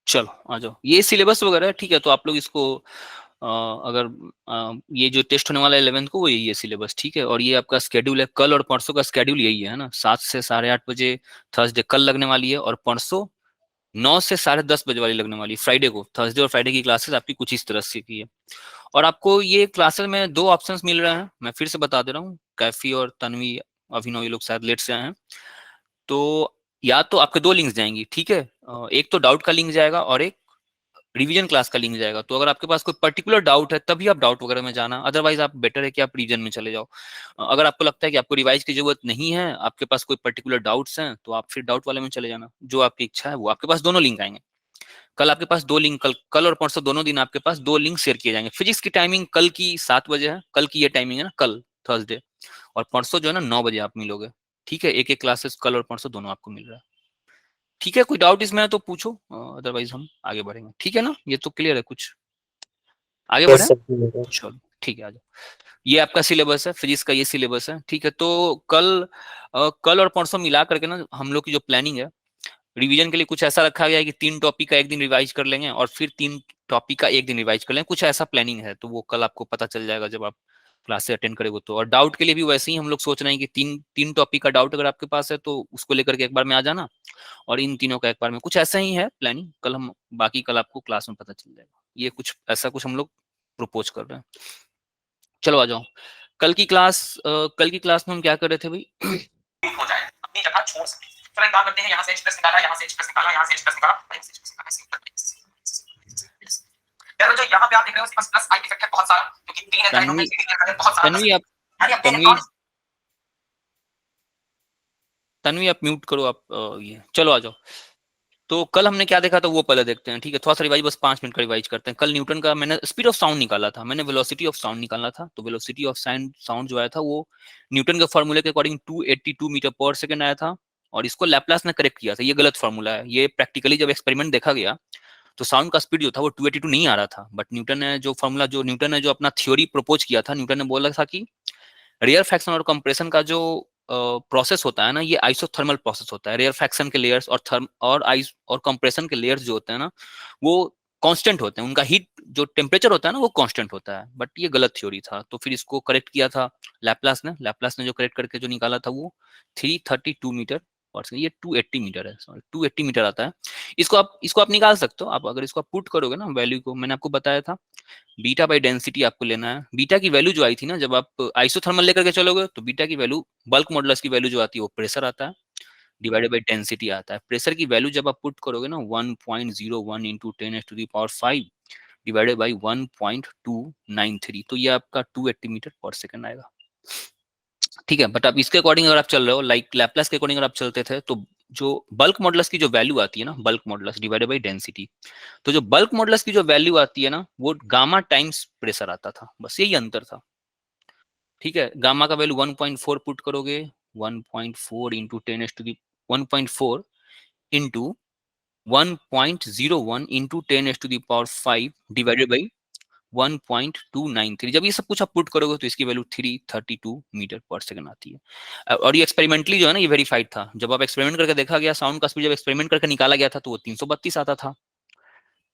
चलो आ जाओ, ये सिलेबस वगैरह है, ठीक है। तो आप लोग इसको अगर ये जो टेस्ट होने वाला है 11th को, वो यही है सिलेबस, ठीक है। और ये आपका स्केड्यूल है, कल और परसों का स्केड्यूल यही है ना, 7 से 8:30 बजे थर्सडे कल लगने वाली है, और परसों 9 से 10:30 बजे वाली लगने वाली है फ्राइडे को। थर्सडे और फ्राइडे की क्लासेस आपकी कुछ इस तरह से की है। और आपको ये क्लासेस में 2 ऑप्शंस मिल रहे हैं, मैं फिर से बता दे रहा हूँ, कैफी और तन्वी, अभिनव, ये लोग शायद लेट से आए हैं। तो या तो आपके 2 लिंक्स जाएंगी, ठीक है। एक तो डाउट का लिंक जाएगा और एक रिवीजन क्लास का लिंक जाएगा। तो अगर आपके पास कोई पर्टिकुलर डाउट है तभी आप डाउट वगैरह में जाना, अदरवाइज आप बेटर है कि आप रिवीजन में चले जाओ। अगर आपको लगता है कि आपको रिवाइज की जरूरत नहीं है, आपके पास कोई पर्टिकुलर डाउट्स हैं, तो आप फिर डाउट वाले में चले जाना, जो आपकी इच्छा है वो। आपके पास दोनों लिंक आएंगे कल, आपके पास 2 लिंक, कल और परसों दोनों दिन आपके पास 2 लिंक शेयर किए जाएंगे। फिजिक्स की टाइमिंग कल की 7 बजे है, कल की ये टाइमिंग है ना, कल थर्सडे, और परसों जो है ना 9 बजे आप मिलोगे, ठीक है। एक एक क्लासेस कल और परसों दोनों आपको मिल रहा है, ठीक है। कोई डाउट इसमें है तो पूछो, अदरवाइज हम आगे बढ़ेंगे, ठीक है ना। ये तो क्लियर है, कुछ आगे बढ़े। Yes sir. चलो ठीक है, आ जाओ। ये आपका सिलेबस है, फिजिक्स का ये सिलेबस है, ठीक है। तो कल और परसों मिला करके ना हम लोग की जो प्लानिंग है रिवीजन के लिए, कुछ ऐसा रखा गया है कि 3 टॉपिक का एक दिन रिवाइज कर लेंगे और फिर 3 टॉपिक का एक दिन रिवाइज कर लेंगे, कुछ ऐसा प्लानिंग है। तो वो कल आपको पता चल जाएगा जब आप क्लास से अटेंड करेंगे तो। और डाउट के लिए भी वैसे ही हम लोग सोच रहे हैं कि तीन तीन टॉपिक का डाउट अगर आपके पास है तो उसको लेकर के एक बार में आ जाना, और इन तीनों का एक बार में, कुछ ऐसा ही है प्लानिंग। कल हम बाकी कल आपको क्लास में पता चल जाएगा, ये कुछ ऐसा कुछ हम लोग प्रपोज कर रहे हैं। चलो आ जाओ, कल की क्लास कल की क्लास में हम क्या कर रहे थे भाई। हो जाए अपनी जगह छोड़ सके। चलो एक काम करते हैं, यहाँ से एक्सप्रेस निकाला, यहाँ से एक्सप्रेस निकाला, यहाँ से एक्सप्रेस निकाला। यार जो यहाँ पे आप देख रहे हो उसके पास प्लस आई इफेक्ट है बहुत सारा, क्योंकि 3 है तन्वी, बहुत सारा तन्वी आप अपने तन्वी इलेक्ट्रॉन। तन्वी आप म्यूट करो आप, ये चलो आ जाओ। तो कल हमने क्या देखा था वो पहले देखते हैं, ठीक है। थोड़ा सा रिवाइज, बस 5 मिनट का रिवाइज करते हैं। कल न्यूटन का मैंने स्पीड ऑफ साउंड निकाला था, मैंने वेलोसिटी ऑफ साउंड निकालना था। तो वेलोसिटी ऑफ साउंड जो आया था वो न्यूटन के फॉर्मूले के अकॉर्डिंग 282 मीटर पर सेकंड आया था, और इसको लैपलास ने करेक्ट किया था। ये गलत फॉर्मूला है, ये प्रैक्टिकली जब एक्सपेरिमेंट देखा गया तो साउंड का स्पीड जो था वो 282 नहीं आ रहा था। बट न्यूटन ने जो अपना थ्योरी प्रपोज किया था, न्यूटन ने बोला था कि रेयर फैक्शन और कंप्रेशन का जो प्रोसेस होता है ना, ये आइसोथर्मल प्रोसेस होता है। रेयर फैक्शन के लेयर्स और थर्म और आइस और कंप्रेशन के लेयर्स जो होते हैं ना, वो कांस्टेंट होते हैं, उनका हीट जो टेम्परेचर होता है ना वो कांस्टेंट होता है। बट ये गलत थ्योरी था, तो फिर इसको करेक्ट किया था लैपलास ने जो करेक्ट करके जो निकाला था वो 332 मीटर, और ये 280 मीटर है, सॉरी 280 मीटर आता है। इसको आप निकाल सकते हो, आप अगर इसको आप पुट करोगे ना वैल्यू को, मैंने आपको बताया था बीटा बाई डेंसिटी आपको लेना है। बीटा की वैल्यू जो आई थी ना, जब आप आइसोथर्मल लेकर के चलोगे तो बीटा की वैल्यू, बल्क मॉडुलस की वैल्यू जो आती है वो प्रेशर आता है, डिवाइडेड बाई डेंसिटी आता है। प्रेशर की वैल्यू जब आप पुट करोगे ना 1.01 इंटू 10⁵ डिवाइडेड बाई 1.293, तो ये आपका 280 मीटर पर सेकंड आएगा, ठीक है। बट अब इसके अकॉर्डिंग अगर आप चल रहे हो, लाइक लैपलास के अकॉर्डिंग अगर आप चलते थे, तो जो बल्क मॉडुलस की जो वैल्यू आती है ना, bulk modulus divided by density, तो जो बल्क मॉडुलस की जो वैल्यू आती है ना वो गामा टाइम्स प्रेशर आता था, बस यही अंतर था, ठीक है। गामा का वैल्यू 1.4 पुट करोगे, 1.4 into 1.4 into 1.01 into 10⁵ divided by 1.293, जब ये सब कुछ आप पुट करोगे तो इसकी वैल्यू 332 मीटर पर सेकंड आती है। और ये एक्सपेरिमेंटली जो है ना, ये वेरीफाइड था। जब आप एक्सपेरिमेंट करके देखा गया साउंड का स्पीड, जब एक्सपेरिमेंट करके निकाला गया था तो वो 332 आता था।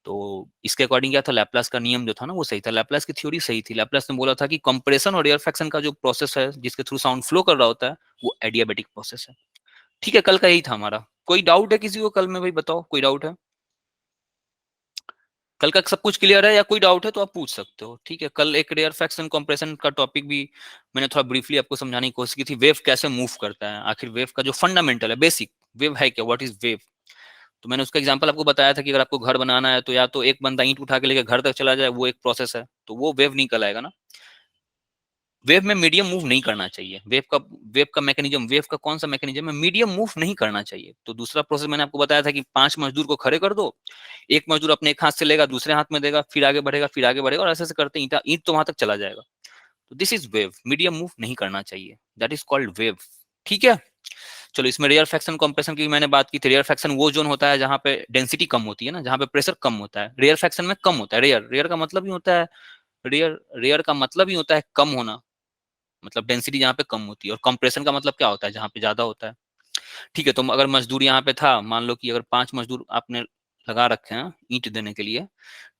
तो इसके अकॉर्डिंग क्या था, लैपलास का नियम जो था ना वो सही था, लैपलास की थ्योरी सही थी। लैपलास ने बोला था कि कंप्रेशन और रेयरफैक्शन का जो प्रोसेस है जिसके थ्रू साउंड फ्लो कर रहा होता है वो एडियाबेटिक प्रोसेस है, ठीक है। कल का यही था हमारा। कोई डाउट है किसी को कल में, भाई बताओ कोई डाउट है। कल का सब कुछ क्लियर है, या कोई डाउट है तो आप पूछ सकते हो, ठीक है। कल एक रेयर फैक्शन कंप्रेशन का टॉपिक भी मैंने थोड़ा ब्रीफली आपको समझाने की कोशिश की थी। वेव कैसे मूव करता है, आखिर वेव का जो फंडामेंटल है, बेसिक वेव है क्या, व्हाट इज वेव। तो मैंने उसका एग्जांपल आपको बताया था कि अगर आपको घर बनाना है तो या तो एक बंदा ईंट उठा के लेके घर तक चला जाए, वो एक प्रोसेस है, तो वो वेव नहीं कहलाएगा ना। वेव में मीडियम मूव नहीं करना चाहिए। वेव का मैकेनिज्म, वेव का कौन सा मैकेनिज्म है, मीडियम मूव नहीं करना चाहिए। तो दूसरा प्रोसेस मैंने आपको बताया था कि 5 मजदूर को खड़े कर दो, एक मजदूर अपने एक हाथ से लेगा, दूसरे हाथ में देगा, फिर आगे बढ़ेगा, फिर आगे बढ़ेगा, और ऐसे ऐसे करते ईंट तो वहां तक चला जाएगा। तो this is wave, medium move नहीं करना चाहिए, दैट इज कॉल्ड वेव, ठीक है। चलो इसमें रेयर फैक्शन कंप्रेशन की मैंने बात की थी। रेयर फैक्शन वो जोन होता है जहां पे डेंसिटी कम होती है ना, जहां पे प्रेशर कम होता है, रेयर फैक्शन में कम होता है। रेयर रेयर का मतलब ही होता है, रेयर का मतलब ही होता है कम होना, मतलब डेंसिटी जहाँ पे कम होती है। और कंप्रेशन का मतलब क्या होता है, जहाँ पे ज्यादा होता है, ठीक है। तो अगर मजदूर यहाँ पे था, मान लो कि अगर 5 मजदूर आपने लगा रखे हैं ईंट देने के लिए,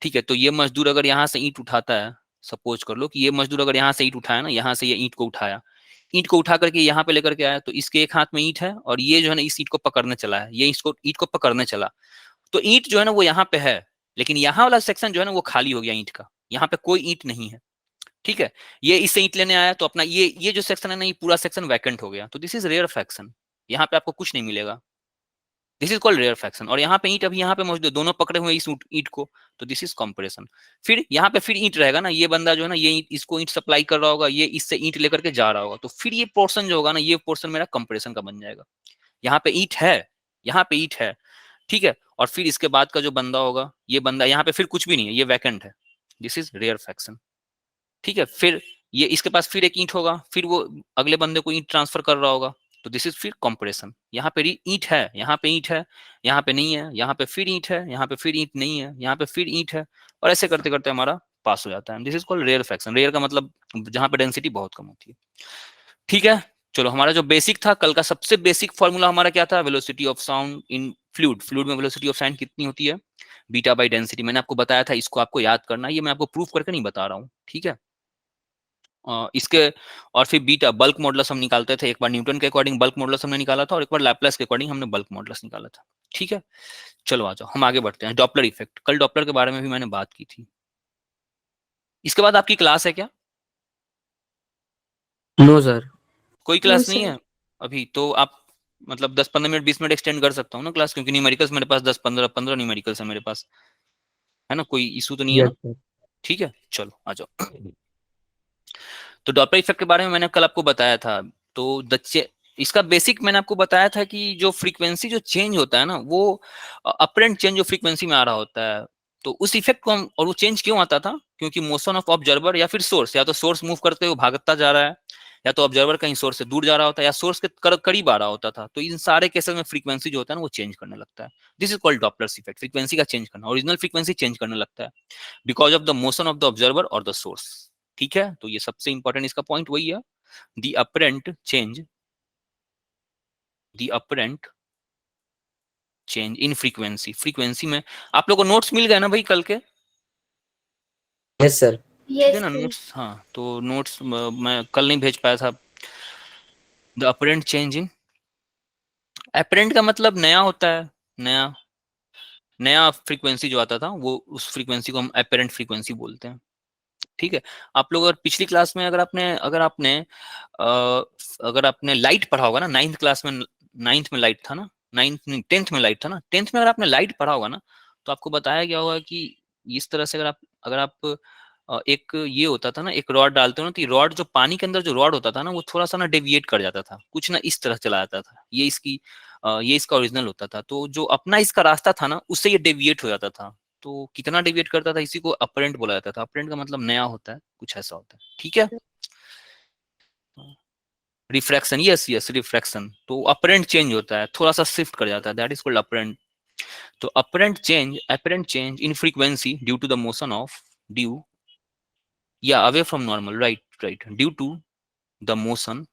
ठीक है। तो ये मजदूर अगर यहाँ से ईंट उठाता है, सपोज कर लो कि ये मजदूर अगर यहाँ से ईंट उठाया ना, यहाँ से ये ईंट को उठाया, ईंट को उठा करके यहाँ पे लेकर के आया, तो इसके एक हाथ में ईंट है और ये जो है ना इस ईंट को पकड़ने चला है, ये इसको ईंट को पकड़ने चला, तो ईंट जो है ना वो यहाँ पे है, लेकिन यहाँ वाला सेक्शन जो है ना वो खाली हो गया ईंट का, यहाँ पे कोई ईंट नहीं है, ठीक है। ये इससे ईंट लेने आया तो अपना ये जो सेक्शन है ना, ये पूरा सेक्शन वैकेंट हो गया, तो दिस इज रेयर फ्रैक्शन, यहाँ पे आपको कुछ नहीं मिलेगा, this is called rarefaction. और यहाँ पे ईंट अभी यहाँ पे मौजूद है, दोनों पकड़े हुए इस ईंट को, तो दिस इज कंप्रेशन। फिर यहाँ पे फिर ईंट रहेगा ना, ये बंदा जो है ना ये इसको ईंट सप्लाई कर रहा होगा, ये इससे ईंट लेकर के जा रहा होगा, तो फिर ये पोर्शन जो होगा ना, ये पोर्शन मेरा कंप्रेशन का बन जाएगा। यहाँ पे ईंट है, यहाँ पे ईंट है, ठीक है। और फिर इसके बाद का जो बंदा होगा, ये बंदा यहाँ पे फिर कुछ भी नहीं है, ये वैकेंट है, दिस इज रेयर फ्रैक्शन, ठीक है। फिर ये इसके पास फिर एक ईंट होगा, फिर वो अगले बंदे को ईंट ट्रांसफर कर रहा होगा, तो दिस इज फिर कंप्रेशन। यहाँ पे ईंट है, यहाँ पे ईंट है, यहाँ पे नहीं है, यहाँ पे फिर ईंट है, यहाँ पे फिर ईंट नहीं है, यहाँ पे फिर ईंट है, और ऐसे करते करते हमारा पास हो जाता है। This is called rarefaction. Rare का मतलब जहाँ पे डेंसिटी बहुत कम होती है, ठीक है। चलो, हमारा जो बेसिक था कल का, सबसे बेसिक फॉर्मूला हमारा क्या था, velocity of sound in fluid. Fluid में वेलोसिटी ऑफ साउंड कितनी होती है, बीटा बाई डेंसिटी। मैंने आपको बताया था, इसको आपको याद करना है, ये मैं आपको प्रूफ करके नहीं बता रहा हूँ, ठीक है। इसके और फिर बीटा बल्क मॉडुलस हम निकालते थे, एक बार न्यूटन के अकॉर्डिंग बल्क मॉडुलस हमने निकाला था और एक बार लैप्लेस के अकॉर्डिंग हमने बल्क मॉडुलस निकाला था, ठीक है। चलो आ जाओ, हम आगे बढ़ते हैं। डॉपलर इफेक्ट, कल डॉपलर के बारे में भी मैंने बात की थी। इसके बाद आपकी क्लास है क्या? No sir. कोई क्लास नहीं है अभी? तो आप मतलब 10-15 मिनट 20 मिनट एक्सटेंड कर सकता हूँ ना क्लास, क्योंकि न्यूमेरिकल्स मेरे पास 10-15 न्यूमेरिकल्स है मेरे पास, है ना, कोई इशू तो नहीं है यस ना? सर। ठीक है, चलो आ जाओ। तो डॉपलर इफेक्ट के बारे में मैंने कल आपको बताया था। तो इसका बेसिक मैंने आपको बताया था कि जो फ्रीक्वेंसी जो चेंज होता है ना, वो अपरेंट चेंज जो फ्रीक्वेंसी में आ रहा होता है, तो उस इफेक्ट को हम, और वो चेंज क्यों आता था, क्योंकि मोशन ऑफ ऑब्जर्वर या फिर सोर्स, या तो सोर्स मूव करते हुए भागता जा रहा है, या तो ऑब्जर्वर कहीं सोर्स से दूर जा रहा होता है, या सोर्स के करीब आ रहा होता था, तो इन सारे केसेस में फ्रीक्वेंसी जो होता है ना वो चेंज करने लगता है। This is called Doppler's effect. Frequency का चेंज करना, ओरिजिनल फ्रीक्वेंसी चेंज करने लगता है because of the motion of the observer और द सोर्स, ठीक है। तो ये सबसे इंपॉर्टेंट इसका पॉइंट वही है, the apparent change, the apparent change in frequency. Frequency में आप लोगों को नोट्स मिल गए ना भाई कल के? Yes sir. ठीक है ना नोट्स? हाँ, तो नोट्स मैं कल नहीं भेज पाया था। The apparent change in, apparent का मतलब नया होता है, नया नया फ्रीक्वेंसी जो आता था वो, उस फ्रीक्वेंसी को हम अपरेंट फ्रीक्वेंसी बोलते हैं, ठीक है। आप लोग अगर पिछली क्लास में अगर आपने लाइट पढ़ा होगा ना, नाइन्थ क्लास में, नाइन्थ में लाइट था ना, नाइन्थ टेंथ में लाइट था ना, टेंथ में अगर आपने लाइट पढ़ा होगा ना, तो आपको बताया गया होगा कि इस तरह से अगर आप एक ये होता था ना, एक रॉड डालते हो ना, तो रॉड जो पानी के अंदर जो रॉड होता था ना, वो थोड़ा सा ना डेविएट कर जाता था, कुछ ना इस तरह चला जाता था, ये इसका ओरिजिनल होता था, तो जो अपना इसका रास्ता था ना, उससे ये डेविएट हो जाता था। तो कितना डेविएट करता था, इसी को अपरेंट बोला जाता था। अपरेंट का मतलब नया होता है, कुछ ऐसा होता है, ठीक है। रिफ्रैक्शन, यस यस, रिफ्रैक्शन, तो अपरेंट चेंज होता है, थोड़ा सा शिफ्ट कर जाता है, दैट इज कॉल्ड अपरेंट। तो apparent change in frequency due to the motion of, due या away from normal, right right, due to the motion,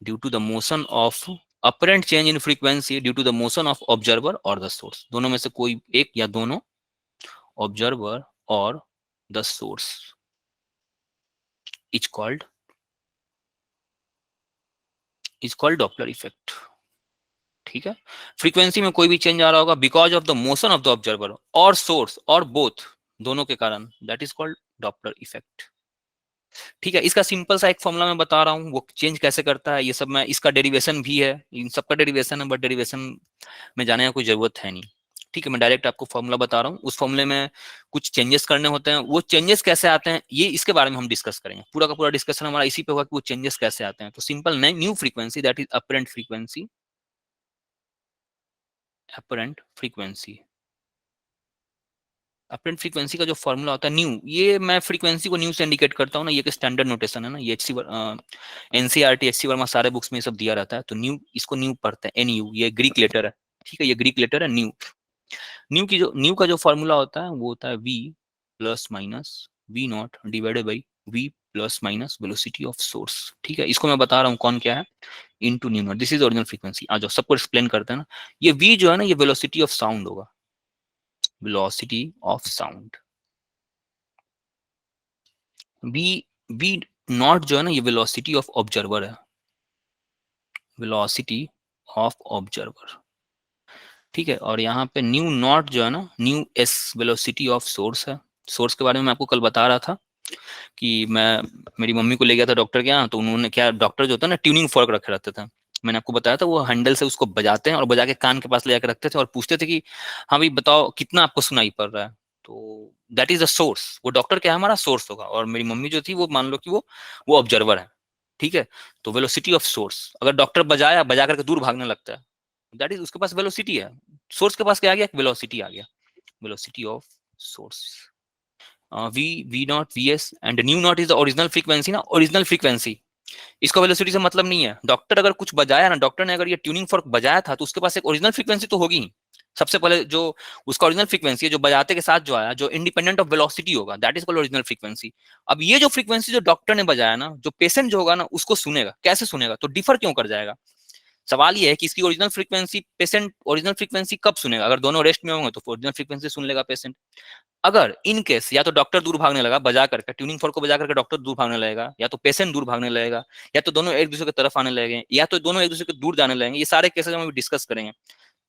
due to the motion of, apparent change in frequency due to the motion of observer और the source, दोनों में से कोई एक या दोनों, observer और the source, is called Doppler effect, ठीक है। फ्रीक्वेंसी में कोई भी चेंज आ रहा होगा because of the motion of the observer और सोर्स, और बोथ, दोनों के कारण, that is called Doppler effect, ठीक है। इसका सिंपल सा एक फॉर्मूला मैं बता रहा हूँ, वो चेंज कैसे करता है ये सब, मैं इसका डेरिवेशन भी है, इन सबका डेरिवेशन है, बट डेरिवेशन में जाने का कोई जरूरत है नहीं, ठीक है। मैं डायरेक्ट आपको फॉर्मूला बता रहा हूँ, उस फॉर्मूले में कुछ चेंजेस करने होते हैं, वो चेंजेस कैसे आते हैं ये इसके बारे में हम डिस्कस करेंगे, पूरा का पूरा डिस्कशन हमारा इसी पे होगा कि वो चेंजेस कैसे आते हैं। तो simple new frequency, that is apparent frequency, apparent frequency, apparent frequency का जो फॉर्मूला होता है न्यू, ये मैं फ्रीक्वेंसी को न्यू से इंडिकेट करता हूँ ना, ये एक स्टैंडर्ड नोटेशन है ना, ये एनसीईआरटी एचसी वर्मा सारे बुक्स में ये सब दिया रहता है, तो न्यू, इसको न्यू पढ़ते हैं, एनयू, ये ग्रीक लेटर है, ठीक है, ये ग्रीक लेटर है न्यू। न्यू का जो फॉर्मूला होता है वो होता है v plus minus v not divided by v plus minus velocity of source, ठीक है। इसको मैं बता रहा हूँ कौन क्या है, into nu not, this is original frequency. आ जाओ सबको एक्सप्लेन करते हैं ना। ये v जो है ना, ये वेलोसिटी ऑफ साउंड होगा, velocity of sound. v v not जो है ना, ये वेलोसिटी ऑफ ऑब्जर्वर है, वेलोसिटी ऑफ ऑब्जर्वर। ठीक है, और यहाँ पे न्यू नॉट जो है ना, new S velocity of source है। सोर्स के बारे में मैं आपको कल बता रहा था कि मैं मेरी मम्मी को ले गया था डॉक्टर के यहाँ, तो उन्होंने क्या, डॉक्टर जो होता है ना, ट्यूनिंग फॉर्क रखे रहते थे। मैंने आपको बताया था, वो हैंडल से उसको बजाते हैं और बजा के कान के पास ले जाकर रखते थे और पूछते थे कि हाँ भाई बताओ कितना आपको सुनाई पड़ रहा है। तो दैट इज अ सोर्स, वो डॉक्टर क्या है, हमारा सोर्स होगा। और मेरी मम्मी जो थी वो मान लो कि वो ऑब्जर्वर है। ठीक है, तो वेलोसिटी ऑफ सोर्स, अगर डॉक्टर बजाया, बजा करके दूर भागने लगता है, दैट इज उसके पास वेलोसिटी है। सोर्स के पास क्या आ गया, वेलोसिटी आ गया, velocity of source. V v not v s and nu not is the original frequency ना, ओरिजिनल फ्रीक्वेंसी। इसका वेलोसिटी से मतलब नहीं है। डॉक्टर अगर कुछ बजाया ना, डॉक्टर ने अगर ये ट्यूनिंग फॉर्क बजाया था, तो उसके पास एक ओरिजिनल फ्रीक्वेंसी तो होगी ही। सबसे पहले जो उसका ओरिजिनल फ्रीक्वेंसी है, जो बजाते के साथ जो आया, जो इंडिपेंडेंट ऑफ वेलोसिटी होगा, that is called original frequency. अब ये जो फ्रीक्वेंसी जो डॉक्टर ने बजाया ना, जो पेशेंट जो होगा ना उसको सुनेगा, कैसे सुनेगा, तो डिफर क्यों कर जाएगा। सवाल ये है कि इसकी original frequency patient original frequency कब सुनेगा, अगर दोनों रेस्ट में होंगे तो ओरिजिनल फ्रीक्वेंसी सुन लेगा पेशेंट। अगर इन केस या तो डॉक्टर दूर भागने लगा बजा करके, ट्यूनिंग फॉर्क को बजा करके डॉक्टर दूर भागने लगेगा, या तो पेशेंट दूर भागने लगेगा, या तो दोनों एक दूसरे की तरफ आने लगेंगे, या तो दोनों एक दूसरे के दूर जाने लगेंगे, ये सारे केसेस हम डिस्कस करेंगे।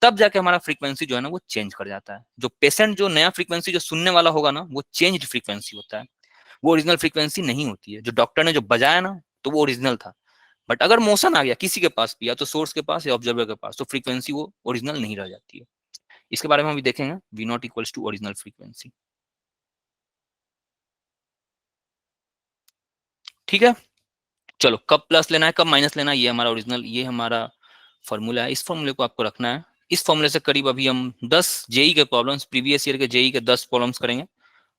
तब जाके हमारा फ्रीक्वेंसी जो है ना वो चेंज कर जाता है। जो पेशेंट जो नया फ्रीक्वेंसी जो सुनने वाला होगा ना, वो चेंज्ड फ्रीक्वेंसी होता है, वो ओरिजिनल फ्रीक्वेंसी नहीं होती है। जो डॉक्टर ने जो बजाया ना, तो वो ओरिजिनल था। बट अगर मोशन आ गया किसी के पास भी, या तो सोर्स के पास या ऑब्जर्वर के पास, तो फ्रीक्वेंसी वो ओरिजिनल नहीं रह जाती है। इसके बारे में हम भी देखेंगे, v not equals to original frequency. ठीक है, चलो कब प्लस लेना है कब माइनस लेना है, ये हमारा ओरिजिनल, ये हमारा फॉर्मूला है। इस फॉर्मूले को आपको रखना है। इस फॉर्मूले से करीब अभी हम 10 जेई के प्रॉब्लम्स, प्रीवियस ईयर के जेई के 10 प्रॉब्लम्स करेंगे।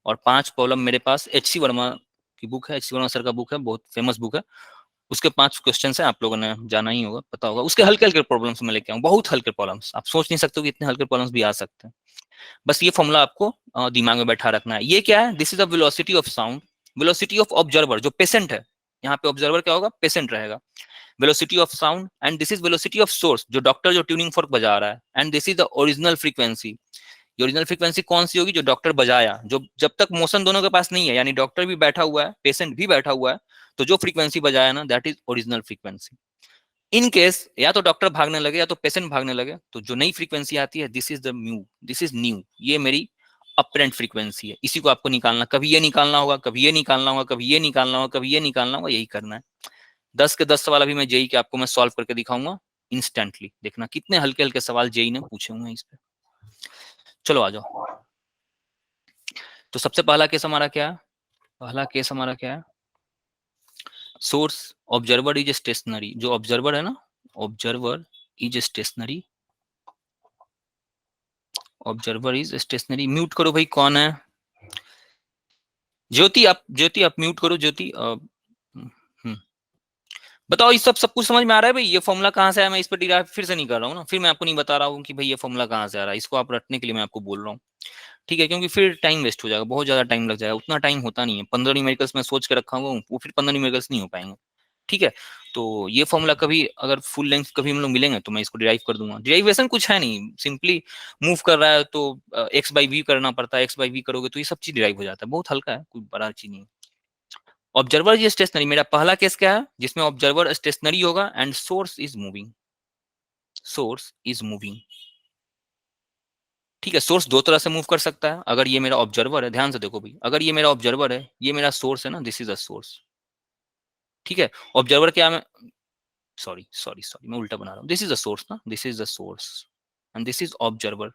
और 5 प्रॉब्लम मेरे पास एचसी वर्मा की बुक है, एचसी वर्मा सर का बुक है, बहुत फेमस बुक है। उसके 5 क्वेश्चन है, आप लोगों ने जाना ही होगा, पता होगा। उसके हल्के हल्के प्रॉब्लम्स मैं लेके आऊँ, बहुत हल्के प्रॉब्लम्स, आप सोच नहीं सकते हो कि इतने हल्के प्रॉब्लम्स भी आ सकते हैं। बस ये फॉर्मूला आपको दिमाग में बैठा रखना है। ये क्या है, this is the velocity of sound, velocity of observer, जो पेशेंट है। यहाँ पे ऑब्जर्वर क्या होगा, पेशेंट रहेगा। Velocity of sound, and this is velocity of source, जो डॉक्टर जो ट्यूनिंग फॉर्क बजा रहा है, and this is the original frequency. ये ओरिजिनल फ्रीक्वेंसी कौन सी होगी, जो डॉक्टर बजाया, जो जब तक मोशन दोनों के पास नहीं है, यानी डॉक्टर भी बैठा हुआ है, पेशेंट भी बैठा हुआ है, तो जो फ्रीक्वेंसी बजाया ना, that is original frequency. In case या तो डॉक्टर भागने लगे या तो पेशेंट भागने लगे, तो जो नई फ्रीक्वेंसी आती है, this is the mu, this is new, ये मेरी अपरेंट फ्रीक्वेंसी है। इसी को आपको निकालना, कभी ये निकालना होगा, कभी ये निकालना होगा, कभी ये निकालना होगा, कभी ये निकालना होगा, यही करना है। 10 के 10 सवाल अभी मैं जेई के आपको मैं सॉल्व करके दिखाऊंगा इंस्टेंटली। देखना कितने हल्के हल्के सवाल जेई ने पूछे हुए हैं इस पे। चलो आ जाओ। तो सबसे पहला केस हमारा क्या है, पहला केस हमारा क्या है, सोर्स ऑब्जर्वर इज स्टेशनरी। जो ऑब्जर्वर है ना, observer is stationary, observer is stationary. Mute करो भाई, कौन है, ज्योति आप म्यूट करो ज्योति। बताओ, ये सब कुछ समझ में आ रहा है भाई, ये फॉर्मूला कहाँ से आया, मैं इस पर डिराइव फिर से नहीं कर रहा हूँ ना, फिर मैं आपको नहीं बता रहा हूँ कि भाई ये फॉर्मूला कहाँ से आ रहा है, इसको आप रटने के लिए मैं आपको बोल रहा हूँ। ठीक है, क्योंकि फिर टाइम वेस्ट हो जाएगा, बहुत ज्यादा टाइम लग जाएगा, उतना टाइम होता नहीं है। 15 न्यूमेरिकल्स मैं सोच के रखा हूँ, वो फिर 15 न्यूमेरिकल्स नहीं हो पाएंगे। ठीक है, तो ये फॉर्मूला कभी अगर फुल लेंथ कभी हम लोग मिलेंगे तो मैं इसको डिराइव कर दूंगा। डिराइवेशन कुछ है नहीं, सिंपली मूव कर रहा है तो एक्स बाई वी करना पड़ता है, एक्स बाई वी करोगे तो ये सब चीज डिराइव हो जाता है, बहुत हल्का है, कोई बड़ा चीज नहीं। ऑब्जर्वर ये स्टेशनरी, मेरा पहला केस क्या है, जिसमें ऑब्जर्वर स्टेशनरी होगा and source is moving, source is moving. ठीक है, सोर्स दो तरह से मूव कर सकता है। अगर ये मेरा ऑब्जर्वर है, ध्यान से देखो भाई, अगर ये मेरा ऑब्जर्वर है, ये मेरा सोर्स है ना, दिस इज अ सोर्स। ठीक है, ऑब्जर्वर क्या, मैं सॉरी सॉरी सॉरी मैं उल्टा बना रहा हूँ, दिस इज अ सोर्स ना, this is the source and this is observer.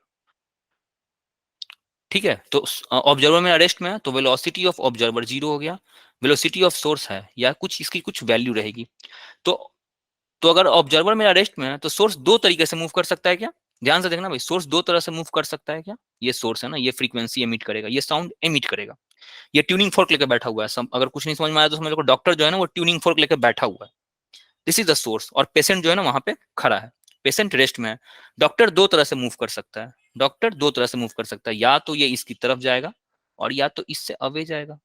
ठीक है, तो ऑब्जर्वर में रेस्ट में है, तो वेलोसिटी ऑफ ऑब्जर्वर जीरो हो गया, वेलोसिटी ऑफ सोर्स है या कुछ इसकी कुछ वैल्यू रहेगी। तो अगर ऑब्जर्वर मेरा रेस्ट में है, तो सोर्स दो तरीके से मूव कर सकता है क्या, ध्यान से देखना भाई, सोर्स दो तरह से मूव कर सकता है क्या। ये सोर्स है ना, ये फ्रीक्वेंसी एमिट करेगा, ये साउंड एमिट करेगा, ये ट्यूनिंग फोर्क लेकर बैठा हुआ है। अगर कुछ नहीं समझ में आया तो समझ लो डॉक्टर जो है ना वो ट्यूनिंग फोर्क लेकर बैठा हुआ है, दिस इज द सोर्स, और पेशेंट जो है ना वहां पे खड़ा है, पेशेंट रेस्ट में है। डॉक्टर दो तरह से मूव कर सकता है, डॉक्टर दो तरह से मूव कर सकता है, या तो ये इसकी तरफ जाएगा और या तो इससे अवे जाएगा।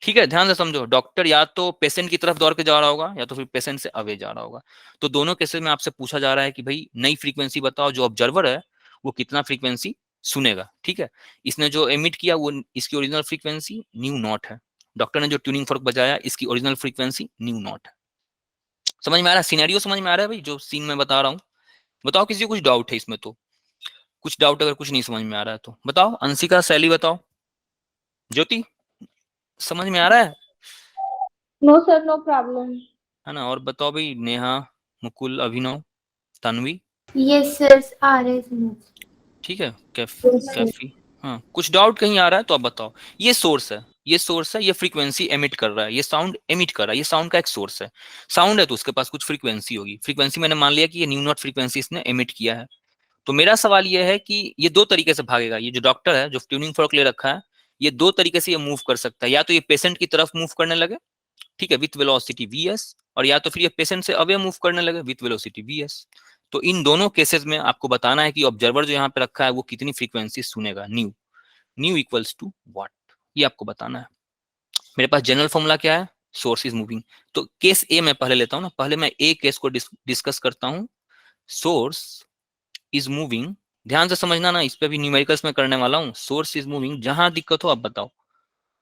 ठीक है, ध्यान से समझो, डॉक्टर या तो पेशेंट की तरफ दौड़ के जा रहा होगा या तो फिर पेशेंट से अवे जा रहा होगा। तो दोनों केसेस में आपसे पूछा जा रहा है कि भाई नई फ्रीक्वेंसी बताओ, जो ऑब्जर्वर है वो कितना फ्रीक्वेंसी सुनेगा। ठीक है, इसने जो एमिट किया वो इसकी ओरिजिनल फ्रीक्वेंसी न्यू नॉट है। डॉक्टर ने जो ट्यूनिंग फॉर्क बजाया इसकी ओरिजिनल फ्रीक्वेंसी न्यू नॉट है। समझ में आ रहा है? सिनेरियो समझ में आ रहा है भाई, जो सीन मैं बता रहा हूँ? बताओ किसी को कुछ डाउट है इसमें? तो कुछ डाउट, अगर कुछ नहीं समझ में आ रहा है तो बताओ। अंशिका, शैली बताओ, ज्योति, समझ में आ रहा है? No sir, no problem. है ना? और बताओ भाई, नेहा, मुकुल, अभिनव, तन्वी। यस सर, आ रहे समझ। ठीक है, यस सर। कैफी। हाँ, कुछ डाउट कहीं आ रहा है तो आप बताओ। ये सोर्स है, ये सोर्स है, ये फ्रीक्वेंसी एमिट कर रहा है, ये साउंड एमिट कर रहा है, ये साउंड का एक सोर्स है। साउंड है तो उसके पास कुछ फ्रीक्वेंसी होगी। फ्रीक्वेंसी मैंने मान लिया कि ये न्यू नॉट फ्रीक्वेंसी इसने एमिट किया है। तो मेरा सवाल ये है कि ये दो तरीके से भागेगा। ये जो डॉक्टर है जो ट्यूनिंग फॉर्क ले रखा है, ये दो तरीके से ये मूव कर सकता है। या तो ये पेशेंट की तरफ मूव करने लगे, ठीक है, विथ वेलोसिटी vs, और या तो फिर ये पेशेंट से अवे मूव करने लगे विथ वेलोसिटी vs। तो इन दोनों केसेस में आपको बताना है कि ऑब्जर्वर जो यहाँ पे रखा है वो कितनी फ्रीक्वेंसी सुनेगा। Nu, nu equals to what, ये आपको बताना है। मेरे पास जनरल फॉर्मूला क्या है? Source is moving. तो केस ए मैं पहले लेता हूँ ना, पहले मैं ए केस को डिस्कस करता हूँ। सोर्स इज मूविंग, ध्यान से समझना ना, इस पे भी न्यूमेरिकल्स में करने वाला हूँ। सोर्स इज मूविंग, जहां दिक्कत हो आप बताओ।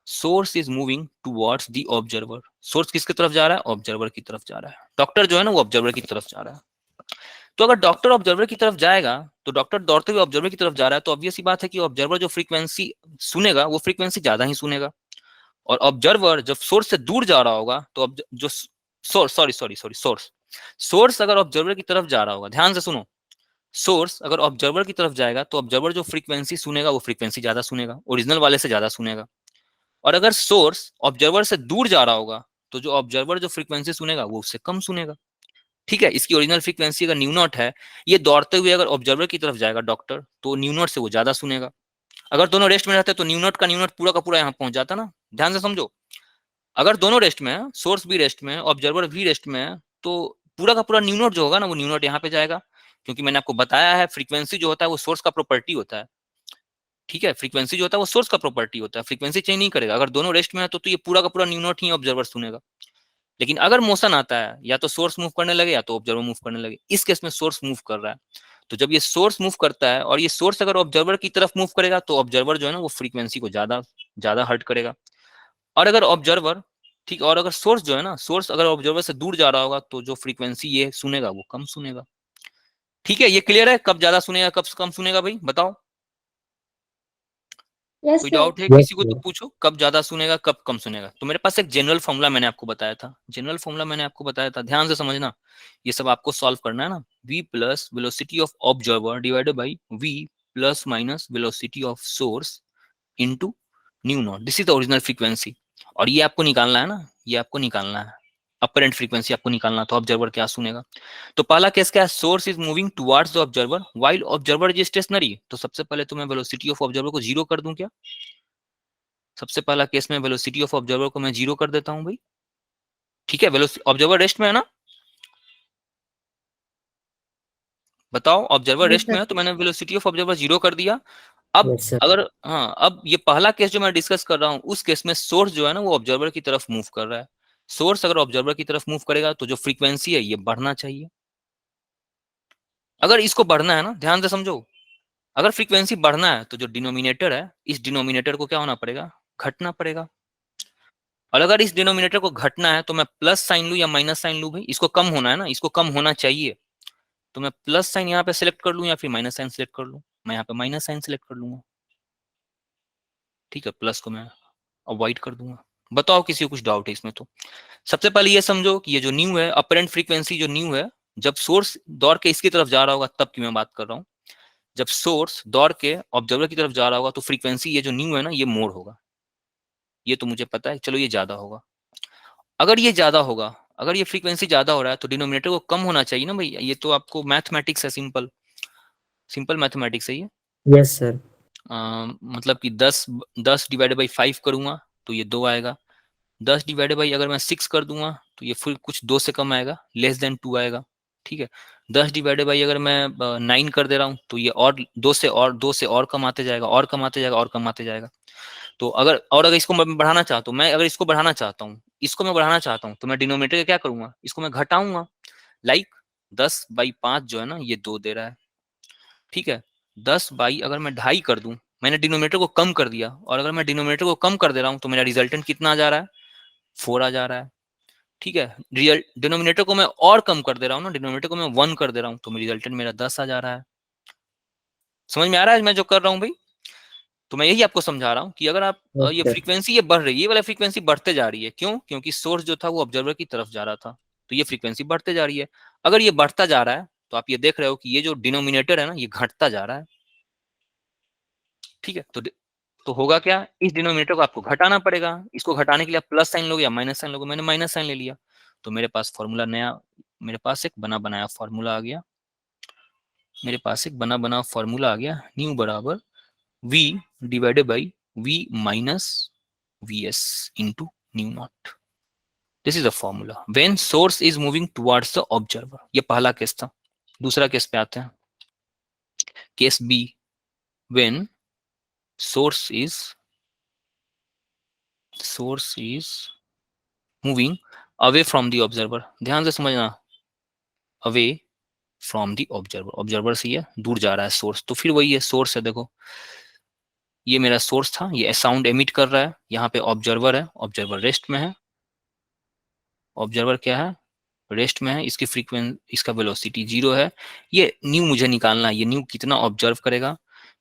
Source is moving towards the observer. Source किसकी तरफ जा रहा है? ऑब्जर्वर की तरफ जा रहा है। डॉक्टर जो है ना वो ऑब्जर्वर की तरफ जा रहा है। तो अगर डॉक्टर ऑब्जर्वर की तरफ जाएगा, तो डॉक्टर दौड़ते हुए ऑब्जर्वर की तरफ जा रहा है, तो ऑब्वियस सी बात है कि ऑब्जर्वर जो फ्रीक्वेंसी सुनेगा वो फ्रीक्वेंसी ज्यादा ही सुनेगा। और ऑब्जर्वर जब सोर्स से दूर जा रहा होगा तो जो सोर्स, सॉरी सोर्स, सोर्स अगर ऑब्जर्वर की तरफ जा रहा होगा, ध्यान से सुनो, सोर्स अगर ऑब्जर्वर की तरफ जाएगा तो ऑब्जर्वर जो फ्रीक्वेंसी सुनेगा वो फ्रीक्वेंसी ज्यादा सुनेगा, ओरिजिनल वाले से ज्यादा सुनेगा। और अगर सोर्स ऑब्जर्वर से दूर जा रहा होगा तो जो ऑब्जर्वर जो फ्रीक्वेंसी सुनेगा वो उससे कम सुनेगा। ठीक है, इसकी ओरिजिनल फ्रीक्वेंसी अगर न्यू नॉट है, ये दौड़ते हुए अगर ऑब्जर्वर की तरफ जाएगा डॉक्टर, तो न्यू नॉट से वो ज्यादा सुनेगा। अगर दोनों रेस्ट में रहते तो न्यू नॉट का न्यू नॉट पूरा का पूरा यहाँ पहुंच जाता ना। ध्यान से समझो, अगर दोनों रेस्ट में है, सोर्स भी रेस्ट में है, ऑब्जर्वर भी रेस्ट में है, तो पूरा का पूरा न्यू नॉट जो होगा ना वो न्यू नॉट यहाँ पे जाएगा। क्योंकि मैंने आपको बताया है फ्रीक्वेंसी जो होता है वो सोर्स का प्रॉपर्टी होता है। ठीक है, फ्रीक्वेंसी जो होता है वो सोर्स का प्रॉपर्टी होता है, फ्रीक्वेंसी चेंज नहीं करेगा। अगर दोनों रेस्ट में है तो ये पूरा का पूरा न्यू नॉट ही ऑब्जर्वर सुनेगा। लेकिन अगर मोशन आता है, या तो सोर्स मूव करने लगे या तो ऑब्जर्वर मूव करने लगे, इस केस में सोर्स मूव कर रहा है। तो जब ये सोर्स मूव करता है और ये सोर्स अगर ऑब्जर्वर की तरफ मूव करेगा तो ऑब्जर्वर जो है ना वो फ्रीक्वेंसी को ज्यादा ज्यादा हर्ट करेगा। और अगर ऑब्जर्वर, ठीक, और अगर सोर्स जो है ना, सोर्स अगर ऑब्जर्वर से दूर जा रहा होगा तो जो फ्रीक्वेंसी ये सुनेगा वो कम सुनेगा। ठीक है, ये क्लियर है? कब ज्यादा सुनेगा कब कम सुनेगा भाई बताओ। यस कोई सर। डाउट है यस किसी को तो सर। पूछो, कब ज्यादा सुनेगा कब कम सुनेगा। तो मेरे पास एक जनरल फॉर्मूला मैंने आपको बताया था, जनरल फॉर्मूला मैंने आपको बताया था, ध्यान से समझना। ये सब आपको सॉल्व करना है ना। v plus velocity of observer divided by v plus minus velocity of source into nu not, this is the original frequency. और ये आपको निकालना है ना, ये आपको निकालना है अपरेंट फ्रीक्वेंसी आपको निकालना, तो ऑब्जर्वर क्या सुनेगा। तो पहला केस क्या है? Source is moving towards the observer while observer is stationary. तो सबसे पहले तो मैं वेलोसिटी ऑफ ऑब्जर्वर को जीरो कर दूं क्या? सबसे पहला केस में वेलोसिटी ऑफ ऑब्जर्वर को मैं जीरो कर देता हूं भाई। ठीक है, ऑब्जर्वर रेस्ट में है ना, बताओ। ऑब्जर्वर यस रेस्ट में सर। है तो मैंने वेलोसिटी ऑफ ऑब्जर्वर जीरो कर दिया। अब यस सर। अगर, हाँ, अब ये पहला केस जो मैं डिस्कस कर रहा हूँ उस केस में सोर्स जो है ना वो ऑब्जर्वर की तरफ मूव कर रहा है। सोर्स अगर ऑब्जर्वर की तरफ मूव करेगा तो जो फ्रीक्वेंसी है ये बढ़ना चाहिए। अगर इसको बढ़ना है ना, ध्यान से समझो, अगर फ्रीक्वेंसी बढ़ना है तो जो डिनोमिनेटर है इस डिनोमिनेटर को क्या होना पड़ेगा? घटना पड़ेगा। और अगर इस डिनोमिनेटर को घटना है तो मैं प्लस साइन लू या माइनस साइन लू भाई? इसको कम होना है ना, इसको कम होना चाहिए। तो मैं प्लस साइन यहाँ पे सिलेक्ट कर लूं या फिर माइनस साइन सिलेक्ट कर लूं? मैं यहाँ पे माइनस साइन सिलेक्ट कर लूंगा। ठीक है, प्लस को मैं अवॉइड कर दूंगा। बताओ किसी को कुछ डाउट है इसमें? तो सबसे पहले ये समझो कि ये जो न्यू है, अपरेंट फ्रीक्वेंसी जो न्यू है, जब सोर्स दौड़ के इसकी तरफ जा रहा होगा तब की मैं बात कर रहा हूँ। जब सोर्स दौड़ के ऑब्जर्वर की तरफ जा रहा होगा तो फ्रीक्वेंसी ये जो न्यू है ना ये मोर होगा। ये तो मुझे पता है, चलो ये ज्यादा होगा। अगर ये ज्यादा होगा, अगर ये फ्रीक्वेंसी ज्यादा हो रहा है तो डिनोमिनेटर को कम होना चाहिए ना भाई। ये तो आपको मैथमेटिक्स है, सिंपल सिंपल मैथमेटिक्स है ये। Yes sir. मतलब कि 10 डिवाइडेड बाई 5 करूंगा तो ये 2 आएगा। 10 डिवाइडेड बाई अगर मैं 6 कर दूंगा तो ये फिर कुछ 2 से कम आएगा, लेस देन 2 आएगा। ठीक है, 10 डिवाइडेड बाई अगर मैं 9 कर दे रहा हूँ तो ये और 2 से और कम आते जाएगा, और कम आते जाएगा, और कम आते जाएगा। तो अगर इसको मैं बढ़ाना चाहता हूँ, मैं अगर इसको बढ़ाना चाहता हूँ, इसको मैं बढ़ाना चाहता हूँ, तो मैं डिनोमिनेटर का क्या करूंगा, इसको मैं घटाऊंगा। लाइक 10/5 जो है ना, ये 2 दे रहा है, ठीक है। 10 अगर मैं 2.5 कर दूं, मैंने डिनोमिनेटर को कम कर दिया, और अगर मैं डिनोमिनेटर को कम कर दे रहा हूं तो मेरा रिजल्टेंट कितना आ जा रहा है, 4 आ जा रहा है, ठीक है। रियल डिनोमिनेटर को मैं और कम कर दे रहा हूँ ना, डिनोमिनेटर को मैं 1 कर दे रहा हूँ, तो रिजल्टेंट मेरा 10 आ जा रहा है। समझ में आ रहा है मैं जो कर रहा हूँ भाई? तो मैं यही आपको समझा रहा हूँ कि अगर आप Yes, ये sir. फ्रीक्वेंसी ये बढ़ रही है, ये वाला फ्रीक्वेंसी बढ़ते जा रही है, क्यों? क्योंकि सोर्स जो था वो ऑब्जर्वर की तरफ जा रहा था, तो ये फ्रीक्वेंसी बढ़ते जा रही है। अगर ये बढ़ता जा रहा है तो आप ये देख रहे हो कि ये जो डिनोमिनेटर है ना, ये घटता जा रहा है, ठीक है। तो होगा क्या, इस डिनोमिनेटर को आपको घटाना पड़ेगा। इसको घटाने के लिए आप प्लस साइन लोगे या माइनस साइन लोगे, मैंने माइनस साइन ले लिया, तो मेरे पास फॉर्मूला नया, मेरे पास एक बना बनाया फॉर्मूला आ गया, मेरे पास एक बना बना फॉर्मूला आ गया, न्यू बराबर v divided by v minus vs into nu not. This is the formula when source is moving towards the observer. ये पहला केस था। दूसरा केस पे आते हैं, case B, when source is moving away from the observer. ध्यान से समझना, away from the observer, observer से ये दूर जा रहा है सोर्स, तो फिर वही है, सोर्स है, देखो ये मेरा सोर्स था, ये साउंड एमिट कर रहा है, यहाँ पे ऑब्जर्वर है, ऑब्जर्वर रेस्ट में है, ऑब्जर्वर क्या है, रेस्ट में है, इसकी फ्रीक्वेंसी, इसका वेलोसिटी 0 है। ये न्यू मुझे निकालना है, ये न्यू कितना ऑब्जर्व करेगा,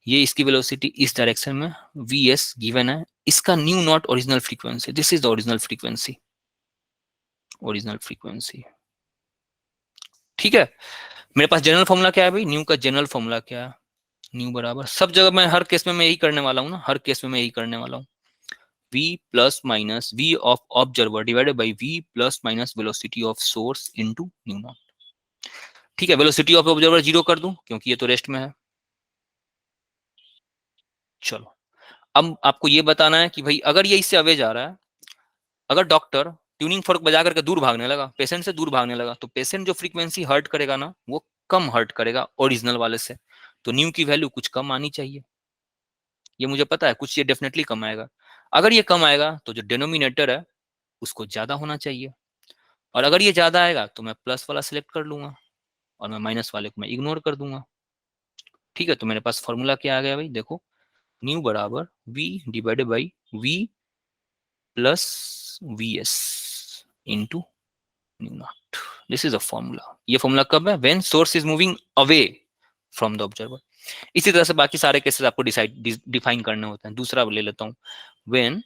ये इसकी वेलोसिटी इस डायरेक्शन में vs गिवन है, इसका new naught original frequency, this is the original frequency, original frequency, ठीक है। मेरे पास जनरल फॉर्मूला क्या है भाई, न्यू का जनरल फॉर्मूला क्या है, न्यू बराबर, सब जगह मैं हर केस में मैं यही करने वाला हूँ ना, हर केस में मैं यही करने वाला हूँ, v plus minus v of observer divided by v plus minus velocity of source into nu not, ठीक है। वेलोसिटी ऑफ ऑब्जर्वर 0 कर दूं क्योंकि ये तो रेस्ट में है। चलो, अब आपको ये बताना है कि भाई अगर ये इससे अवे जा रहा है, अगर डॉक्टर ट्यूनिंग फॉर्क बजा करके दूर भागने लगा, पेशेंट से दूर भागने लगा, तो पेशेंट जो फ्रीक्वेंसी हर्ट करेगा ना, वो कम हर्ट करेगा ओरिजिनल वाले से, तो न्यू की वैल्यू कुछ कम आनी चाहिए, ये मुझे पता है, कुछ ये डेफिनेटली कम आएगा। अगर ये कम आएगा तो जो डिनोमिनेटर है उसको ज्यादा होना चाहिए, और अगर ये ज्यादा आएगा तो मैं प्लस वाला सिलेक्ट कर लूंगा, और मैं माइनस वाले को मैं इग्नोर कर दूंगा, ठीक है। तो मेरे पास फॉर्मूला क्या आ गया भाई, देखो न्यू बराबर v divided by v plus vs into nu not, this is a formula. ये फॉर्मूला कब है, when source is moving away from the observer. इसी तरह से बाकी सारे केसेस आपको डिफाइन करने होते हैं। दूसरा ले लेता हूं, व्हेन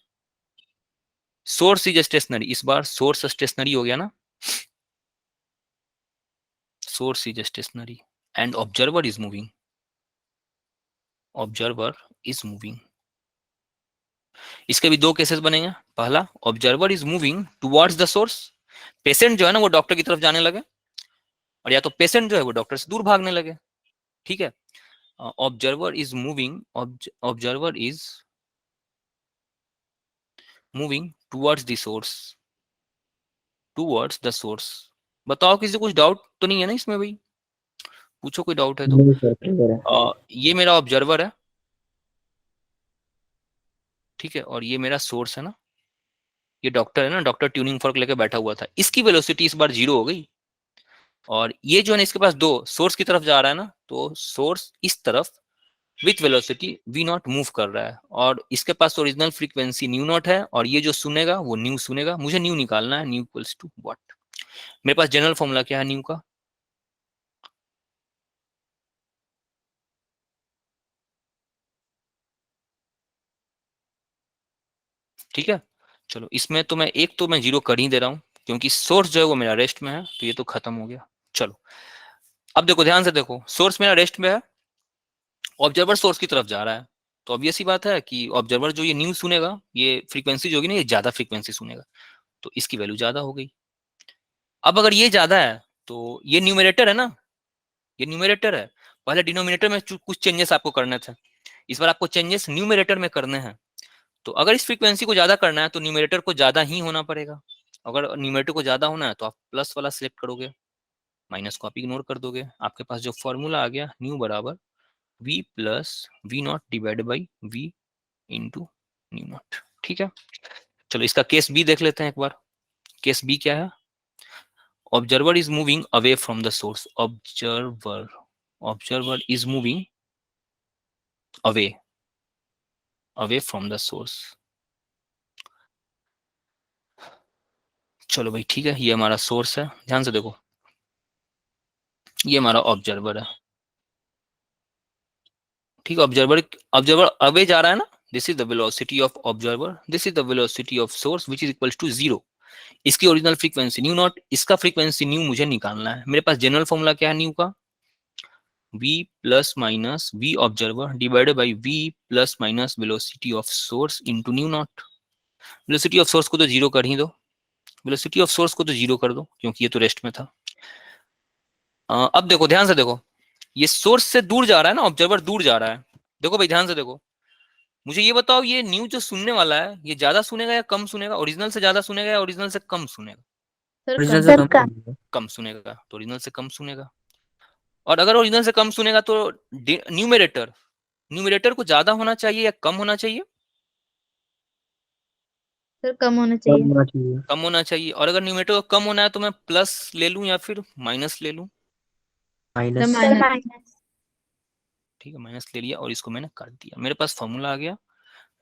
सोर्स इज स्टेशनरी, इस बार सोर्स स्टेशनरी हो गया ना, source is stationary and observer is moving, observer is moving. इसके भी दो केसेस बनेंगे, पहला observer is moving towards the source, patient जो है ना वो डॉक्टर की तरफ जाने लगे, और या तो पेशेंट जो है वो डॉक्टर से दूर भागने लगे, ठीक है। Observer is moving, observer is moving towards the source, towards the source. बताओ किसी को कुछ डाउट तो नहीं है ना इसमें भाई, पूछो कोई डाउट है तो। नहीं सर, क्लियर है। ये मेरा ऑब्जर्वर है, ठीक है, और ये मेरा सोर्स है ना, ये डॉक्टर है ना, डॉक्टर ट्यूनिंग फॉर्क लेके बैठा हुआ था, इसकी वेलोसिटी इस बार 0 हो गई, और ये जो है ना इसके पास दो सोर्स की तरफ जा रहा है ना, तो सोर्स इस तरफ with velocity v not move कर रहा है, और इसके पास ओरिजिनल फ्रीक्वेंसी न्यू नॉट है, और ये जो सुनेगा वो न्यू सुनेगा, मुझे न्यू निकालना है, न्यू इक्वल्स टू व्हाट। मेरे पास जनरल फॉर्मूला क्या है न्यू का, ठीक है। चलो इसमें तो मैं 0 कर ही दे रहा हूं, क्योंकि सोर्स जो है वो मेरा रेस्ट में है, तो ये तो खत्म हो गया। चलो अब देखो, ध्यान से देखो, सोर्स मेरा रेस्ट में है, ऑब्जर्वर सोर्स की तरफ जा रहा है, तो ऑब्वियस सी बात है कि ऑब्जर्वर जो ये न्यू सुनेगा, ये फ्रीक्वेंसी जो होगी ना, ये ज्यादा फ्रीक्वेंसी सुनेगा, तो इसकी वैल्यू ज्यादा हो गई। अब अगर ये ज्यादा है तो ये न्यूमरेटर है ना, ये न्यूमरेटर है, पहले डिनोमिनेटर में कुछ चेंजेस आपको करने थे, इस बार आपको चेंजेस न्यूमरेटर में करने हैं। तो अगर इस फ्रीक्वेंसी को ज्यादा करना है तो न्यूमरेटर को ज्यादा ही होना पड़ेगा, अगर न्यूमरेटर को ज्यादा होना है तो आप प्लस वाला सिलेक्ट करोगे, माइनस को आप इग्नोर कर दोगे। आपके पास जो फॉर्मूला आ गया, न्यू बराबर v plus v not divide by v into nu not. ठीक है, चलो इसका केस बी देख लेते हैं एक बार। केस बी क्या है? Observer is moving away from the source. Observer is moving away from the source. चलो भाई ठीक है, ये हमारा सोर्स है, ध्यान से देखो, ये हमारा ऑब्जर्वर है। ठीक है, ऑब्जर्वर ऑब्जर्वर अवे जा रहा है ना, this is the velocity of observer, this is the velocity of source which is equal to 0। इसकी ओरिजिनल फ्रीक्वेंसी न्यू नॉट, इसका फ्रीक्वेंसी न्यू मुझे निकालना है। मेरे पास जनरल फॉर्मूला क्या है न्यू का? v plus minus v observer divided by v plus minus velocity of source into nu not. Velocity of source को तो 0 कर ही दो, वेलोसिटी ऑफ सोर्स को तो 0 कर दो क्योंकि ये तो रेस्ट में था। अब देखो, ध्यान से देखो, ये सोर्स से दूर जा रहा है ना, ऑब्जर्वर दूर जा रहा है। देखो भाई ध्यान से देखो, मुझे ये बताओ, ये न्यू जो सुनने वाला है, ये ज्यादा सुनेगा या कम सुनेगा? ओरिजिनल से ज्यादा सुनेगा या ओरिजिनल से कम सुनेगा? ओरिजिनल से कम सुनेगा। कम सुनेगा, तो ओरिजिनल से कम सुनेगा। और अगर ओरिजिनल से कम सुनेगा तो न्यूमरेटर न्यूमरेटर को ज्यादा होना चाहिए या कम होना चाहिए? सर कम होना कम चाहिए। होना चाहिए। कम होना चाहिए। और अगर न्यूमरेटर को कम होना है तो मैं प्लस ले लूं या फिर माइनस ले लूं? Sir minus. माइनस। ठीक है, माइनस ले लिया और इसको मैंने काट दिया। मेरे पास फॉर्मूला आ गया,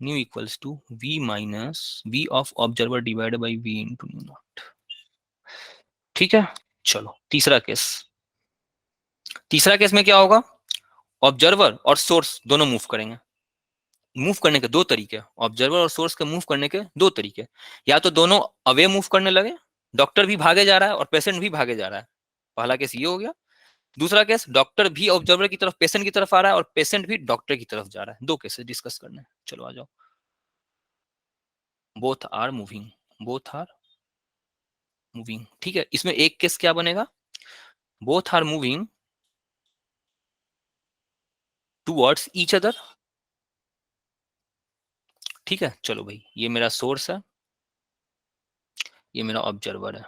nu equals to v minus v of observer divided by v into nu not. ठीक है, चलो तीसरा केस। तीसरा केस में क्या होगा? ऑब्जर्वर और सोर्स दोनों मूव करेंगे। मूव करने के दो तरीके, ऑब्जर्वर और सोर्स के मूव करने के दो तरीके। या तो दोनों अवे मूव करने लगे, डॉक्टर भी भागे जा रहा है और पेशेंट भी भागे जा रहा है। पहला केस ये हो गया। दूसरा केस, डॉक्टर भी ऑब्जर्वर की तरफ, पेशेंट की तरफ आ रहा है और पेशेंट भी डॉक्टर की तरफ जा रहा है। दो केसेस डिस्कस करने हैं, चलो आ जाओ। Both are moving, both are moving. ठीक है, इसमें एक केस क्या बनेगा? Both are moving towards each other. ठीक है, चलो भाई, ये मेरा सोर्स है, ये मेरा ऑब्जर्वर है।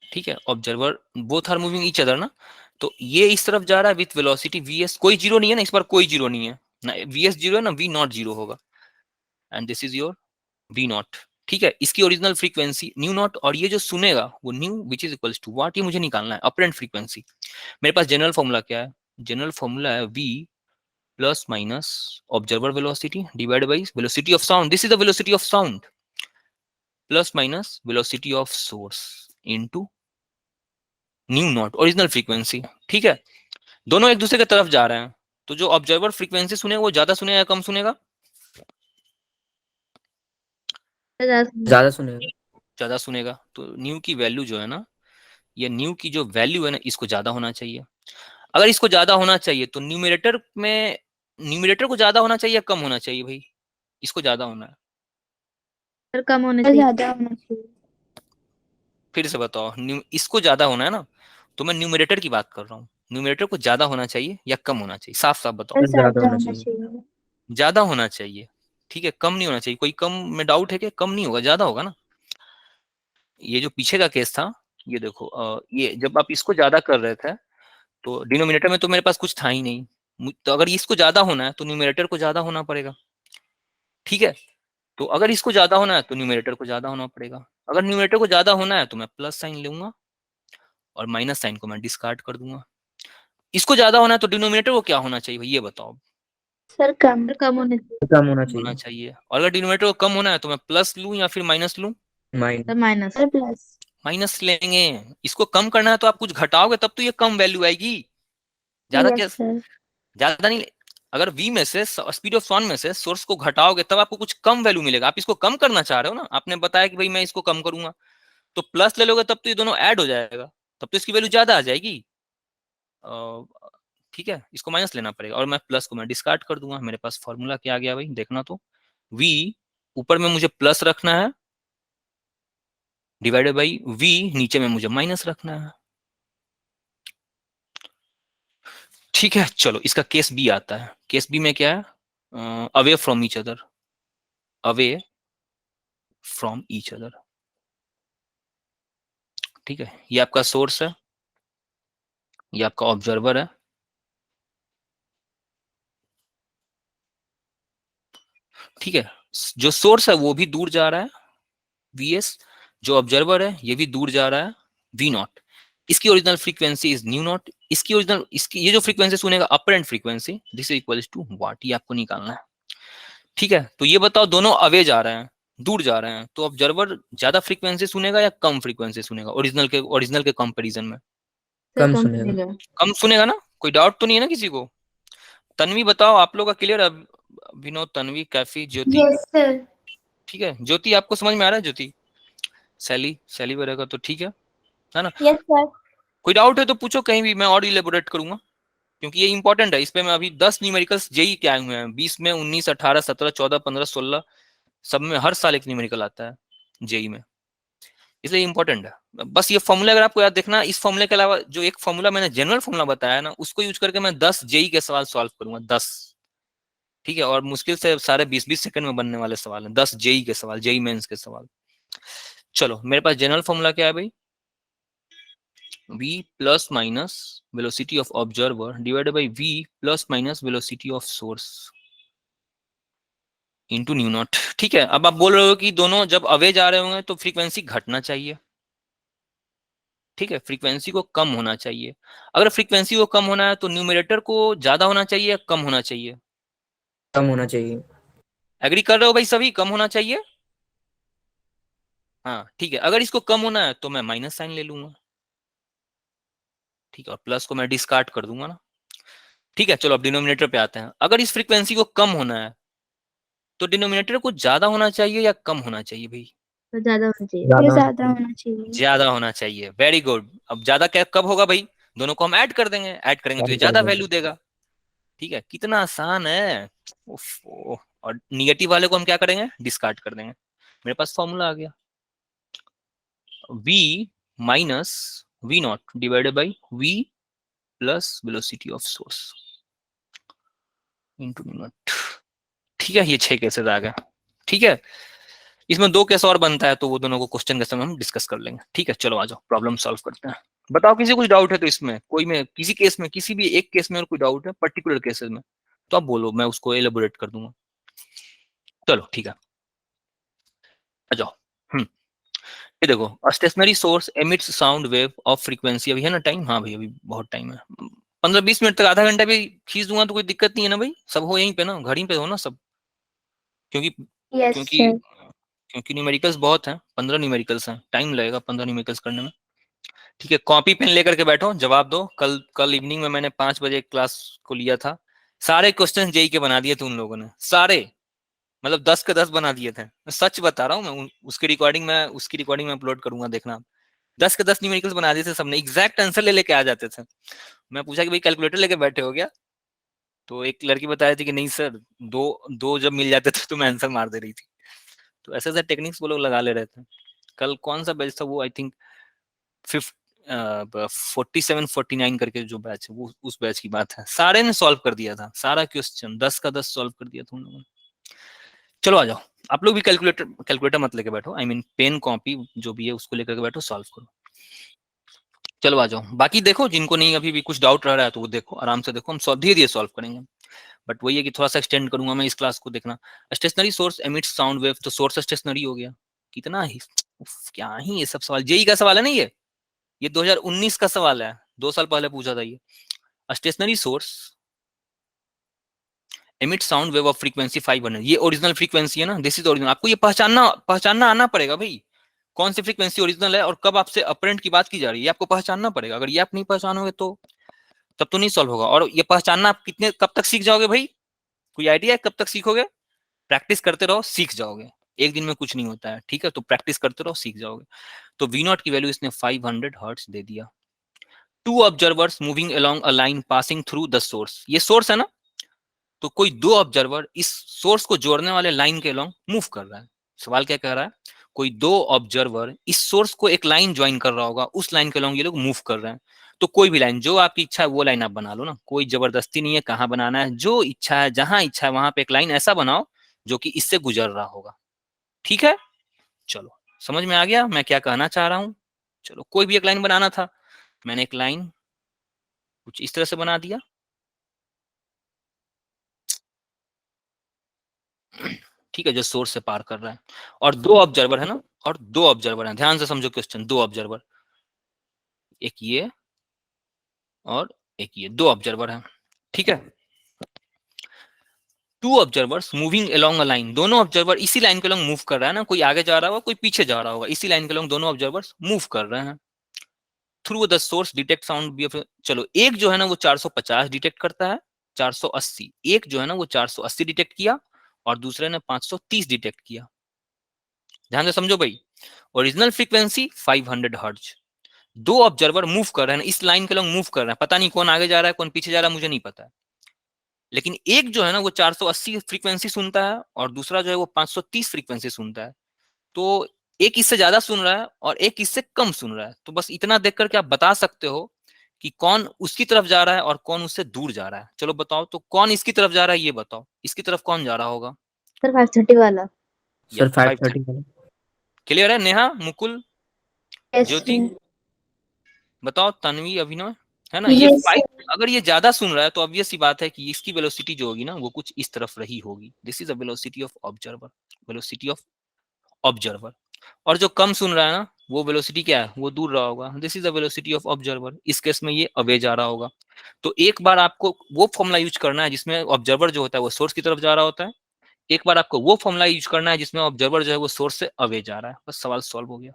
ठीक है, observer both are moving each other ना, तो ये इस तरफ जा रहा है विथ वेलोसिटी vs। कोई जीरो नहीं है ना, इस बार कोई जीरो नहीं है ना, vs जीरो है ना, v नॉट जीरो होगा। And this is your v not. ठीक है, इसकी ओरिजिनल फ्रीक्वेंसी न्यू नॉट, और ये जो सुनेगा वो nu which is equals to what, ये मुझे निकालना है अपरेंट फ्रीक्वेंसी। मेरे पास जनरल फॉर्मूला क्या है? जनरल फॉर्मूला है v plus minus observer velocity divide by velocity of sound, this is the velocity of sound, plus minus velocity of source into nu naught original frequency. ठीक है, दोनों एक दूसरे की तरफ जा रहे हैं, तो जो ऑब्जर्वर फ्रीक्वेंसी सुनेगा वो ज्यादा सुनेगा या कम सुनेगा? ज्यादा सुनेगा। ज्यादा सुनेगा। तो न्यू की वैल्यू जो है ना, ये न्यू की जो वैल्यू है ना, इसको ज्यादा होना चाहिए। अगर इसको ज्यादा होना चाहिए तो न्यूमरेटर में, न्यूमरेटर को ज्यादा होना चाहिए या कम होना चाहिए भाई? इसको ज्यादा होना है। सर कम होना चाहिए। ज्यादा होना चाहिए। फिर से बताओ, इसको ज्यादा होना है ना, तो मैं न्यूमरेटर की बात कर रहा हूँ। न्यूमरेटर को ज्यादा होना चाहिए या कम होना चाहिए? साफ साफ बताओ। ज्यादा होना होना चाहिए। चाहिए। ज्यादा होना चाहिए। ठीक है, कम नहीं होना चाहिए। कोई कम में डाउट है कि कम नहीं होगा, ज्यादा होगा ना। ये जो पीछे का केस था, ये देखो, ये जब आप इसको ज्यादा कर रहे थे तो डिनोमिनेटर में तो मेरे पास कुछ था ही नहीं, तो अगर इसको ज्यादा होना है तो न्यूमरेटर को ज्यादा होना पड़ेगा। ठीक है, तो अगर इसको ज्यादा होना है तो न्यूमरेटर को ज्यादा होना पड़ेगा। अगर न्यूमरेटर को ज्यादा होना है तो मैं प्लस साइन लूंगा और माइनस साइन को मैं डिस्कार्ड कर दूंगा। इसको ज्यादा होना है तो डिनोमिनेटर को क्या होना चाहिए भाई, ये बताओ? सर कम। सर कम होना चाहिए। कम होना होना चाहिए। चाहिए। और अगर डिनोमिनेटर को कम होना है तो मैं प्लस लूं या फिर माइनस लूं? Minus. Sir minus. Sir plus. Minus लेंगे। इसको कम करना है तो आप कुछ घटाओगे तब तो ये कम वैल्यू आएगी, ज्यादा क्या? Yes sir. ज्यादा नहीं। अगर v में से, स्पीड ऑफ साउंड में से सोर्स को घटाओगे तब आपको कुछ कम वैल्यू मिलेगा। आप इसको कम करना चाह रहे हो ना, आपने बताया कि भाई मैं इसको कम करूंगा, तो प्लस ले लोगे तब तो ये दोनों ऐड हो जाएगा, तब तो इसकी वैल्यू ज्यादा आ जाएगी। ठीक है, इसको माइनस लेना पड़ेगा और मैं प्लस को मैं डिस्कार्ड कर दूंगा। मेरे पास फॉर्मूला क्या आ गया भाई, देखना तो, v ऊपर में मुझे प्लस रखना है डिवाइडेड बाई v नीचे में मुझे माइनस रखना है। ठीक है, चलो इसका केस बी आता है। केस बी में क्या है? Away from each other, away from each other. ठीक है, ये आपका सोर्स है, ये आपका ऑब्जर्वर है, ठीक है, जो सोर्स है वो भी दूर जा रहा है Vs, जो ऑब्जर्वर है ये भी दूर जा रहा है V नॉट। इसकी original frequency is nu not, इसकी ओरिजिनल, इसकी ये जो फ्रीक्वेंसी सुनेगा apparent frequency, this is equals to what, ये आपको निकालना है। ठीक है, तो ये बताओ दोनों अवे जा रहे हैं, दूर जा रहे हैं, तो ऑब्जर्वर ज्यादा फ्रीक्वेंसी सुनेगा या कम फ्रीक्वेंसी सुनेगा ओरिजिनल के कंपैरिजन में? कम सुनेगा। कम सुनेगा ना, कोई डाउट तो नहीं है ना किसी को? तन्वी बताओ, आप लोग का क्लियर है? विनोद, तन्वी, कैफी, ज्योति? Yes, sir. ठीक है, ज्योति आपको समझ में आ रहा है? ज्योति, सैली वगैरह तो ठीक है ना? Yes, sir. कोई डाउट है तो पूछो कहीं भी, मैं और इलेबोरेट करूंगा, क्योंकि ये इंपॉर्टेंट है। इस पे मैं अभी 10 न्यूमेरिकल्स जेई के आए हुए हैं, 20 में, 19, 18, 17, 14, 15, 16, सब में हर साल एक न्यूमेरिकल आता है जेई में, इसलिए इंपॉर्टेंट है। बस ये फॉर्मूला अगर आपको याद देखना, इस फॉर्मूले के अलावा जो एक फॉर्मूला मैंने जनरल फॉर्मूला बताया ना, उसको यूज करके मैं 10 जेई के सवाल सॉल्व करूंगा, 10। ठीक है, और मुश्किल से सारे 20-20 सेकंड में बनने वाले सवाल हैं, 10 जेई के सवाल, जेई मेंस के सवाल। चलो, मेरे पास जनरल फॉर्मूला क्या है भाई? v plus minus velocity of observer divided by v plus minus velocity of source into nu not. ठीक है, अब आप बोल रहे हो कि दोनों जब अवे जा रहे होंगे तो फ्रीक्वेंसी घटना चाहिए। ठीक है, फ्रीक्वेंसी को कम होना चाहिए। अगर फ्रीक्वेंसी को कम होना है तो न्यूमरेटर को ज्यादा होना चाहिए या कम होना चाहिए? कम होना चाहिए। एग्री कर रहे हो भाई सभी? कम होना चाहिए। हाँ ठीक है, अगर इसको कम होना है तो मैं माइनस साइन ले लूंगा। ठीक है, और प्लस को मैं डिस्कार्ड कर दूंगा ना। ठीक है, चलो अब डिनोमिनेटर पे आते हैं। अगर इस फ्रीक्वेंसी को कम होना है तो डिनोमिनेटर को ज्यादा होना चाहिए या कम होना चाहिए भाई? तो ज्यादा होना चाहिए। ये ज्यादा ज्यादा होना चाहिए। ज्यादा होना चाहिए, वेरी गुड। अब ज्यादा क्या कब होगा भाई? दोनों को हम ऐड कर देंगे, ऐड करेंगे तो ये ऐड कर ज्यादा देंगे। वैल्यू देगा। ठीक है, कितना आसान है। और निगेटिव वाले को हम क्या करेंगे? डिस्कार्ड कर देंगे। मेरे पास फॉर्मूला आ गया, v minus v not divided by v plus velocity of source into not. ठीक है, ये 6 केसेस आ गए। ठीक है, इसमें 2 केस और बनता है, तो वो दोनों को क्वेश्चन के समय हम डिस्कस कर लेंगे। ठीक है, चलो आ जाओ, प्रॉब्लम सॉल्व करते हैं। बताओ किसी कुछ डाउट है तो इसमें, कोई में किसी केस में, किसी भी एक केस में और कोई डाउट है पर्टिकुलर केसेस में तो आप बोलो, मैं उसको एलेबोरेट कर दूंगा। चलो ठीक है, आ जाओ। ये देखो, stationary source emits sound wave of frequency, अभी है ना टाइम? हाँ भाई अभी बहुत टाइम है, 15-20 मिनट तक, आधा घंटा भी खींच दूंगा तो कोई दिक्कत नहीं है ना भाई? सब हो यहीं पे ना, घड़ी पे हो ना सब? क्योंकि Yes, क्योंकि sir. क्योंकि न्यूमेरिकल्स बहुत हैं, 15 न्यूमेरिकल्स हैं, टाइम लगेगा 15 न्यूमेरिकल्स करने में। ठीक है, कॉपी पेन लेकर के बैठो, जवाब दो। कल कल इवनिंग में मैंने 5 बजे क्लास को लिया था, सारे क्वेश्चन जेई के बना दिए थे उन लोगों ने, सारे, मतलब 10 के 10 बना दिए थे। मैं सच बता रहा हूँ, मैं उसकी रिकॉर्डिंग में अपलोड करूंगा, देखना। 10 के 10 न्यूमेरिकल्स बना दिए थे सबने, एग्जैक्ट आंसर ले लेके आ जाते थे। मैं पूछा कि भाई कैलकुलेटर लेके बैठे हो क्या? तो एक लड़की बता रही थी कि नहीं सर, दो दो जब मिल जाते थे तो मैं आंसर मार दे रही थी। तो ऐसे ऐसे टेक्निक्स वो लोग लगा ले रहे थे। कल कौन सा बैच था वो? आई थिंक 47-49 करके जो बैच है, वो उस बैच की बात है। सारे ने सॉल्व कर दिया था, सारा क्वेश्चन 10 का 10 सॉल्व कर दिया था उन लोगों ने। चलो आ जाओ, आप लोग भी कैलकुलेटर मत लेके बैठो, आई मीन पेन कॉपी जो भी है उसको लेकर के बैठो, सॉल्व करो। चलो आ जाओ, बाकी देखो जिनको नहीं अभी भी कुछ डाउट रह रहा है तो वो देखो, आराम से देखो, हम धीरे धीरे सॉल्व करेंगे। बट वही है कि थोड़ा सा एक्सटेंड करूंगा मैं इस क्लास को, देखना। Stationary source emits sound wave, तो सोर्स स्टेशनरी हो गया। कितना ही क्या ही ये सब सवाल, जेई का सवाल है ना ये 2019 का सवाल है, 2 साल पहले पूछा था ये। Stationary source emit sound wave of frequency 500, ये ओरिजिनल फ्रीक्वेंसी है ना, दिस इज ओरिजिनल। आपको ये पहचानना आना पड़ेगा भाई, कौन सी फ्रीक्वेंसी ओरिजिनल है और कब आपसे अपरेंट की बात की जा रही है, ये आपको पहचानना पड़ेगा। अगर ये आप नहीं पहचानोगे तो तब तो नहीं सॉल्व होगा। और ये पहचानना आप कब तक सीख जाओगे भाई? कोई आइडिया है कब तक सीखोगे? प्रैक्टिस करते रहो, सीख जाओगे। एक दिन में कुछ नहीं होता है, ठीक है? तो प्रैक्टिस करते रहो, सीख जाओगे। तो वी नॉट की वैल्यू इसने 500 हर्ट्ज दे दिया। 2 observers moving along a line passing through the source, ये सोर्स है ना, तो कोई 2 ऑब्जर्वर इस सोर्स को जोड़ने वाले लाइन के अलोंग मूव कर रहा है। सवाल क्या कह रहा है? कोई 2 ऑब्जर्वर इस सोर्स को एक लाइन ज्वाइन कर रहा होगा, उस लाइन के अलोंग ये लोग मूव कर रहे हैं। तो कोई भी लाइन, जो आपकी इच्छा है वो लाइन आप बना लो ना, कोई जबरदस्ती नहीं है कहाँ बनाना है, जो इच्छा है, जहां इच्छा है वहां पे एक लाइन ऐसा बनाओ जो कि इससे गुजर रहा होगा। ठीक है, चलो समझ में आ गया मैं क्या कहना चाह रहा हूं? चलो, कोई भी एक लाइन बनाना था, मैंने एक लाइन कुछ इस तरह से बना दिया। ठीक है, जो सोर्स से पार कर रहा है, और दो ऑब्जर्वर है ना, और दो ऑब्जर्वर हैं, ध्यान से समझो क्वेश्चन, दो ऑब्जर्वर, एक ये और एक ये, दो ऑब्जर्वर हैं, ठीक है। Two observers moving along a line, दोनों ऑब्जर्वर इसी लाइन के अलोंग मूव कर रहा है ना, कोई आगे जा रहा होगा कोई पीछे जा रहा होगा, इसी लाइन के अलोंग दोनों ऑब्जर्वर्स मूव कर रहे हैं। Through the source detect sound be of, चलो एक जो है ना वो 450 डिटेक्ट करता है, 480, एक जो है ना वो 480 डिटेक्ट किया और दूसरे ने 530 डिटेक्ट किया। ध्यान से समझो भाई, ओरिजिनल फ्रीक्वेंसी 500 हर्ट्ज, दो ऑब्जर्वर मूव कर रहे हैं इस लाइन के लोग मूव कर रहे हैं, पता नहीं कौन आगे जा रहा है कौन पीछे जा रहा है मुझे नहीं पता है, लेकिन एक जो है ना वो 480 फ्रीक्वेंसी सुनता है और दूसरा जो है वो 530 फ्रीक्वेंसी सुनता है। तो एक इससे ज्यादा सुन रहा है और एक इससे कम सुन रहा है, तो बस इतना देख करके आप बता सकते हो कि कौन उसकी तरफ जा रहा है और कौन उससे दूर जा रहा है। चलो बताओ तो कौन इसकी तरफ जा रहा है, ये बताओ इसकी तरफ कौन जा रहा होगा। सर 530 वाला। सर 530 क्लियर है नेहा, मुकुल, यस ज्योति, बताओ, तन्वी, अभिनव, है ना। ये यस 5 अगर ये ज्यादा सुन रहा है तो ऑब्वियस सी बात है कि इसकी वेलोसिटी जो होगी ना वो कुछ इस तरफ रही होगी। This is the velocity of observer, velocity of observer. और जो कम सुन रहा है ना वो वेलोसिटी क्या है, वो दूर रहा होगा। This is the velocity of observer, इस केस में ये अवे जा रहा होगा। तो एक बार आपको वो फॉर्मूला यूज करना है जिसमें ऑब्जर्वर जो होता है वो सोर्स की तरफ जा रहा होता है, एक बार आपको वो फॉर्मूला यूज करना है जिसमें ऑब्जर्वर जो है वो सोर्स से अवे जा रहा है। बस सवाल सॉल्व हो गया।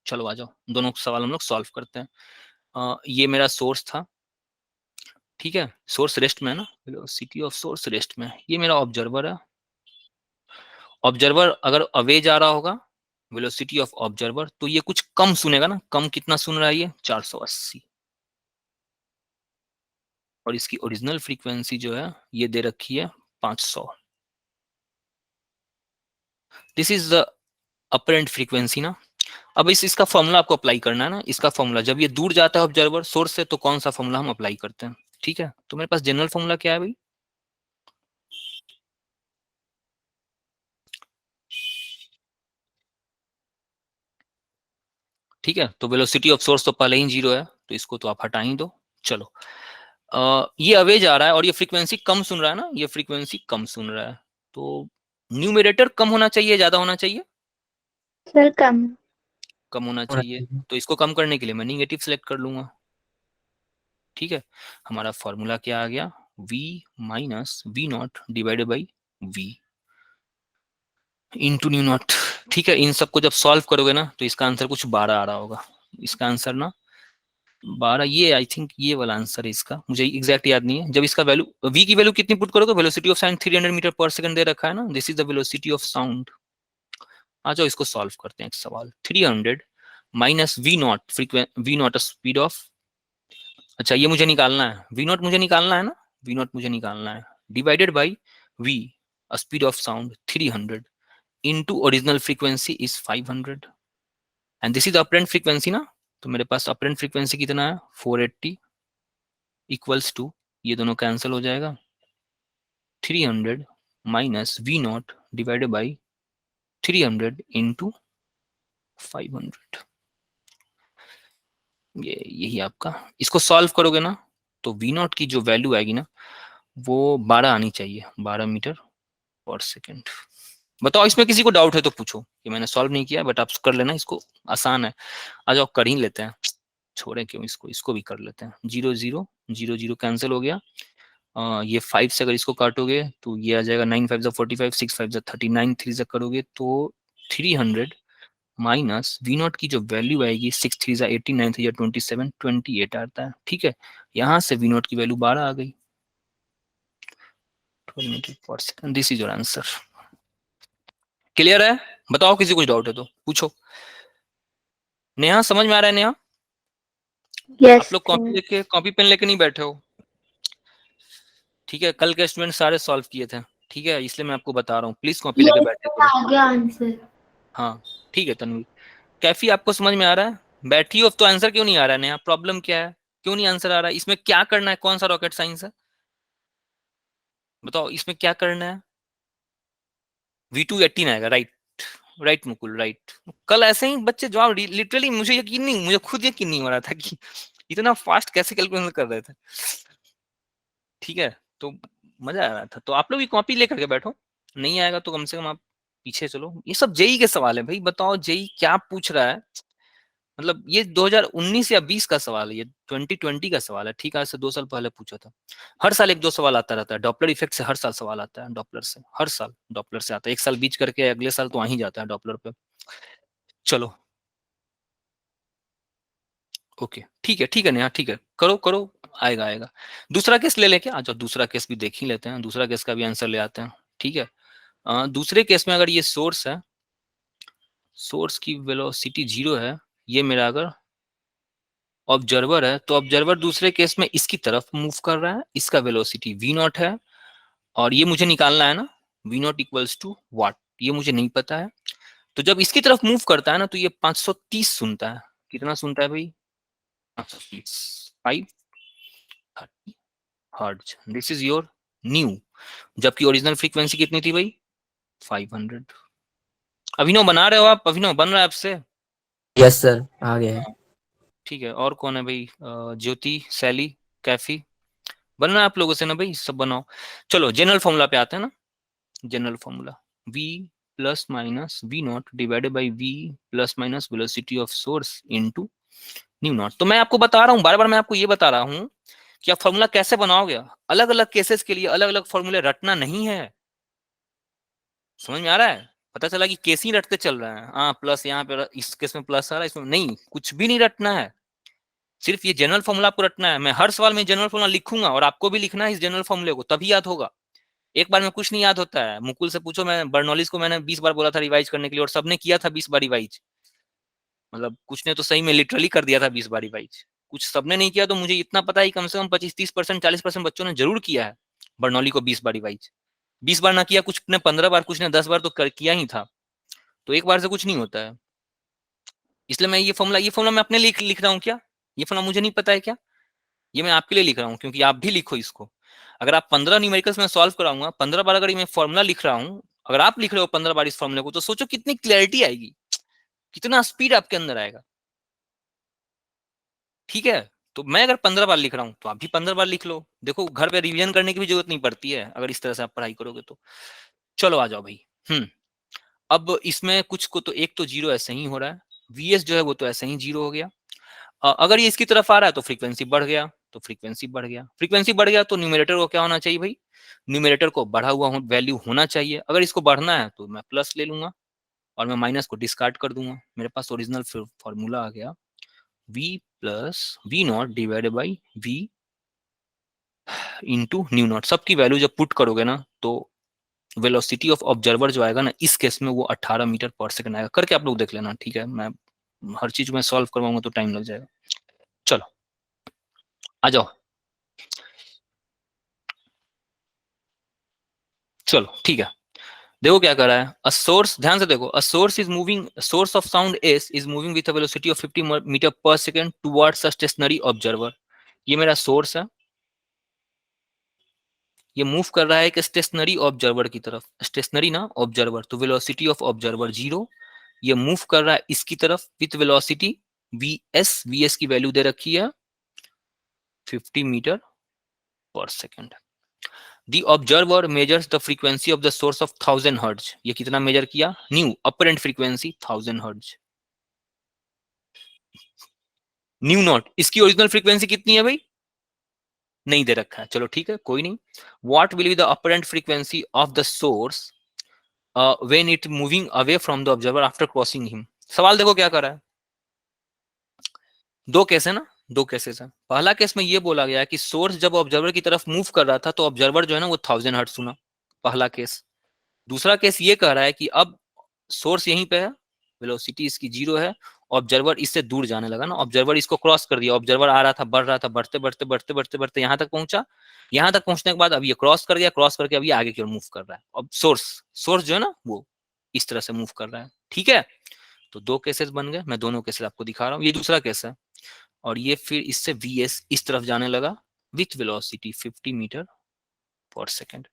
चलो आ जाओ, दोनों सवाल हम लोग सॉल्व करते हैं। ये मेरा सोर्स था, ठीक है, सोर्स रेस्ट में है ना, वेलोसिटी ऑफ सोर्स रेस्ट में। ये मेरा ऑब्जर्वर है, ऑब्जर्वर अगर अवे जा रहा होगा वेलोसिटी ऑफ ऑब्जर्वर तो ये कुछ कम सुनेगा ना, कम कितना सुन रहा है ये 480, और इसकी ओरिजिनल फ्रीक्वेंसी जो है ये दे रखी है 500। This is the apparent frequency ना। अब इसका फॉर्मूला आपको अप्लाई करना है ना, इसका फॉर्मूला जब ये दूर जाता है ऑब्जर्वर सोर्स से तो कौन सा फॉर्मूला हम अप्लाई करते हैं, ठीक है। तो मेरे पास जनरल फॉर्मूला क्या है भाई, ठीक है। तो वेलोसिटी ऑफ सोर्स तो पहले ही 0 है तो इसको तो आप हटा ही दो। चलो ये अवे जा रहा है और ये फ्रीक्वेंसी कम सुन रहा है ना, ये फ्रीक्वेंसी कम सुन रहा है, तो न्यूमरेटर कम होना चाहिए ज्यादा होना चाहिए, सर कम कम होना चाहिए। तो इसको कम करने के लिए मैं निगेटिव सेलेक्ट कर लूंगा, ठीक है। हमारा फॉर्मूला क्या आ गया, v minus v not divided by v into nu not, ठीक है। इन सबको जब सॉल्व करोगे ना तो इसका आंसर कुछ 12 आ रहा होगा, इसका आंसर ना 12, ये आई थिंक ये वाला आंसर है इसका, मुझे एग्जैक्ट याद नहीं है। जब इसका वैल्यू v की वैल्यू कितनी पुट करोगे, वेलोसिटी ऑफ साउंड 300 मीटर पर सेकंड दे रखा है ना, this is the velocity of sound. आ जाओ इसको सॉल्व करते हैं एक सवाल, 300 minus v not v naught speed of, अच्छा ये मुझे निकालना है, वी नॉट मुझे निकालना है ना, वी नॉट मुझे निकालना है, divided by v speed of sound 300 into original frequency is 500 and this is apparent frequency ना। तो मेरे पास अपरेंट फ्रीक्वेंसी कितना है 480 इक्वल्स टू, ये दोनों कैंसिल हो जाएगा, 300 minus v not divided by 300 into 500, ये यही आपका। इसको सॉल्व करोगे ना तो वी नॉट की जो वैल्यू आएगी ना वो 12 आनी चाहिए, 12 मीटर पर सेकेंड। बताओ इसमें किसी को डाउट है तो पूछो, कि मैंने सॉल्व नहीं किया बट आप कर लेना, इसको आसान है। आ जाओ कर ही लेते हैं, छोड़े क्यों इसको, इसको भी कर लेते हैं। 0 0 0 0 कैंसिल हो गया, ये 5 से अगर इसको काटोगे तो ये आ जाएगा 9 5 45 6 5 39, 3 से करोगे तो 300 माइनस वी नॉट की जो वैल्यू आएगी 6 3 18 9 3 27 28 आता है, ठीक है। यहाँ से वी नॉट की वैल्यू 12 आ गई, 12 मीटर पर second. This is your answer. Clear है, बताओ किसी कुछ डाउट है तो पूछो। नेहा समझ में आ रहा है नेहा? यस आप लोग कॉपी पेन लेके नहीं बैठे हो, ठीक है। कल के स्टूडेंट सारे सॉल्व किए थे, ठीक है, इसलिए मैं आपको बता रहा हूँ, प्लीज कॉपी लेके बैठे करो। आ गया आंसर। हाँ ठीक है तन्वी, कैफी आपको समझ में आ रहा है? बैठी हो तो आंसर क्यों नहीं आ रहा है नेहा, प्रॉब्लम क्या है, क्यों नहीं आंसर आ रहा है? इसमें क्या करना है, कौन सा रॉकेट साइंस है बताओ, इसमें क्या करना है? V2 18 आएगा, राइट राइट मुकुल, राइट। कल ऐसे ही बच्चे जवाब, लिटरली मुझे यकीन नहीं, मुझे खुद यकीन नहीं हो रहा था कि इतना फास्ट कैसे कैलकुलेशन कर रहे थे, ठीक है। तो मजा आ रहा था, तो आप लोग भी कॉपी लेकर के बैठो, नहीं आएगा तो कम से कम आप पीछे चलो। ये सब जेई के सवाल है भाई, बताओ जेई क्या पूछ रहा है। मतलब ये 2019 या 20 का सवाल है, ये 2020 का सवाल है, ठीक है, से 2 साल पहले पूछा था। हर साल 1-2 सवाल आता रहता है, डॉपलर इफेक्ट से हर साल सवाल आता है, डॉपलर से हर साल डॉपलर से आता है, एक साल बीच करके अगले साल तो आ ही जाता है डॉपलर पे। चलो ओके, ठीक है नेहा, ठीक है, करो करो, आएगा आएगा। दूसरा केस ले लेके आ जाओ, दूसरा केस भी देख ही लेते हैं, दूसरा केस का भी आंसर ले आते हैं, ठीक है। दूसरे केस में अगर ये सोर्स है, सोर्स की वेलोसिटी 0 है, ये मेरा अगर ऑब्जर्वर है, तो ऑब्जर्वर दूसरे केस में इसकी तरफ मूव कर रहा है, इसका वेलोसिटी v0 है, और ये मुझे निकालना है ना, v0 इक्वल्स टू व्हाट, ये मुझे नहीं पता है। तो जब इसकी तरफ मूव करता है ना, तो ये 530 सुनता है। कितना सुनता है भाई? 530, 530 hertz. This is your new, जबकि ओरिजिनल फ्रीक्वेंसी कितनी थी भाई? 500। अभिनव बना रहे हो आप? अभिनव बन रहा है आपसे? यस सर, आ गया है। ठीक है, और कौन है भाई? ज्योति, सैली, कैफी, बन रहा है आप लोगों से ना भाई? सब बनाओ। चलो जनरल फॉर्मूला पे आते हैं ना। General formula v plus minus v not divided by v plus minus velocity of source into nu not. तो मैं आपको बता रहा हूँ, बार बार मैं आपको ये बता रहा हूँ कि आप फॉर्मूला कैसे बनाओगे। अलग अलग केसेस के लिए अलग अलग फॉर्मूले रटना नहीं है। समझ में आ रहा है? पता चला कि केस ही रटते चल रहे हैं, हाँ प्लस यहाँ पे इस केस में प्लस आ रहा है, इसमें नहीं, कुछ भी नहीं रटना है। सिर्फ ये जनरल फॉर्मूला आपको रटना है। मैं हर सवाल में जनरल फॉर्मूला लिखूंगा और आपको भी लिखना है इस जनरल फॉर्मूले को, तभी याद होगा। एक बार में कुछ नहीं याद होता है। मुकुल से पूछो, मैं बर्नौलिस को मैंने 20 बार बोला था रिवाइज करने के लिए, और सबने किया था 20 बार रिवाइज। मतलब कुछ ने तो सही में लिटरली कर दिया था 20 बार रिवाइज, कुछ सबने नहीं किया। तो मुझे इतना पता है कम से कम 25-30%, 40% बच्चों ने जरूर किया है बर्नौली को 20 बार रिवाइज। 20 बार ना किया, कुछ ने 15 बार, कुछ ने 10 बार तो किया ही था। तो एक बार से कुछ नहीं होता है। इसलिए मैं ये फॉर्मूला मैं अपने लिए लिख रहा हूँ क्या? ये फॉर्मूला मुझे नहीं पता है क्या? ये मैं आपके लिए लिख रहा हूँ, क्योंकि आप भी लिखो इसको। अगर आप 15 न्यूमेरिकल्स में सॉल्व कराऊंगा, 15 बार अगर मैं फॉर्मूला लिख रहा हूँ, अगर आप लिख रहे हो 15 बार इस फॉर्मूले को, तो सोचो कितनी क्लैरिटी आएगी, कितना स्पीड आपके अंदर आएगा। ठीक है, तो मैं अगर 15 बार लिख रहा हूँ तो आप भी 15 बार लिख लो। देखो घर पे रिवीजन करने की भी जरूरत नहीं पड़ती है अगर इस तरह से आप पढ़ाई करोगे तो। चलो आ जाओ भाई। अब इसमें कुछ को तो एक तो 0 ऐसे ही हो रहा है, वीएस जो है वो तो ऐसे ही 0 हो गया। अगर ये इसकी तरफ आ रहा है तो फ्रीक्वेंसी बढ़ गया, तो फ्रीक्वेंसी बढ़ गया, फ्रीक्वेंसी बढ़ गया, तो न्यूमरेटर को क्या होना चाहिए भाई? न्यूमरेटर को बढ़ा हुआ वैल्यू होना चाहिए। अगर इसको बढ़ना है तो मैं प्लस ले लूंगा और मैं माइनस को डिस्कार्ड कर दूंगा। मेरे पास ओरिजिनल फॉर्मूला आ गया, v plus v not divided by v into nu naught. सबकी वैल्यू जब पुट करोगे ना, तो वेलोसिटी ऑफ ऑब्जर्वर जो आएगा ना, इस केस में वो 18 मीटर पर सेकंड आएगा। करके आप लोग देख लेना, ठीक है? मैं हर चीज में सॉल्व करवाऊंगा तो टाइम लग जाएगा। चलो आ जाओ, चलो ठीक है। देखो क्या कर रहा है, अ सोर्स, ध्यान से देखो, a source is moving, source of sound S is moving with a velocity of 50 metre पर second towards a stationary observer. ये मेरा सोर्स है, ये मूव कर रहा है एक स्टेशनरी ऑब्जर्वर की तरफ। स्टेशनरी ना ऑब्जर्वर, तो वेलोसिटी ऑफ ऑब्जर्वर 0। ये मूव कर रहा है इसकी तरफ विथ वेलोसिटी वीएस की वैल्यू दे रखी है 50 मीटर पर second. The observer measures the frequency of the source of 1000 hertz. ये कितना मेजर किया? New apparent frequency 1000 hertz। New not, इसकी ओरिजिनल फ्रीक्वेंसी कितनी है भाई? नहीं दे रखा है, चलो ठीक है, कोई नहीं। What will be the apparent frequency of the source when it moving away from the observer after crossing him? सवाल देखो क्या कर रहा है। दो केस है ना, दो केसेस है। पहला केस में ये बोला गया है कि सोर्स जब ऑब्जर्वर की तरफ मूव कर रहा था तो ऑब्जर्वर जो है ना वो 1000 हर्ट्ज सुना, पहला केस। दूसरा केस ये कह रहा है कि अब सोर्स यहीं पे है, वेलोसिटी इसकी 0 है, ऑब्जर्वर इससे दूर जाने लगा ना, ऑब्जर्वर इसको क्रॉस कर दिया, ऑब्जर्वर आ रहा था, बढ़ रहा था, बढ़ते बढ़ते बढ़ते बढ़ते बढ़ते यहाँ तक पहुंचा। यहाँ तक पहुंचने के बाद अब ये क्रॉस कर गया, क्रॉस करके अभी आगे की ओर मूव कर रहा है। अब सोर्स सोर्स जो है ना वो इस तरह से मूव कर रहा है, ठीक है? तो दो केसेस बन गए, मैं दोनों केसेस आपको दिखा रहा हूँ। ये दूसरा केस है, और ये फिर इससे वीएस इस तरफ जाने लगा with velocity 50 metre per second.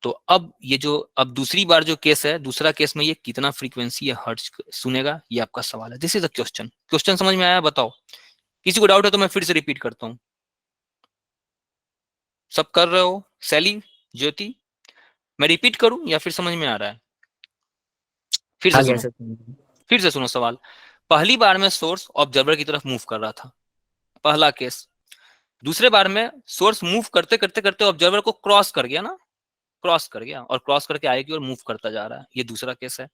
तो अब ये जो अब दूसरी बार जो केस है, दूसरा केस में ये कितना फ्रीक्वेंसी या हर्ट्ज सुनेगा, ये आपका सवाल है। This is the question. Question समझ में आया? बताओ। किसी को डाउट है तो मैं फिर से रिपीट करता हूँ। सब कर रहे हो? सैली, ज्योति, मैं रिपीट करूं या फिर समझ में आ रहा है? फिर आ से गया सुनो, सर। फिर से सुनो सवाल। पहली बार में सोर्स ऑब्जर्वर की तरफ मूव कर रहा था, पहला केस। दूसरे बार में सोर्स मूव करते करते करते ऑब्जर्वर को क्रॉस कर गया ना, क्रॉस कर गया और क्रॉस करके आगे की ओर मूव करता जा रहा है, ये दूसरा केस है।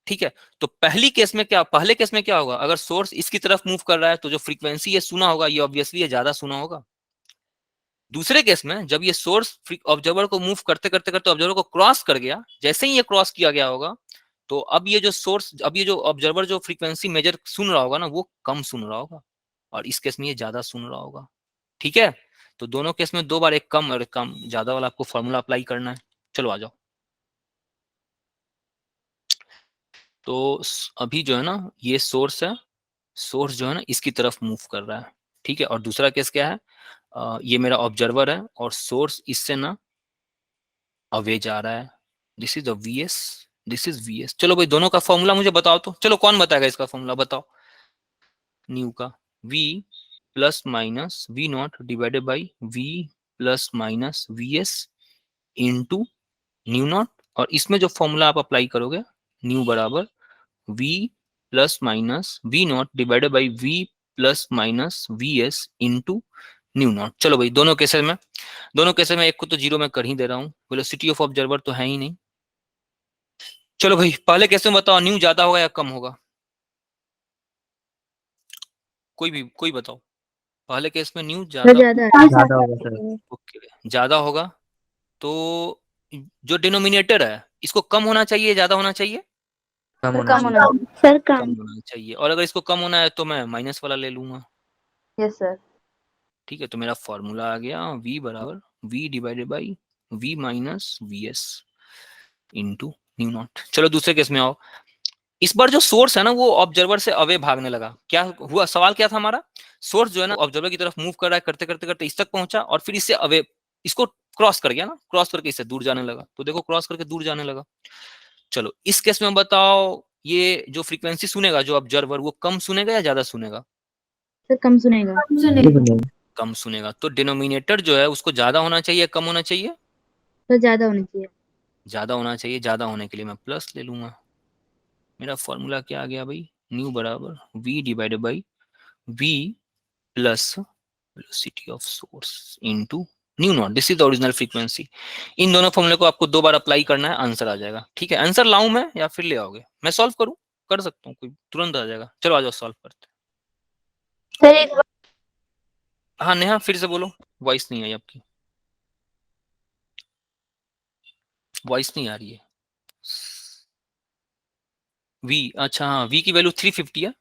ठीक है, तो पहली केस में क्या, पहले केस में क्या होगा, अगर सोर्स इसकी तरफ मूव कर रहा है तो जो फ्रीक्वेंसी ये सुना होगा ये ऑब्वियसली ये ज्यादा सुना होगा। दूसरे केस में जब ये सोर्स ऑब्जर्वर को मूव करते करते करते ऑब्जर्वर को क्रॉस कर गया, जैसे ही ये क्रॉस किया गया होगा, तो अब ये जो सोर्स, अब ये जो ऑब्जर्वर जो फ्रीक्वेंसी मेजर सुन रहा होगा ना, वो कम सुन रहा होगा, और इस केस में ये ज्यादा सुन रहा होगा। ठीक है, तो दोनों केस में दो बार एक कम और एक कम ज्यादा वाला आपको फॉर्मूला अप्लाई करना है। चलो आ जाओ। तो अभी जो है ना ये सोर्स है, सोर्स जो है ना इसकी तरफ मूव कर रहा है। ठीक है, और दूसरा केस क्या है, ये मेरा ऑब्जर्वर है और सोर्स इससे ना अवे जा रहा है। This is V S, this is V S. चलो भाई दोनों का फॉर्मूला मुझे बताओ तो, चलो कौन बताएगा इसका फॉर्मूला, बताओ। न्यू का v plus minus v not divided by v plus minus v s into nu naught, और इसमें जो फॉर्मूला आप अप्लाई करोगे, न्यू बराबर v plus minus v not divided by v plus minus v s into nu naught. चलो भाई दोनों cases में, दोनों केसेस में एक को तो जीरो में कर ही दे रहा हूँ, वेलोसिटी ऑफ ऑब्जर्वर तो है ही नहीं। चलो भाई पहले केस में बताओ, न्यू ज्यादा होगा या कम होगा, कोई भी कोई बताओ। पहले केस में न्यू ज्यादा, ज्यादा ज्यादा होगा सर। ओके ज्यादा होगा, तो जो डिनोमिनेटर है इसको कम होना चाहिए, ज्यादा होना चाहिए, कम होना कम चाहिए। होना चाहिए। सर कम कम। होना चाहिए। और अगर इसको कम होना है तो मैं माइनस वाला ले लूंगा। Yes sir. ठीक है, तो मेरा फॉर्मूला आ गया v बराबर v divided by v minus v s into nu naught. चलो दूसरे केस में आओ। इस बार जो सोर्स है ना वो ऑब्जर्वर से अवे भागने लगा। क्या हुआ, सवाल क्या था हमारा, सोर्स जो है ना ऑब्जर्वर की तरफ मूव कर रहा है, करते करते करते इस तक पहुंचा और फिर इससे अवे, इसको क्रॉस कर गया ना, क्रॉस करके इससे दूर जाने लगा। तो देखो क्रॉस करके दूर जाने लगा। चलो इस केस में बताओ, ये जो फ्रीक्वेंसी सुनेगा जो ऑब्जर्वर, वो कम सुनेगा या ज्यादा सुनेगा? सर कम सुनेगा। कम सुनेगा। तो डिनोमिनेटर जो है उसको ज्यादा होना चाहिए, कम होना चाहिए? सर ज्यादा होना चाहिए। ज्यादा होना चाहिए। ज्यादा होने के लिए मैं प्लस ले लूंगा। मेरा फॉर्मूला क्या आ गया भाई, न्यू बराबर v divided by v plus velocity of source into nu not, this is the original frequency. इन दोनों फॉर्मूले को आपको दो बार अप्लाई करना है, आंसर आ जाएगा। ठीक है, आंसर लाऊं मैं या फिर ले आओगे, मैं सॉल्व करूं, कर सकता हूँ, कोई तुरंत आ जाएगा। चलो आ जाओ सॉल्व करते सर एक बार। हैं। हाँ नेहा फिर से बोलो, वॉइस नहीं आई आपकी, वॉइस नहीं आ रही है। v, अच्छा हाँ v की वैल्यू 350 है,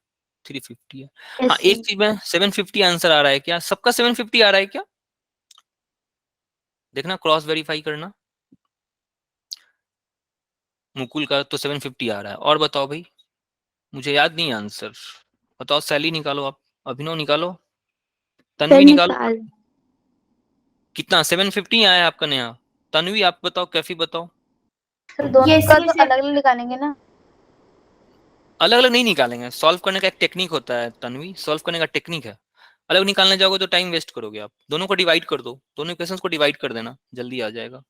350 है। हाँ Yes, एक चीज में 750 आंसर आ रहा है क्या, सबका 750 आ रहा है क्या, देखना क्रॉस वेरीफाई करना। मुकुल का तो 750 आ रहा है, और बताओ भाई, मुझे याद नहीं है आंसर, बताओ। सैली निकालो आप, अभिनव निकालो, सर तन्वी निकालो। निकाल। कितना 750 आया है आपका नया? तन्वी आप बताओ, कैफी बताओ। सर दोनों का तो अलग अलग निकालेंगे ना। अलग अलग नहीं निकालेंगे, सॉल्व करने का एक टेक्निक होता है तन्वी, सॉल्व करने का टेक्निक है। अलग निकालने जाओगे तो टाइम वेस्ट करोगे आप। दोनों को डिवाइड कर दो, दोनों इक्वेशंस को डिवाइड कर देना, जल्दी आ जाएगा।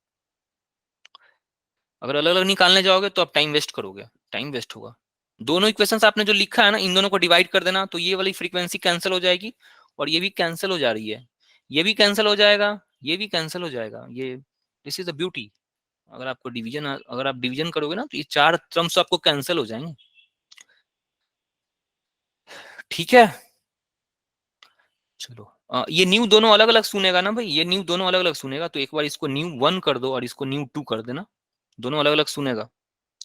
अगर अलग अलग निकालने जाओगे तो आप टाइम वेस्ट करोगे, टाइम वेस्ट होगा। दोनों इक्वेशंस आपने जो लिखा है ना, इन दोनों को डिवाइड कर देना, तो ये वाली फ्रीक्वेंसी कैंसिल हो जाएगी और ये भी कैंसिल हो जा रही है, ये भी कैंसिल हो जाएगा, ये भी कैंसिल हो जाएगा। ये दिस इज द ब्यूटी। अगर आपको डिवीजन, अगर आप डिवीजन करोगे ना तो ये चार टर्म्स आपको कैंसिल हो जाएंगे। ठीक है, चलो ये न्यू दोनों अलग अलग सुनेगा ना भाई, ये न्यू दोनों अलग अलग सुनेगा, तो एक बार इसको न्यू 1 कर दो और इसको न्यू 2 कर देना। दोनों अलग अलग सुनेगा,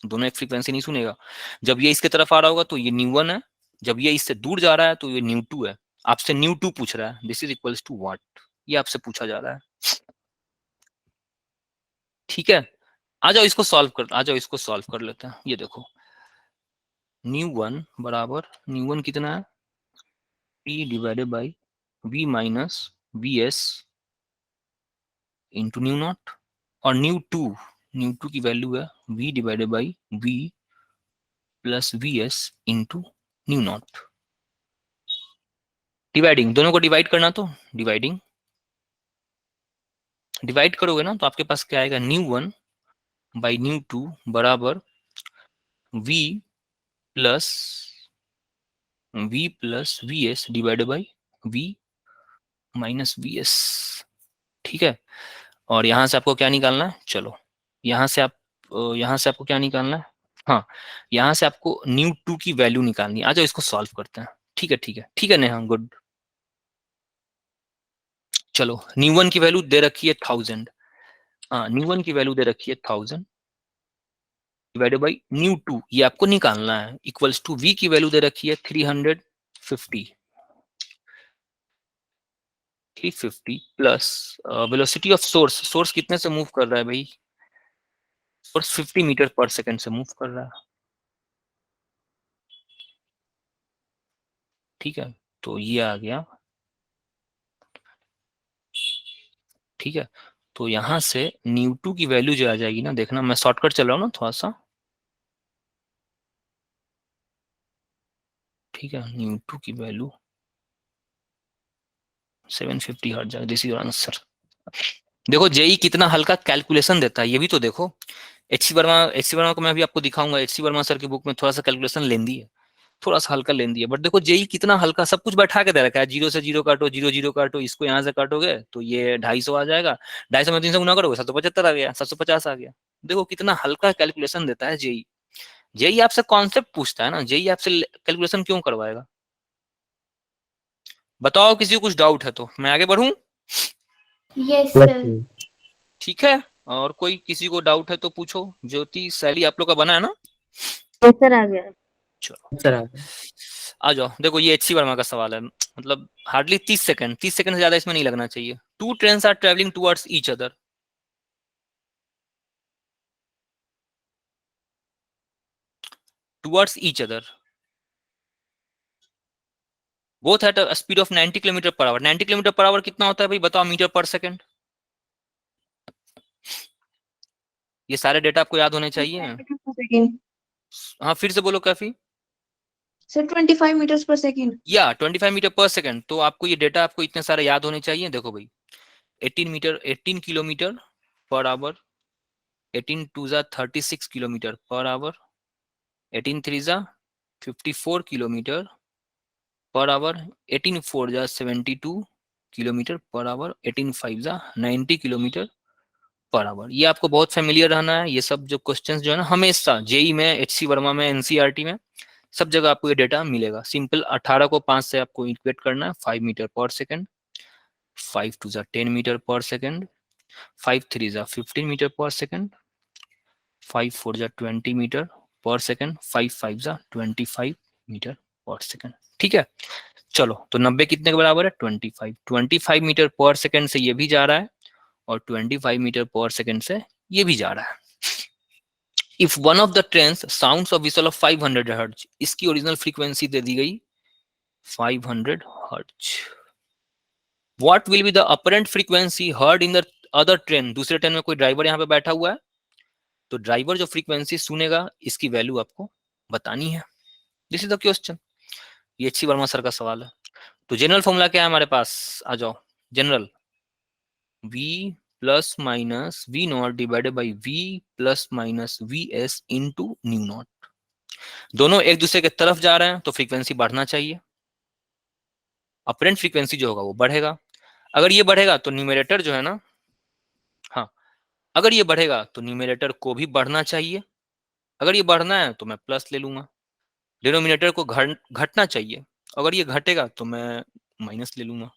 दोनों एक फ्रीक्वेंसी नहीं सुनेगा। जब ये इसके तरफ आ रहा होगा तो ये न्यू 1 है, जब ये इससे दूर जा रहा है तो ये न्यू 2 है। आपसे न्यू 2 पूछ रहा है, this is equals to what, ये आपसे पूछा जा रहा है। ठीक है, आ जाओ इसको सॉल्व कर, आ जाओ इसको सॉल्व कर लेते हैं। ये देखो न्यू 1 बराबर, न्यू 1 कितना है, p divided by v minus v s into nu naught, और न्यू 2, न्यू 2 की वैल्यू है v divided by v plus v s into nu not. Dividing, दोनों को डिवाइड करना, तो डिवाइडिंग, डिवाइड करोगे ना तो आपके पास क्या आएगा, न्यू 1 बाई न्यू टू बराबर v plus v s divided by v minus v s. ठीक है, और यहां से आपको क्या निकालना है, चलो यहां से आपको क्या निकालना है, हाँ यहां से आपको न्यू टू की वैल्यू निकालनी है। आ जाओ इसको सॉल्व करते हैं। ठीक है ठीक है ठीक है नेहा, गुड। चलो न्यू वन की वैल्यू दे रखी है 1000, हाँ न्यू वन की वैल्यू दे रखी है 1000 डिवाइडेड बाई न्यू टू, ये आपको निकालना है, इक्वल्स टू वी की वैल्यू दे रखी है 350 प्लस वेलोसिटी ऑफ सोर्स कितने से मूव कर रहा है भाई, सोर्स 50 मीटर पर सेकंड से मूव कर रहा है। ठीक है, तो ये आ गया। ठीक है, तो यहां से न्यू टू की वैल्यू जो आ जाएगी ना, देखना मैं शॉर्टकट चल रहा हूँ ना थोड़ा सा। ठीक है, न्यू टू की वैल्यू 750 हर्ट्ज जाएगा, दिस इज योर आंसर। देखो जेई कितना हल्का कैलकुलेशन देता है, ये भी तो देखो। एचसी वर्मा को मैं भी आपको दिखाऊंगा, एचसी वर्मा सर की बुक में थोड़ा सा कैलकुलेशन लेंदी है, थोड़ा सा हल्का लेंदी है, बट देखो जेई कितना हल्का सब कुछ बैठा के दे रखा है। 0 से 0 काटो, 0 0 काटो, इसको यहाँ से काटोगे तो ये 250 आ जाएगा, 250 में 300 गुना करोगे 775 आ गया, 750 आ गया। देखो कितना हल्का कैलकुलेशन देता है जेई। जेई आपसे कॉन्सेप्ट पूछता है ना, जेई आपसे कैलकुलेशन क्यों करवाएगा। बताओ किसी को कुछ डाउट है तो मैं आगे बढ़ूं। Yes plus sir. ठीक है, और कोई किसी को डाउट है तो पूछो। ज्योति शैली आप लोग का बना है ना। यस सर आ गया। चलो सर आ जाओ। देखो ये एचसी वर्मा का सवाल है, मतलब हार्डली 30 सेकंड से ज्यादा इसमें नहीं लगना चाहिए। Two trains are travelling towards each other, towards each other both at a speed of 90 kilometre per hour. 90 kilometre per hour कितना होता है भाई बताओ, मीटर पर सेकंड। ये सारे डेटा आपको याद होने चाहिए। सेकेंड हाँ फिर से बोलो काफी। सर 25 मीटर्स पर सेकेंड। या 25 मीटर पर सेकंड, तो आपको ये डेटा आपको इतने सारे याद होने चाहिए। देखो भाई 18 किलोमीटर पर आवर, 18 टू जा 36 किलोमीटर पर आवर, 18 थ्री जा 54 किलोमीटर पर आवर, 18 फोर जा 72 किलोमीटर पर आवर, 18 फाइव जा 90 किलोमीटर पर आवर। ये आपको बहुत फेमिलियर रहना है। ये सब जो क्वेश्चंस जो है ना, हमेशा जेई में, एचसी वर्मा में, एनसीईआरटी में, सब जगह आपको ये डेटा मिलेगा। सिंपल 18 को 5 से आपको इक्वेट करना है, 5 मीटर पर सेकंड, 5 टू जा 10 मीटर पर सेकंड, 5 थ्री जा 15 मीटर पर सेकंड, 5 फोर जा 20 मीटर पर सेकंड, 5 फाइव जा 25 मीटर पर सेकंड। ठीक है, चलो तो 90 कितने के बराबर है 25। 25 मीटर पर सेकंड से ये भी जा रहा है, और 25 मीटर पर सेकंड से ये भी जा रहा है। If one of the trains sounds of whistle of 500 hertz, इसकी ओरिजिनल फ्रीक्वेंसी दे दी गई 500 hertz. What will be the apparent frequency heard in the other train. दूसरे ट्रेन में कोई ड्राइवर यहाँ पे बैठा हुआ है, तो ड्राइवर जो फ्रीक्वेंसी सुनेगा इसकी वैल्यू आपको बतानी है। This is the question. ये एचसी वर्मा सर का सवाल है। तो जनरल फॉर्मूला क्या है हमारे पास, आ जाओ। General v plus minus v not divided by v plus minus v s into nu naught. दोनों एक दूसरे के तरफ जा रहे हैं तो फ्रीक्वेंसी बढ़ना चाहिए, अपरेंट फ्रीक्वेंसी जो होगा वो बढ़ेगा। अगर ये बढ़ेगा तो न्यूमरेटर जो है ना, हाँ अगर ये बढ़ेगा तो न्यूमरेटर को भी बढ़ना चाहिए। अगर ये बढ़ना है तो मैं प्लस ले लूंगा। डिनोमिनेटर को घटना चाहिए, अगर ये घटेगा तो मैं माइनस ले लूंगा।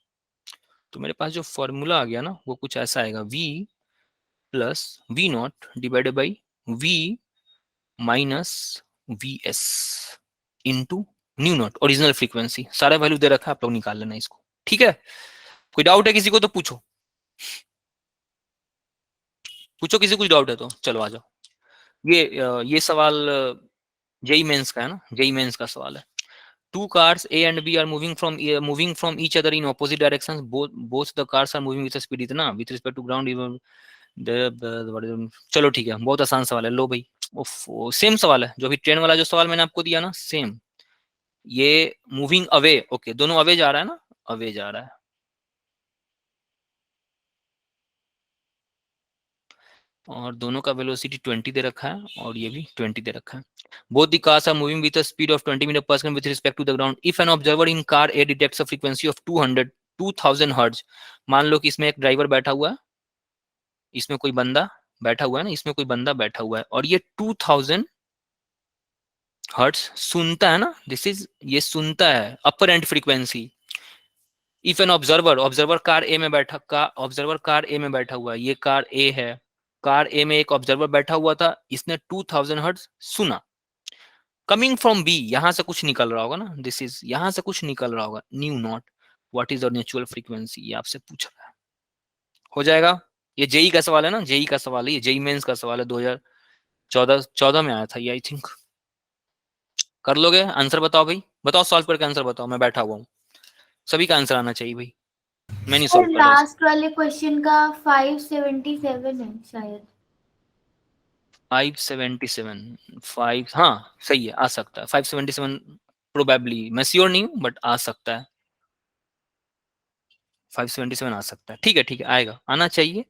तो मेरे पास जो फॉर्मूला आ गया ना वो कुछ ऐसा आएगा, v plus v not divided by v minus v s into nu naught, original frequency. सारा वैल्यू दे रखा है, आप लोग निकाल लेना इसको। ठीक है, कोई डाउट है किसी को तो पूछो, पूछो किसी कुछ डाउट है तो चलो आ जाओ। ये सवाल जेई मेंस का है ना, जेई मेंस का सवाल है। Two cars A and B are moving from each other in opposite directions. Both the cars are moving with a speed इतना, with respect to ground even चलो ठीक है, बहुत आसान सवाल है। लो भाई, सेम सवाल है जो अभी ट्रेन वाला जो सवाल मैंने आपको दिया ना, सेम। ये मूविंग अवे, ओके दोनों अवे जा रहा है ना, अवे जा रहा है। और दोनों का वेलोसिटी 20 दे रखा है और ये भी 20 दे रखा है। Both the cars are moving with a speed of 20 metre पर second with respect to the ground. If an observer in car A detects a frequency of 2000 hertz, मान लो कि इसमें एक ड्राइवर बैठा हुआ है, इसमें कोई बंदा बैठा हुआ है ना, इसमें कोई बंदा बैठा हुआ है और ये 2000 हर्ट्ज सुनता है ना, दिस इज, ये सुनता है apparent frequency. If an observer car A में बैठा, ऑब्जर्वर कार ए में बैठा हुआ है, ये कार ए है, कार ए में एक ऑब्जर्वर बैठा हुआ था, इसने 2000 हर्ट्ज सुना। कमिंग फ्रॉम बी, यहां से कुछ निकल रहा होगा ना, दिस इज, यहां से कुछ निकल रहा होगा, new not what is the natural frequency, ये आपसे पूछ रहा है। हो जाएगा, ये जेई का सवाल है ना, जेई का सवाल है, ये जेई मेंस का सवाल है, 2014 में आया था ये, आई थिंक। कर लोगे आंसर? बताओ भाई, बताओ सॉल्व करके आंसर बताओ, मैं बैठा हुआ हूँ, सभी का आंसर आना चाहिए भाई, मैं नहीं सॉल्व कर रहा। लास्ट वाले क्वेश्चन का 577 है शायद। 577, 5, हाँ सही है, आ सकता है 577 प्रोबेबली, मैं श्योर नहीं हूँ बट आ सकता है, 577 आ सकता है। ठीक है ठीक है, आएगा, आना चाहिए।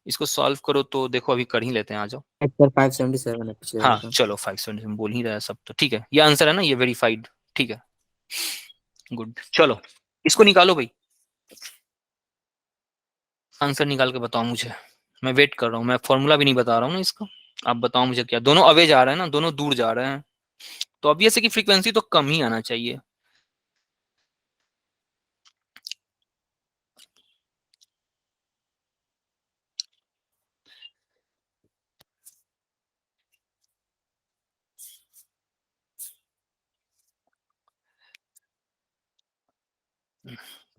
इसको सॉल्व करो तो देखो, अभी कर ही लेते हैं, आ जाओ। सर 577 है पिछले वाले हाँ का। चलो 577 बोल ही रहा है सब, तो ठीक है, ये आंसर है ना, ये वेरीफाइड, ठीक है, गुड। चलो इसको निकालो भाई, आंसर निकाल के बताओ मुझे, मैं वेट कर रहा हूँ, मैं फॉर्मूला भी नहीं बता रहा हूँ ना इसका, आप बताओ मुझे क्या, दोनों अवे जा रहे हैं ना, दोनों दूर जा रहे हैं, तो ऑब्वियस है कि फ्रीक्वेंसी तो कम ही आना चाहिए।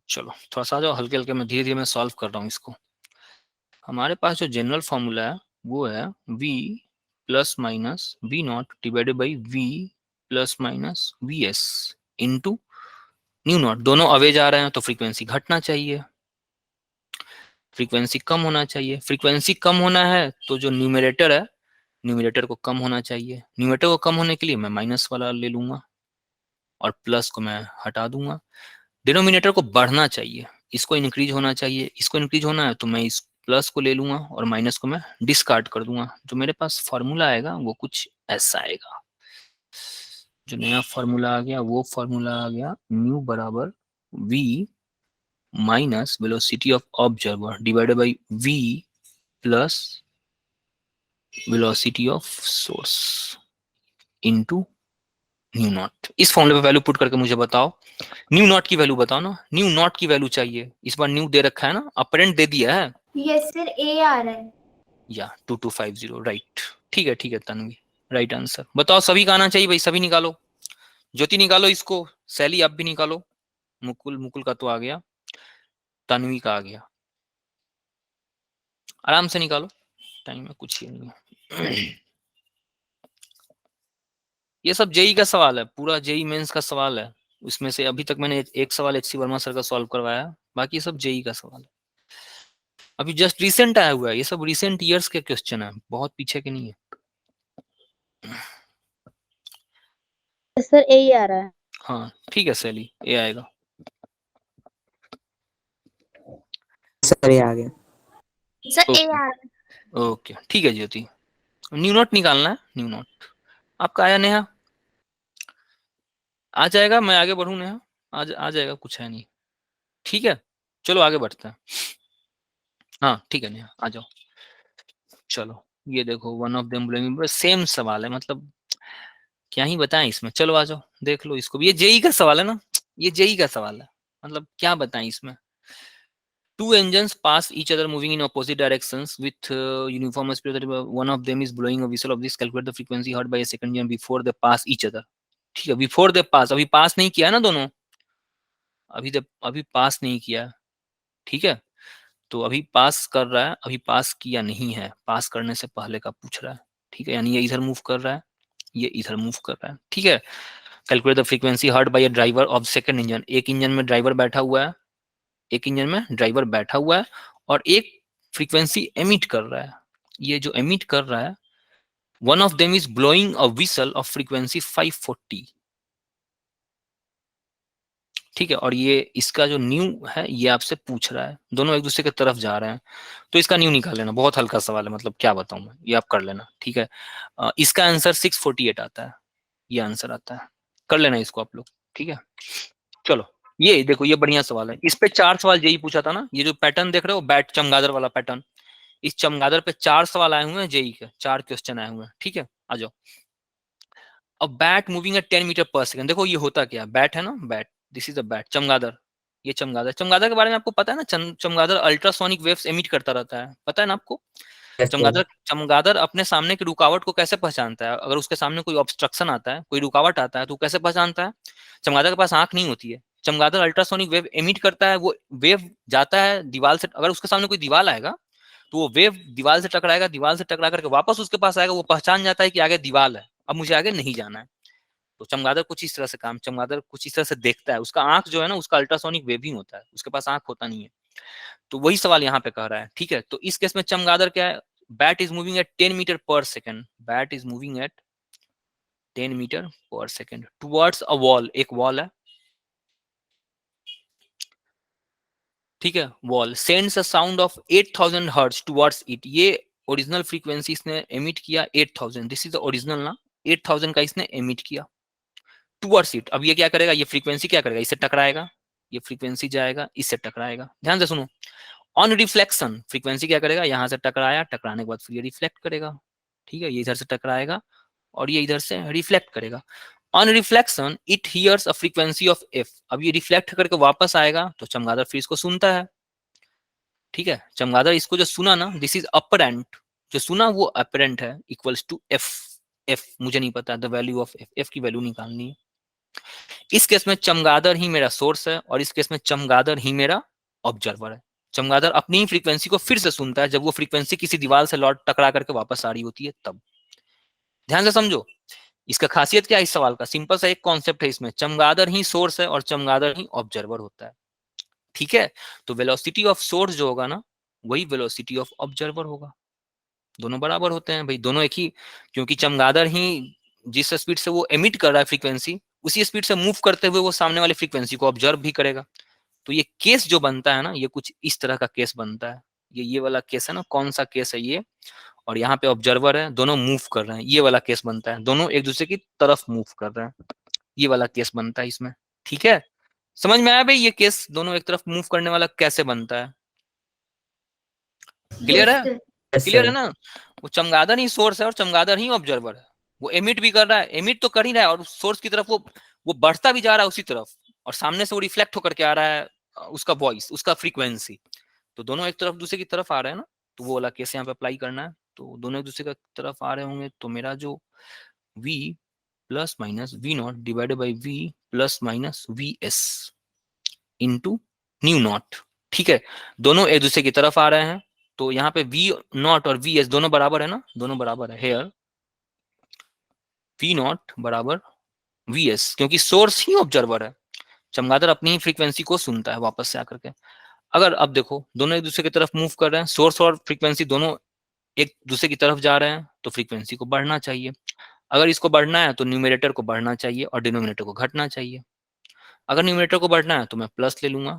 चलो थोड़ा सा आ जाओ, हल्के हल्के, मैं धीरे धीरे मैं सॉल्व कर रहा हूँ इसको। हमारे पास जो जनरल फॉर्मूला है वो है v plus minus v not divided by v plus minus v s into nu naught. दोनों अवे जा रहे हैं तो फ्रीक्वेंसी घटना चाहिए, फ्रीक्वेंसी कम होना चाहिए। फ्रीक्वेंसी कम होना है तो जो न्यूमरेटर है, न्यूमरेटर को कम होना चाहिए। न्यूमरेटर को कम होने के लिए मैं माइनस वाला ले लूंगा और प्लस को मैं हटा दूंगा। डिनोमिनेटर को बढ़ना चाहिए, इसको इंक्रीज होना चाहिए, इसको इंक्रीज होना है तो मैं इस प्लस को ले लूंगा और माइनस को मैं डिस्कार्ड कर दूंगा। जो मेरे पास फॉर्मूला आएगा वो कुछ ऐसा आएगा, जो नया फॉर्मूला आ गया वो फॉर्मूला आ गया न्यू बराबर v minus velocity of observer divided by v plus velocity of source into nu not. इस फॉर्मूले पे वैल्यू पुट करके मुझे बताओ, न्यू नॉट की वैल्यू बताओ ना, न्यू नॉट की वैल्यू चाहिए। इस बार न्यू दे रखा है ना, अपरेंट दे दिया है, यस सर, ए आ रहा है। या 2250, राइट। ठीक है तन्वी, राइट आंसर। बताओ सभी का आना चाहिए भाई, सभी निकालो, ज्योति निकालो इसको, सैली आप भी निकालो, मुकुल का तो आ गया, तन्वी का आ गया, आराम से निकालो, टाइम में कुछ ही नहीं है। ये सब जेई का सवाल है, पूरा जेई मेंस का सवाल है, उसमें से अभी तक मैंने एक सवाल एचसी वर्मा सर का सॉल्व करवाया, बाकी सब जेई का सवाल है, अभी जस्ट रिसेंट आया हुआ है, ये सब रिसेंट ईयर्स के क्वेश्चन है, बहुत पीछे के नहीं है। सर ए ही आ रहा है। हाँ ठीक है सैली, ये आएगा। सर ये आ गया। सर ए आ रहा है। ओके ठीक है ज्योति, न्यू नोट निकालना है, न्यू नोट आपका आया नेहा, आ जाएगा, मैं आगे बढ़ू नेहा, आ जाएगा, कुछ है नहीं, ठीक है चलो आगे बढ़ते हैं। हाँ ठीक है नेहा आ जाओ। चलो ये देखो, वन ऑफ देम सेम सवाल है, मतलब क्या ही बताएं इसमें, चलो आ जाओ देख लो इसको भी, ये जेई का सवाल है ना, ये जेई का सवाल है, मतलब क्या बताएं इसमें। Two engines pass each other moving in opposite directions with uniform speed. One of them is blowing a whistle of this. Calculate the frequency heard by a second engine before they pass each other. ठीक है, before they pass, अभी पास नहीं किया ना दोनों, अभी पास नहीं किया, ठीक है, तो अभी पास कर रहा है, अभी पास किया नहीं है, पास करने से पहले का पूछ रहा है, ठीक है, यानी ये इधर मूव कर रहा है, ये इधर मूव कर रहा है, ठीक है। Calculate the frequency heard by a driver of second engine. एक इंजन में ड्राइवर बैठा हुआ है, एक इंजन में ड्राइवर बैठा हुआ है और एक फ्रीक्वेंसी एमिट कर रहा है। ये जो एमिट कर रहा है, one of them is blowing a whistle of frequency 540। ठीक है, और ये इसका जो न्यू है ये आपसे पूछ रहा है, दोनों एक दूसरे की तरफ जा रहे हैं, तो इसका न्यू निकाल लेना, बहुत हल्का सवाल है, मतलब क्या बताऊं मैं, ये आप कर लेना। ठीक है, इसका आंसर 648 आता है, ये आंसर आता है, कर लेना इसको आप लोग। ठीक है, चलो ये देखो, ये बढ़िया सवाल है, इस पे 4 सवाल जेई पूछा था ना, ये जो पैटर्न देख रहे हो बैट चमगादड़ वाला पैटर्न, इस चमगादड़ पे 4 सवाल आए हुए हैं जेई के, 4 क्वेश्चन आए हुए हैं। ठीक है, आ जाओ। अब बैट मूविंग एट 10 मीटर पर सेकंड, देखो ये होता क्या, बैट है ना, bat, this is a bat, चमगादड़, ये चमगादड़, चमगादड़ के बारे में आपको पता है ना, चमगादड़ अल्ट्रासोनिक वेव्स एमिट करता रहता है, पता है ना आपको। Yes, sir. चमगादड़ चमगादड़ अपने सामने की रुकावट को कैसे पहचानता है, अगर उसके सामने कोई ऑब्स्ट्रक्शन आता है, कोई रुकावट आता है, तो कैसे पहचानता है, चमगादड़ के पास आंख नहीं होती है, चमगादड़ अल्ट्रासोनिक वेव एमिट करता है, वो वेव जाता है दीवार से, अगर उसके सामने कोई दीवार आएगा तो वो वेव दीवार से टकराएगा, दीवार से टकरा करके वापस उसके पास आएगा, वो पहचान जाता है कि आगे दीवार है, अब मुझे आगे नहीं जाना है। तो चमगादड़ कुछ इस तरह से चमगादड़ कुछ इस तरह से देखता है, उसका आंख जो है ना, उसका अल्ट्रासोनिक वेविंग होता है, उसके पास आंख होता नहीं है। तो वही सवाल यहाँ पे कह रहा है। ठीक है, तो इस केस में चमगादड़ क्या है, bat is moving at 10 metre per second, bat is moving at 10 metre per second towards a wall, एक वॉल है, ठीक है, wall sends a sound of 8000 hertz towards it, ये ओरिजिनल फ्रीक्वेंसी इसने एमिट किया 8000, दिस इज द ओरिजिनल ना, 8000 का इसने एमिट किया टुवर्ड्स इट। अब ये क्या करेगा, ये फ्रीक्वेंसी क्या करेगा, इससे टकराएगा, ये फ्रीक्वेंसी जाएगा इससे टकराएगा, ध्यान से सुनो। ऑन रिफ्लेक्शन फ्रीक्वेंसी क्या करेगा, यहां से टकराया, टकराने के बाद फिर ये रिफ्लेक्ट करेगा, ठीक है, ये इधर से टकराएगा और ये इधर से रिफ्लेक्ट करेगा। On reflection it hears a frequency of f, अब ये रिफ्लेक्ट करके वापस आएगा तो चमगादड़ फिर इसको सुनता है। ठीक है, चमगादड़ इसको जो सुना ना, दिस इज अपरेंट, जो सुना वो अपरेंट है, इक्वल्स टू एफ, एफ मुझे नहीं पता, the value of F, F की वैल्यू निकालनी है। इस केस में चमगादड़ ही मेरा सोर्स है और इस केस में चमगादड़ ही मेरा ऑब्जर्वर है। चमगादड़ अपनी ही फ्रीक्वेंसी को फिर से सुनता है जब वो फ्रीक्वेंसी किसी दीवार से लौट टकरा करके वापस आ रही होती है तब। ध्यान से समझो, इसका खासियत क्या है इस सवाल का, सिंपल सा एक कॉन्सेप्ट है इसमें, चमगादड़ ही सोर्स है और चमगादड़ ही ऑब्जर्वर होता है। ठीक है, तो वेलोसिटी ऑफ सोर्स जो होगा ना, वही वेलोसिटी ऑफ ऑब्जर्वर होगा, दोनों बराबर होते हैं भाई, दोनों एक ही, क्योंकि चमगादड़ ही जिस स्पीड से वो एमिट कर रहा है फ्रीक्वेंसी, उसी स्पीड से मूव करते हुए वो सामने वाली फ्रीक्वेंसी को ऑब्जर्व भी करेगा। तो ये केस जो बनता है ना, ये कुछ इस तरह का केस बनता है, ये वाला केस है ना, कौन सा केस है ये, और यहाँ पे ऑब्जर्वर है, दोनों मूव कर रहे हैं, ये वाला केस बनता है, दोनों एक दूसरे की तरफ मूव कर रहे हैं, ये वाला केस बनता है इसमें। ठीक है, समझ में आया भाई, ये केस दोनों एक तरफ मूव करने वाला कैसे बनता है, क्लियर Yes, है, sir. Yes, क्लियर है sir. ना। वो चमगादड़ ही सोर्स है और चमगादड़ ही ऑब्जर्वर है, वो एमिट भी कर रहा है, एमिट तो कर ही रहा है, और सोर्स की तरफ वो बढ़ता भी जा रहा है उसी तरफ, और सामने से वो रिफ्लेक्ट होकर के आ रहा है उसका वॉइस, उसका फ्रीक्वेंसी, तो दोनों एक तरफ दूसरे की तरफ आ रहे हैं ना, तो वो वाला केस यहाँ पे अप्लाई करना है, तो दोनों एक दूसरे की तरफ आ रहे होंगे, तो मेरा जो v plus minus v not divided by v plus minus v s into nu not. ठीक है, दोनों एक दूसरे की तरफ आ रहे हैं, तो यहाँ पे v नॉट और वी एस दोनों बराबर है ना, दोनों बराबर है, हेयर v नॉट बराबर वी एस, क्योंकि सोर्स ही ऑब्जर्वर है, चमगादड़ अपनी ही फ्रीक्वेंसी को सुनता है वापस से आकर के। अगर अब देखो दोनों एक दूसरे की तरफ मूव कर रहे हैं, सोर्स और फ्रीक्वेंसी दोनों एक दूसरे की तरफ जा रहे हैं, तो फ्रीक्वेंसी को बढ़ना चाहिए, अगर इसको बढ़ना है तो न्यूमरेटर को बढ़ना चाहिए और डिनोमिनेटर को घटना चाहिए। अगर न्यूमरेटर को बढ़ना है तो मैं प्लस ले लूंगा,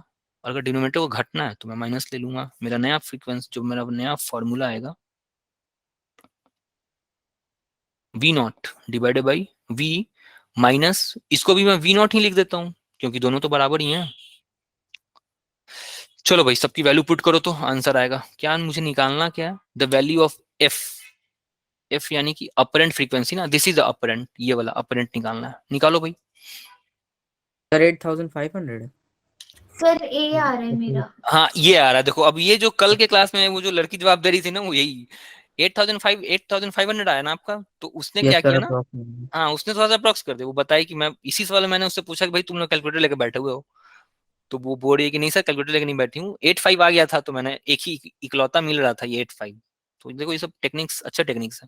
और अगर डिनोमिनेटर को घटना है तो मैं माइनस ले लूंगा। मेरा नया फ्रीक्वेंसी, जो मेरा नया फॉर्मूला आएगा, v not divided by v minus, इसको भी मैं वी नॉट ही लिख देता हूँ क्योंकि दोनों तो बराबर ही हैं। चलो भाई, सबकी वैल्यू पुट करो तो आंसर आएगा क्या, मुझे निकालना क्या है, the value of F, F यानी कि अपरेंट फ्रीक्वेंसी ना, दिस इज द अपरेंट, ये वाला अपरेंट निकालना है, निकालो भाई। Sir, 8500. Sir, A आ रहा है मेरा. हाँ ये आ रहा है, देखो अब ये जो कल के क्लास में वो जो लड़की जवाब दे रही थी ना, वो यही 8500 आया ना आपका, तो उसने Yes, क्या sir. किया ना, Approximately. हाँ उसने थोड़ा सा अप्रॉक्स कर दिया, वो बताई कि मैं इसी सवाल में मैंने उससे पूछा कि भाई तुम लोग कैलकुलेटर लेके बैठे हुए हो, तो वो बोल रही है कि नहीं सर कैलकुलेटर लेके नहीं बैठी हूँ, 85 आ गया था, तो मैंने एक ही इकलौता मिल रहा था ये 85। तो देखो ये सब टेक्निक्स, अच्छा टेक्निक्स है।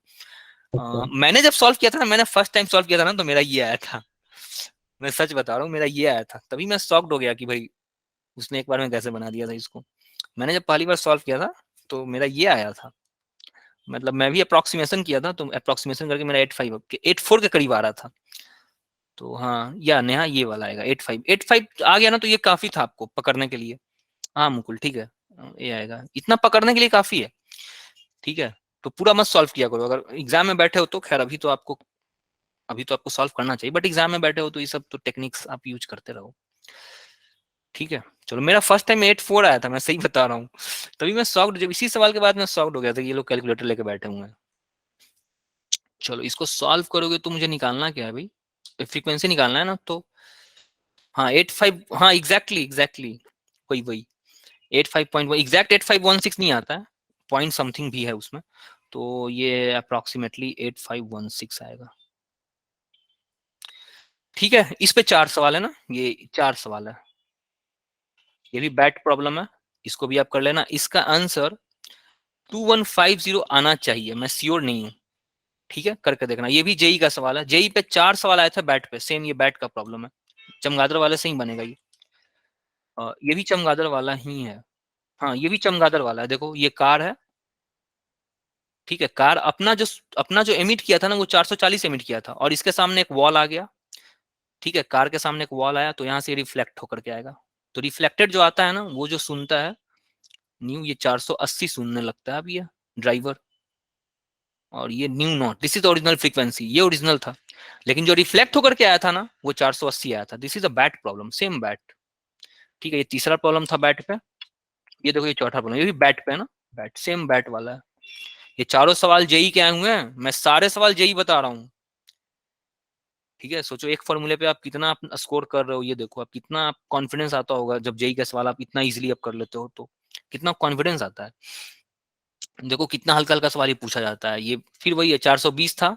Okay. मैंने जब सॉल्व किया था ना, मैंने फर्स्ट टाइम सॉल्व किया था ना, तो मेरा ये आया था, मैं सच बता रहा हूँ, मेरा ये आया था, तभी मैं शॉक्ड हो गया कि भाई उसने एक बार में कैसे बना दिया था इसको। मैंने जब पहली बार सॉल्व किया था तो मेरा ये आया था, मतलब मैं भी अप्रोक्सीमेशन किया था, तो अप्रोक्सीमेशन करके मेरा 85 84 के करीब आ रहा था। तो हाँ या नेहा ये वाला आएगा 85 आ गया ना, तो ये काफी था आपको पकड़ने के लिए। हाँ मुकुल ठीक है, ये आएगा, इतना पकड़ने के लिए काफी है। ठीक है, तो पूरा मत सॉल्व किया करो, अगर एग्जाम में बैठे हो तो खैर अभी तो आपको सॉल्व करना चाहिए, बट एग्जाम में बैठे हो तो ये सब तो टेक्निक्स आप यूज करते रहो। ठीक है, चलो मेरा फर्स्ट टाइम 84 आया था, मैं सही बता रहा हूँ। तभी मैं शॉक्ड, जब इसी सवाल के बाद मैं शॉक्ड हो गया था कि ये लोग कैलकुलेटर लेके बैठे हुए हैं। चलो इसको सॉल्व करोगे तो मुझे निकालना क्या है भाई, फ्रीक्वेंसी निकालना है ना, तो हाँ 85, हाँ एग्जैक्टली वही वही 85.1, एग्जैक्ट 8516 नहीं आता है, पॉइंट समथिंग भी है उसमें, तो ये अप्रोक्सीमेटली 8516 आएगा। ठीक है, इस पे 4 सवाल है ना, ये 4 सवाल है, ये भी बैट प्रॉब्लम है, इसको भी आप कर लेना। इसका आंसर 2150 आना चाहिए, मैं श्योर नहीं हूँ। ठीक है, करके देखना, ये भी जेई का सवाल है, जेई पे 4 सवाल आया था बैट पे, सेम ये बैट का प्रॉब्लम है, चमगादड़ वाले से ही बनेगा ये भी चमगादड़ वाला ही है। हाँ ये भी चमगादड़ वाला है, देखो ये कार है। ठीक है, कार अपना जो एमिट किया था ना वो 440 एमिट किया था, और इसके सामने एक वॉल आ गया। ठीक है, कार के सामने एक वॉल आया, तो यहाँ से रिफ्लेक्ट होकर के आएगा, तो रिफ्लेक्टेड जो आता है ना वो जो सुनता है न्यू, ये 480 सुनने लगता है अब ये ड्राइवर, और ये new not, this is original frequency, ये ओरिजिनल था, लेकिन जो रिफ्लेक्ट होकर के आया था ना वो 480 आया था। This is a bat problem, same bat. ठीक है, ये तीसरा प्रॉब्लम था बैट पे, ये देखो ये चौथा प्रॉब्लम, ये भी बैट पे है ना, बैट सेम बैट वाला है। ये चारों सवाल जेई के आए हुए हैं, मैं सारे सवाल जेई बता रहा हूँ। ठीक है, सोचो एक फॉर्मूले पे आप कितना आप स्कोर कर रहे हो, ये देखो आप कितना आप कॉन्फिडेंस आता होगा जब जेई का सवाल आप इतना इजीली आप कर लेते हो, तो कितना कॉन्फिडेंस आता है। देखो कितना हल्का हल्का सवाल ही पूछा जाता है, ये फिर वही है 420 था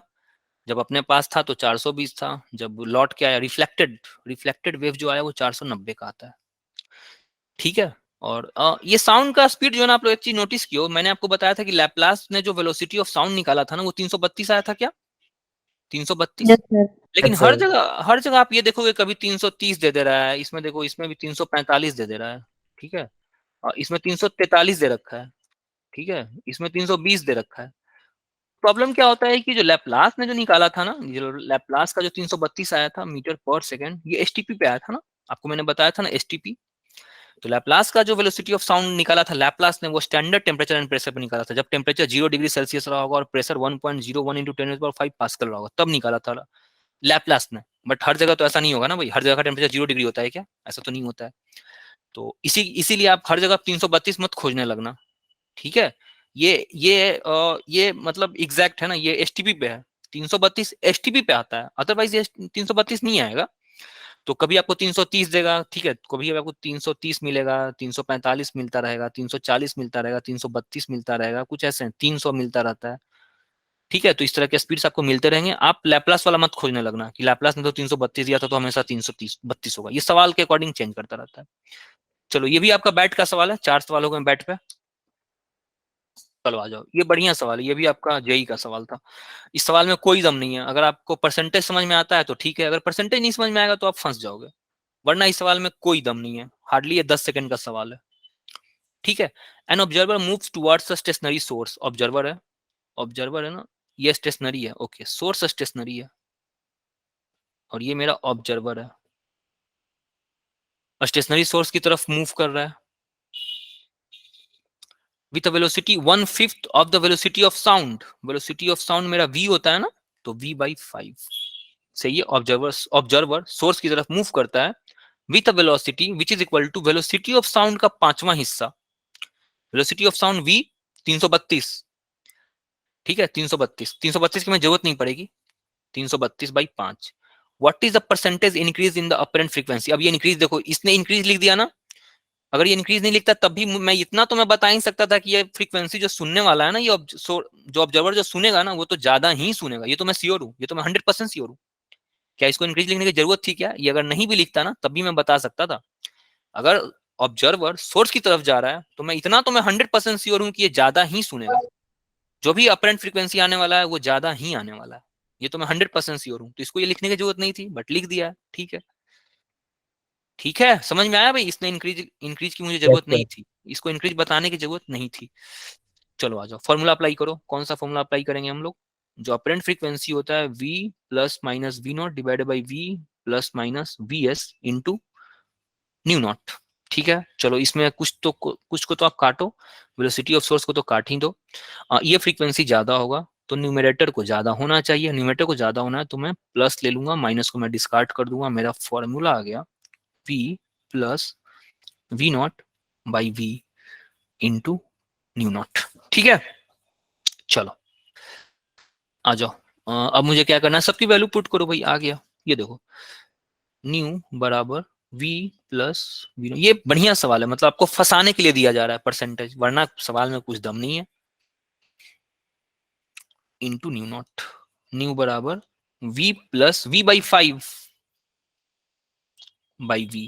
जब अपने पास था, तो 420 था, जब लौट के आया रिफ्लेक्टेड वेव जो आया वो 490 का आता है। ठीक है, और ये साउंड का स्पीड जो है ना, आप लोग एक चीज नोटिस किया, मैंने आपको बताया था कि लैपलास ने जो वेलोसिटी ऑफ साउंड निकाला था ना वो 332 आया था क्या, 332। Yes sir. लेकिन Yes, हर sir. जगह आप ये देखोगे कभी 330 दे दे रहा है, इसमें देखो इसमें भी 345 दे दे रहा है। ठीक है, और इसमें 343 दे रखा है। ठीक है, इसमें 320 दे रखा है। प्रॉब्लम क्या होता है कि जो लैपलास ने जो निकाला था ना, जो लैपलास का जो 332 आया था मीटर पर सेकंड, ये एसटीपी पे आया था ना, आपको मैंने बताया था ना एसटीपी। तो लैपलास का जो वेलोसिटी ऑफ साउंड निकाला था लैपलास ने, वो स्टैंडर्ड टेम्परेचर एंड प्रेशर पे निकाला था, जब टेम्परेचर 0 डिग्री सेल्सियस रहा होगा और प्रेशर 1.01 इंटू 10⁵ पास्कल रहा होगा, तब निकाला था लैपलास ने। बट हर जगह तो ऐसा नहीं होगा ना भाई, हर जगह का टेम्परेचर 0 डिग्री होता है क्या, ऐसा तो नहीं होता है। तो इसीलिए आप हर जगह 332 मत खोजने लगना। ठीक है, ये मतलब एग्जैक्ट है ना, ये एसटीपी पे है, 332 एसटीपी पे आता है, अदरवाइज ये 332 नहीं आएगा। तो कभी आपको 330 देगा, ठीक है, कभी आपको 330 मिलेगा, 345 मिलता रहेगा, 340 मिलता रहेगा, 332 मिलता रहेगा, कुछ ऐसे 300 मिलता रहता है। ठीक है, तो इस तरह के स्पीड्स आपको मिलते रहेंगे, आप लैपलास वाला मत खोजने लगना कि लैपलास ने तो 332 दिया था तो हमेशा 332 होगा, ये सवाल के अकॉर्डिंग चेंज करता रहता है। चलो ये भी आपका बैट का सवाल है, 4 सवाल हो गए बैट पे। चलो आ जाओ, ये बढ़िया सवाल है, ये भी आपका जेई का सवाल था। इस सवाल में कोई दम नहीं है, अगर आपको परसेंटेज समझ में आता है तो ठीक है, अगर परसेंटेज नहीं समझ में आएगा तो आप फंस जाओगे, वरना इस सवाल में कोई दम नहीं है, हार्डली ये 10 सेकंड का सवाल है। ठीक है, an observer moves towards a stationary source, observer है ना, ये स्टेशनरी है, ओके, सोर्स स्टेशनरी है, और ये मेरा ऑब्जर्वर है, और स्टेशनरी सोर्स की तरफ मूव कर रहा है with a velocity 1/5 of the velocity of sound. Velocity of sound मेरा v होता है ना, तो v/5 से ये ऑब्जर्वर सोर्स की तरफ मूव करता है with a velocity which is equal to velocity of sound का 5वां हिस्सा। Velocity of sound v 332। ठीक है, 332 की मैं जरूरत नहीं पड़ेगी, 332/5। What is the percentage increase in the apparent frequency. अब ये इंक्रीज देखो, इसने इंक्रीज लिख दिया ना, अगर ये इंक्रीज नहीं लिखता तब भी मैं इतना तो मैं बता ही सकता था कि ये फ्रीक्वेंसी जो सुनने वाला है ना, ये जो ऑब्जर्वर जो सुनेगा ना वो तो ज्यादा ही सुनेगा, ये तो मैं श्योर हूँ, ये तो मैं 100% श्योर हूँ। क्या इसको इंक्रीज लिखने की जरूरत थी क्या, ये अगर नहीं भी लिखता ना तब भी मैं बता सकता था। अगर ऑब्जर्वर सोर्स की तरफ जा रहा है तो मैं इतना तो मैं 100% श्योर हूँ कि ये ज्यादा ही सुनेगा, जो भी अपरेंट फ्रीक्वेंसी आने वाला है वो ज्यादा ही आने वाला है, ये तो मैं 100% श्योर हूँ, तो इसको ये लिखने की जरूरत नहीं थी, बट लिख दिया है। ठीक है, ठीक है, समझ में आया भाई, इसने इंक्रीज की मुझे Yes, जरूरत sir. नहीं थी, इसको इंक्रीज बताने की जरूरत नहीं थी। चलो आ जाओ, फॉर्मूला अप्लाई करो, कौन सा फॉर्मूला अप्लाई करेंगे हम लोग, जो अपरेंट फ्रीक्वेंसी होता है v plus minus v not divided by v plus minus v s into nu not. ठीक है, चलो इसमें कुछ को तो आप काटो, वेलोसिटी ऑफ सोर्स को तो काट ही दो। ये फ्रीक्वेंसी ज्यादा होगा तो न्यूमरेटर को ज्यादा होना चाहिए, न्यूमरेटर को ज्यादा होना है तो मैं प्लस ले लूंगा, माइनस को मैं डिस्कार्ड कर दूंगा। मेरा फॉर्मूला आ गया v plus v naught by v into nu not. ठीक है, चलो आ जाओ। अब मुझे क्या करना है, सबकी वैल्यू पुट करो भाई। आ गया, ये देखो न्यू बराबर v प्लस वी। ये बढ़िया सवाल है, मतलब आपको फंसाने के लिए दिया जा रहा है परसेंटेज, वरना सवाल में कुछ दम नहीं है। इंटू न्यू नॉट, न्यू बराबर v plus v by 5 by v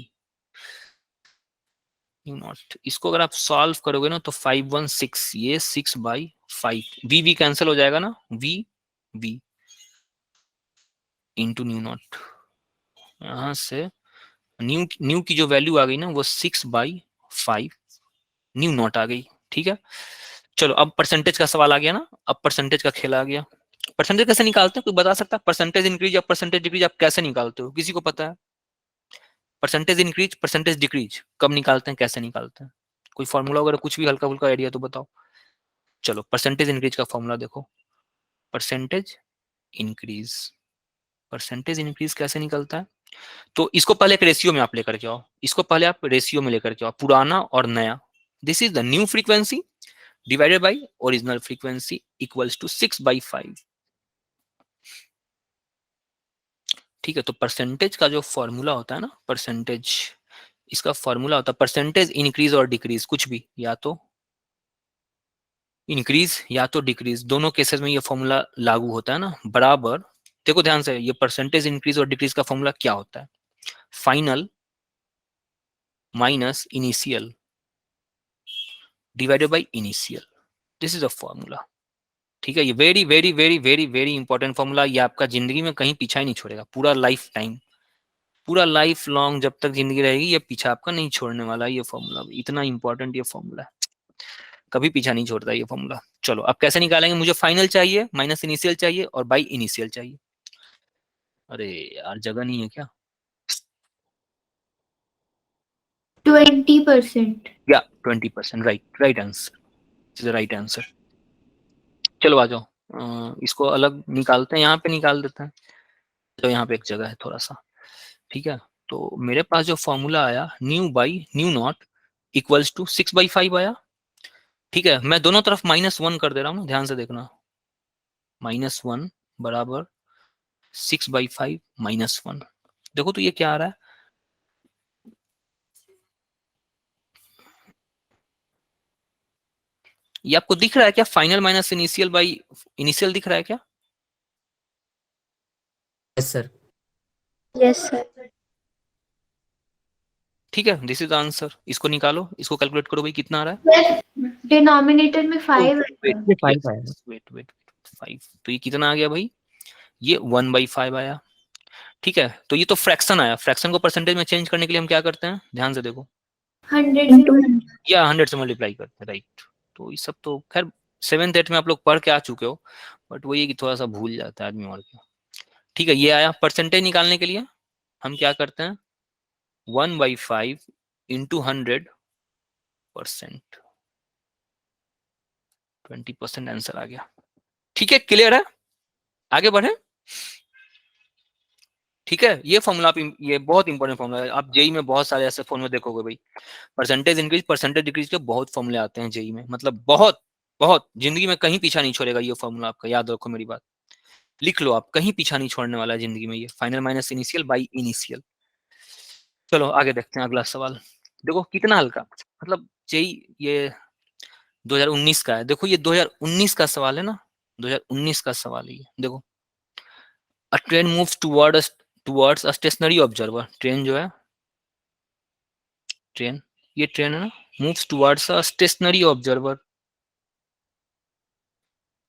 new not. इसको अगर आप सॉल्व करोगे ना तो 516, ये 6 बाई 5, v v कैंसिल हो जाएगा ना, v v into nu not. यहां से न्यू की जो वैल्यू आ गई ना वो 6 बाई 5 न्यू नॉट आ गई। ठीक है, चलो अब परसेंटेज का सवाल आ गया ना, अब परसेंटेज का खेल आ गया। परसेंटेज कैसे निकालते हैं, कोई बता सकता है? परसेंटेज इंक्रीज या परसेंटेज डिक्रीज आप कैसे निकालते हो, किसी को पता है? परसेंटेज इंक्रीज परसेंटेज डिक्रीज कब निकालते हैं, कैसे निकालते हैं? कोई फॉर्मूला वगैरह कुछ भी हल्का फुल्का आइडिया तो बताओ। चलो परसेंटेज इंक्रीज का फॉर्मूला देखो, परसेंटेज इंक्रीज, परसेंटेज इंक्रीज कैसे निकलता है? तो इसको पहले एक रेशियो में आप लेकर के आओ, इसको पहले आप रेशियो में लेकर के आओ, पुराना और नया। This is the new frequency divided by original frequency equals to 6/5। ठीक है, तो परसेंटेज का जो फॉर्मूला होता है ना, परसेंटेज, इसका फॉर्मूला होता है परसेंटेज इंक्रीज और डिक्रीज, कुछ भी, या तो इंक्रीज या तो डिक्रीज, दोनों केसेस में ये फॉर्मूला लागू होता है ना, बराबर। देखो ध्यान से, ये परसेंटेज इंक्रीज और डिक्रीज का फॉर्मूला क्या होता है? Final minus initial divided by initial, this is a formula. ठीक है, ये very very very very very important formula, ये आपका जिंदगी में कहीं पीछा ही नहीं छोड़ेगा, पूरा लाइफ टाइम, पूरा लाइफ लॉन्ग जब तक जिंदगी रहेगी ये पीछा आपका नहीं छोड़ने वाला। ये फॉर्मूला इतना इंपॉर्टेंट ये फॉर्मूला है, कभी पीछा नहीं छोड़ता ये फॉर्मूला। चलो अब कैसे निकालेंगे, मुझे फाइनल चाहिए, माइनस इनिशियल चाहिए और बाई इनिशियल चाहिए। अरे यार जगह नहीं है क्या? 20%. या 20%, राइट आंसर, राइट आंसर। चलो आ जाओ, इसको अलग निकालते हैं, यहाँ पे निकाल देते हैं। तो यहाँ पे एक जगह है थोड़ा सा। ठीक है, तो मेरे पास जो फॉर्मूला आया nu by nu naught equals to 6/5 आया। ठीक है, मैं दोनों तरफ -1 कर दे रहा हूँ ना, ध्यान से देखना, -1 बराबर 6/5 -1। देखो तो ये क्या आ रहा है, ये आपको दिख रहा है क्या? Final minus initial by initial दिख रहा है क्या? Yes sir. Yes sir. ठीक है, दिस इज आंसर। इसको निकालो, इसको कैलकुलेट करो भाई, कितना आ रहा है? डिनोमिनेटर में 5 है. ये 5 आया। वेट 5, तो ये कितना आ गया भाई? ये 1/5 आया। ठीक है, तो ये तो फ्रैक्शन आया, फ्रैक्शन को परसेंटेज में चेंज करने के लिए हम क्या करते हैं, ध्यान से देखो, 100 इंटू से या 100 से मल्टीप्लाई करते हैं, राइट। तो ये सब तो खैर 7th 8th में आप लोग पढ़ के आ चुके हो, बट वही है कि थोड़ा सा भूल जाता है आदमी, और क्या। ठीक है, ये आया। परसेंटेज निकालने के लिए हम क्या करते हैं, 1/5 इंटू 100%, 20% आंसर आ गया। ठीक है, क्लियर है, आगे बढ़े। ठीक है, ये फॉर्मूला आप, ये बहुत इंपॉर्टेंट फॉर्मूला है, आप जेई में बहुत सारे ऐसे फॉर्मूले देखोगे भाई, परसेंटेज इंक्रीज परसेंटेज डिक्रीज के बहुत फॉर्मूले आते हैं जेई में, मतलब बहुत बहुत, जिंदगी में कहीं पीछा नहीं छोड़ेगा ये फॉर्मूला आपका, याद रखो मेरी बात, लिख लो आप, कहीं पीछा नहीं छोड़ने वाला है जिंदगी में ये, final minus initial by initial. चलो आगे देखते हैं अगला सवाल। देखो कितना हल्का, मतलब जेई ये 2019 का है, देखो ये 2019 का सवाल है ना, 2019 का सवाल है ये। देखो, अ train moves towards a stationary observer, train जो है, ट्रेन, ये ट्रेन है ना, moves towards a stationary observer,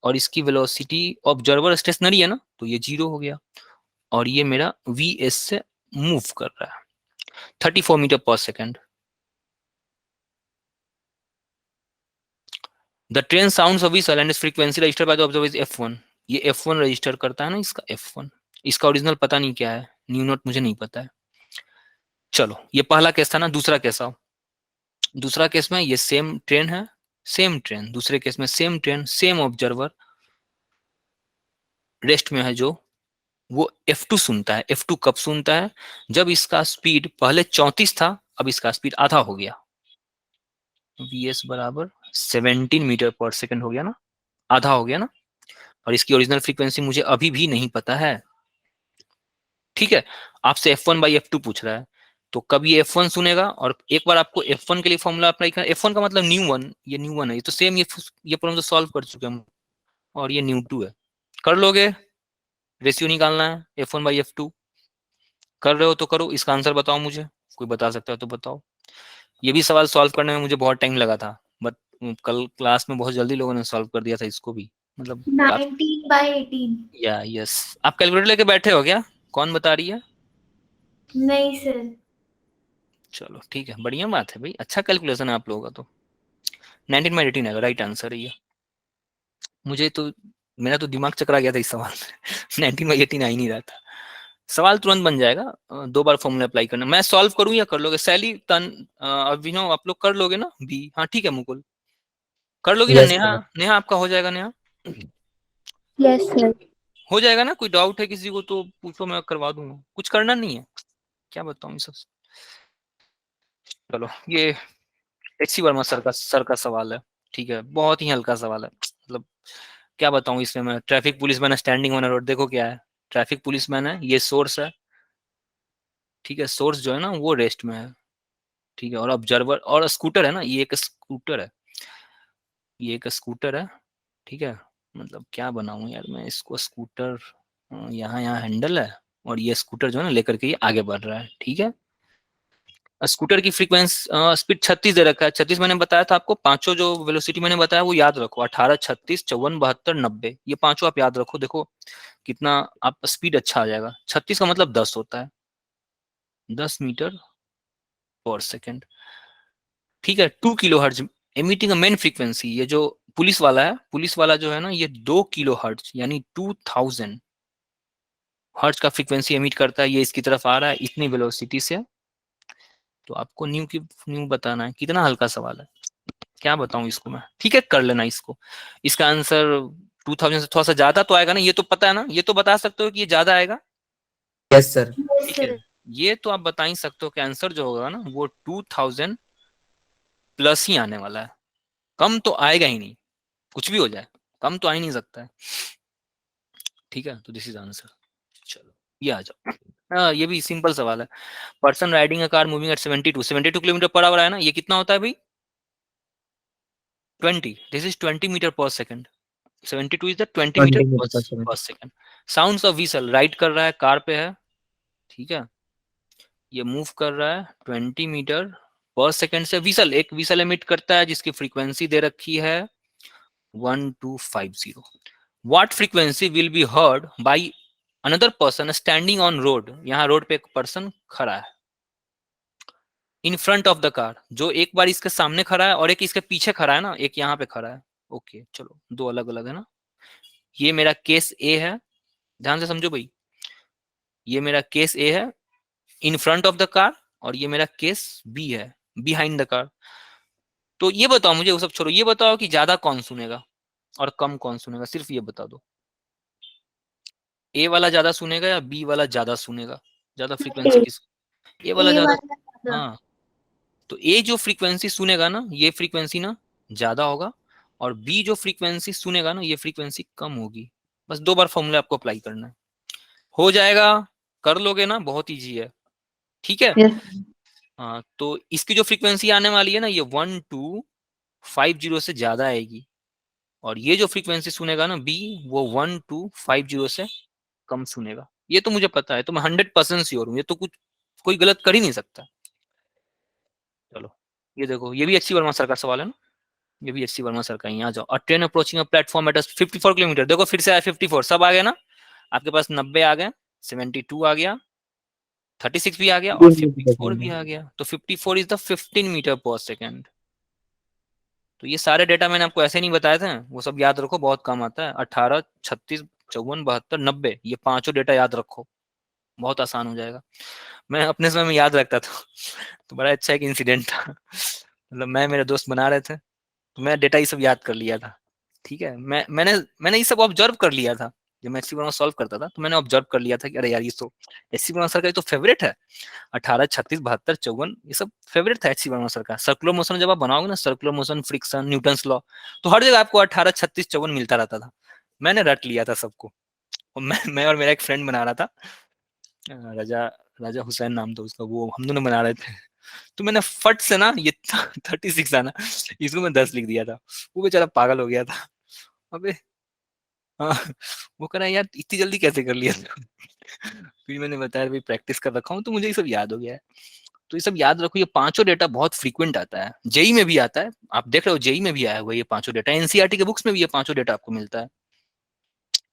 और इसकी वेलोसिटी, ऑब्जर्वर स्टेशनरी है ना, तो ये 0 हो गया, और ये मेरा वी एस से मूव कर रहा है 34 metre per second. The train sounds a whistle and is frequency registered by the observer is F1। ये F1 रजिस्टर करता है ना, इसका F1, इसका ओरिजिनल पता नहीं क्या है, न्यू नॉट मुझे नहीं पता है। चलो ये पहला केस था ना, दूसरा केस आओ। दूसरा केस में ये सेम ट्रेन है, सेम ट्रेन, दूसरे केस में same train, same observer rest में है, जो वो F2 सुनता है। F2 कब सुनता है? जब इसका स्पीड पहले 34 था, अब इसका स्पीड आधा हो गया, Vs बराबर 17 मीटर पर सेकंड हो गया ना, आधा हो गया ना। और इसकी ओरिजिनल फ्रीक्वेंसी मुझे अभी भी नहीं पता है, ठीक है। आपसे F1 बाई F2 पूछ रहा है, तो कब ये F1 सुनेगा, और एक बार आपको F1 के लिए फॉर्मूला अप्लाई करना, F1 का मतलब न्यू वन, ये न्यू वन है, ये तो सेम, ये प्रॉब्लम तो सॉल्व कर चुके हम, और ये न्यू टू है। कर लोगे? रेशियो निकालना है F1 बाई F2, कर रहे हो तो करो, इसका आंसर बताओ मुझे, कोई बता सकता है तो बताओ। ये भी सवाल सॉल्व करने में मुझे बहुत टाइम लगा था, बट कल क्लास में बहुत जल्दी लोगों ने सॉल्व कर दिया था इसको भी, मतलब 19/18। या यस। आप कैलकुलेटर लेके बैठे हो क्या? कौन बता रही है? नहीं सर। चलो ठीक है, बढ़िया बात है भाई, अच्छा कैलकुलेशन है आप लोगों का। तो 19/18 है राइट आंसर है ये। मुझे तो, मेरा तो दिमाग चकरा गया था इस सवाल में 19/18 आ ही नहीं रहा था। सवाल तुरंत बन जाएगा, 2 बार फॉर्मूला अप्लाई करना। मैं सॉल्व करूं या कर लोगे? सैली, तन, अभिनव, आप लोग कर लोगे ना? बी, हाँ ठीक है। मुकुल कर लोगी ना? Yes Neha, sir. नेहा आपका हो जाएगा? Neha Yes, sir. हो जाएगा ना? कोई डाउट है किसी को तो पूछो, मैं करवा दूंगा, कुछ करना नहीं है, क्या बताऊं सब। चलो ये एच सी वर्मा सर का सवाल है, ठीक है, बहुत ही हल्का सवाल है, मतलब क्या बताऊं इसमें मैं। Traffic police man standing on road, देखो क्या है, ट्रैफिक पुलिस मैन है, ये सोर्स है, ठीक है, सोर्स जो है ना वो रेस्ट में है, ठीक है, और ऑब्जर्वर और स्कूटर है ना, ये एक स्कूटर है, ये एक स्कूटर है, ठीक है। मतलब क्या बनाऊं यार मैं इसको, स्कूटर, यहाँ यहाँ हैंडल है, और ये स्कूटर जो है ना लेकर के ये आगे बढ़ रहा है, ठीक है। स्कूटर की फ्रीक्वेंसी स्पीड 36 दे रखा है, 36 मैंने बताया था आपको, पांचों जो वेलोसिटी मैंने बताया वो याद रखो, 18, 36, 54, 72, 90, ये पांचों आप याद रखो। देखो कितना आप स्पीड अच्छा आ जाएगा। 36 का मतलब 10 होता है, 10 मीटर पर सेकेंड, ठीक है। 2 kilo hertz emitting main frequency, ये जो पुलिस वाला है, पुलिस वाला जो है ना, ये 2 किलो हर्ज यानी 2000 हर्ज का फ्रीक्वेंसी एमिट करता है, ये इसकी तरफ आ रहा है इतनी वेलोसिटी से। तो आपको न्यू बताना है, कितना हल्का सवाल है, क्या बताऊं इसको मैं, ठीक है कर लेना इसको। इसका आंसर 2000 से थोड़ा सा ज्यादा तो आएगा ना, ये तो पता है ना, ये तो बता सकते हो कि ये ज्यादा आएगा, यस सर। Yes, ठीक sir. है। ये तो आप बता ही सकते हो कि आंसर जो होगा ना वो 2000 प्लस ही आने वाला है, कम तो आएगा ही नहीं, कुछ भी हो जाए कम तो आ ही नहीं सकता है, ठीक है। तो दिस इज आंसर। चलो ये आ जाओ, हाँ ये भी सिंपल सवाल है। Person riding a car moving at 72 kilometre per hour है ना, ये कितना होता है भाई? 20, दिस इज 20 मीटर पर second, 72 is the 20 metre 20 metre पर second. Per second. Sounds of whistle, ride कर रहा है, कार पे है, ठीक है, ये मूव कर रहा है 20 मीटर पर सेकंड से। व्हीसल, एक व्हीसल एमिट करता है जिसकी फ्रीक्वेंसी दे रखी है 1250। What frequency will be heard by another person standing on road, यहाँ रोड पे एक पर्सन खड़ा है in front of the car, जो एक बार इसके सामने खड़ा है और एक इसके पीछे खड़ा है ना, एक यहाँ पे खड़ा है, ओके चलो दो अलग अलग है ना। ये मेरा केस ए है, ध्यान से समझो भाई, ये मेरा केस ए है in front of the car, और ये मेरा केस बी है बिहाइंड द कार। तो ये बताओ मुझे, वो सब छोड़ो, ये बताओ कि ज्यादा कौन सुनेगा और कम कौन सुनेगा, सिर्फ ये बता दो, ए वाला ज्यादा सुनेगा या बी वाला ज्यादा सुनेगा, ज्यादा फ्रीक्वेंसी A. किस, ए वाला A ज्यादा। वाला ज्यादा। हाँ, तो ए जो फ्रीक्वेंसी सुनेगा ना, ये फ्रीक्वेंसी ना ज्यादा होगा, और बी जो फ्रीक्वेंसी सुनेगा ना, ये फ्रीक्वेंसी कम होगी। बस 2 बार फॉर्मूला आपको अप्लाई करना है, हो जाएगा, कर लोगे ना, बहुत ईजी है, ठीक है। Yes. हाँ तो इसकी जो फ्रीक्वेंसी आने वाली है ना, ये 1250 से ज्यादा आएगी, और ये जो फ्रीक्वेंसी सुनेगा ना बी, वो 1250 से कम सुनेगा। ये तो मुझे पता है, तो मैं 100% श्योर हूँ, ये तो कुछ कोई गलत कर ही नहीं सकता। चलो ये देखो, ये भी एच सी वर्मा सर का सवाल है ना, ये भी एच सी वर्मा सर का ही। आ जाओ। अ train approaching a platform eight 54 kilometre, देखो फिर से आया 54, सब आ गया ना आपके पास, 90 आ गए, 72 आ गया, 36 भी आ गया, और 54 भी आ गया, तो 54 is the 15 metre per second. तो ये सारे डेटा मैंने आपको ऐसे नहीं बताए थे, वो सब याद रखो, बहुत कम आता है। 18, 36, 54, 72, 90, ये पांचों डेटा याद रखो, बहुत आसान हो जाएगा। मैं अपने समय में याद रखता था तो बड़ा अच्छा एक इंसिडेंट था। मतलब मैं मेरे दोस्त बना रहे थे तो मैं डेटा ये सब याद कर लिया था। ठीक है, मैंने ये सब ऑब्जर्व कर लिया था। जब मैं एचसी वर्मा सॉल्व करता था तो मैंने ऑब्जर्व कर लिया था कि अरे यार ये तो एचसी वर्मा सर का ये तो फेवरेट है। 18, 36, 72, 54 ये सब फेवरेट था एचसी वर्मा सर का। सर्कुलर मोशन जब आप बनाओगे ना, circular motion, friction, Newton's law, तो हर जगह आपको 18, 36, 54 मिलता रहता था। मैंने रट लिया था सबको। और मैं और मेरा एक फ्रेंड बना रहा था, राजा राजा हुसैन नाम था उसका, वो हम दोनों बना रहे थे। तो मैंने फट से ना ये 36 आना, इसको मैं 10 लिख दिया था। वो बेचारा पागल हो गया था। अबे हाँ, वो कह रहा है यार इतनी जल्दी कैसे कर लिया तू? फिर मैंने बताया भाई प्रैक्टिस कर रखा हूँ तो मुझे ये सब याद हो गया है। तो ये सब याद रखो, ये पांचों डेटा बहुत फ्रीक्वेंट आता है, जेई में भी आता है। आप देख रहे हो जेई में भी आया हुआ है ये पांचों डेटा, एनसीईआरटी के बुक्स में भी ये पांचों डेटा आपको मिलता है।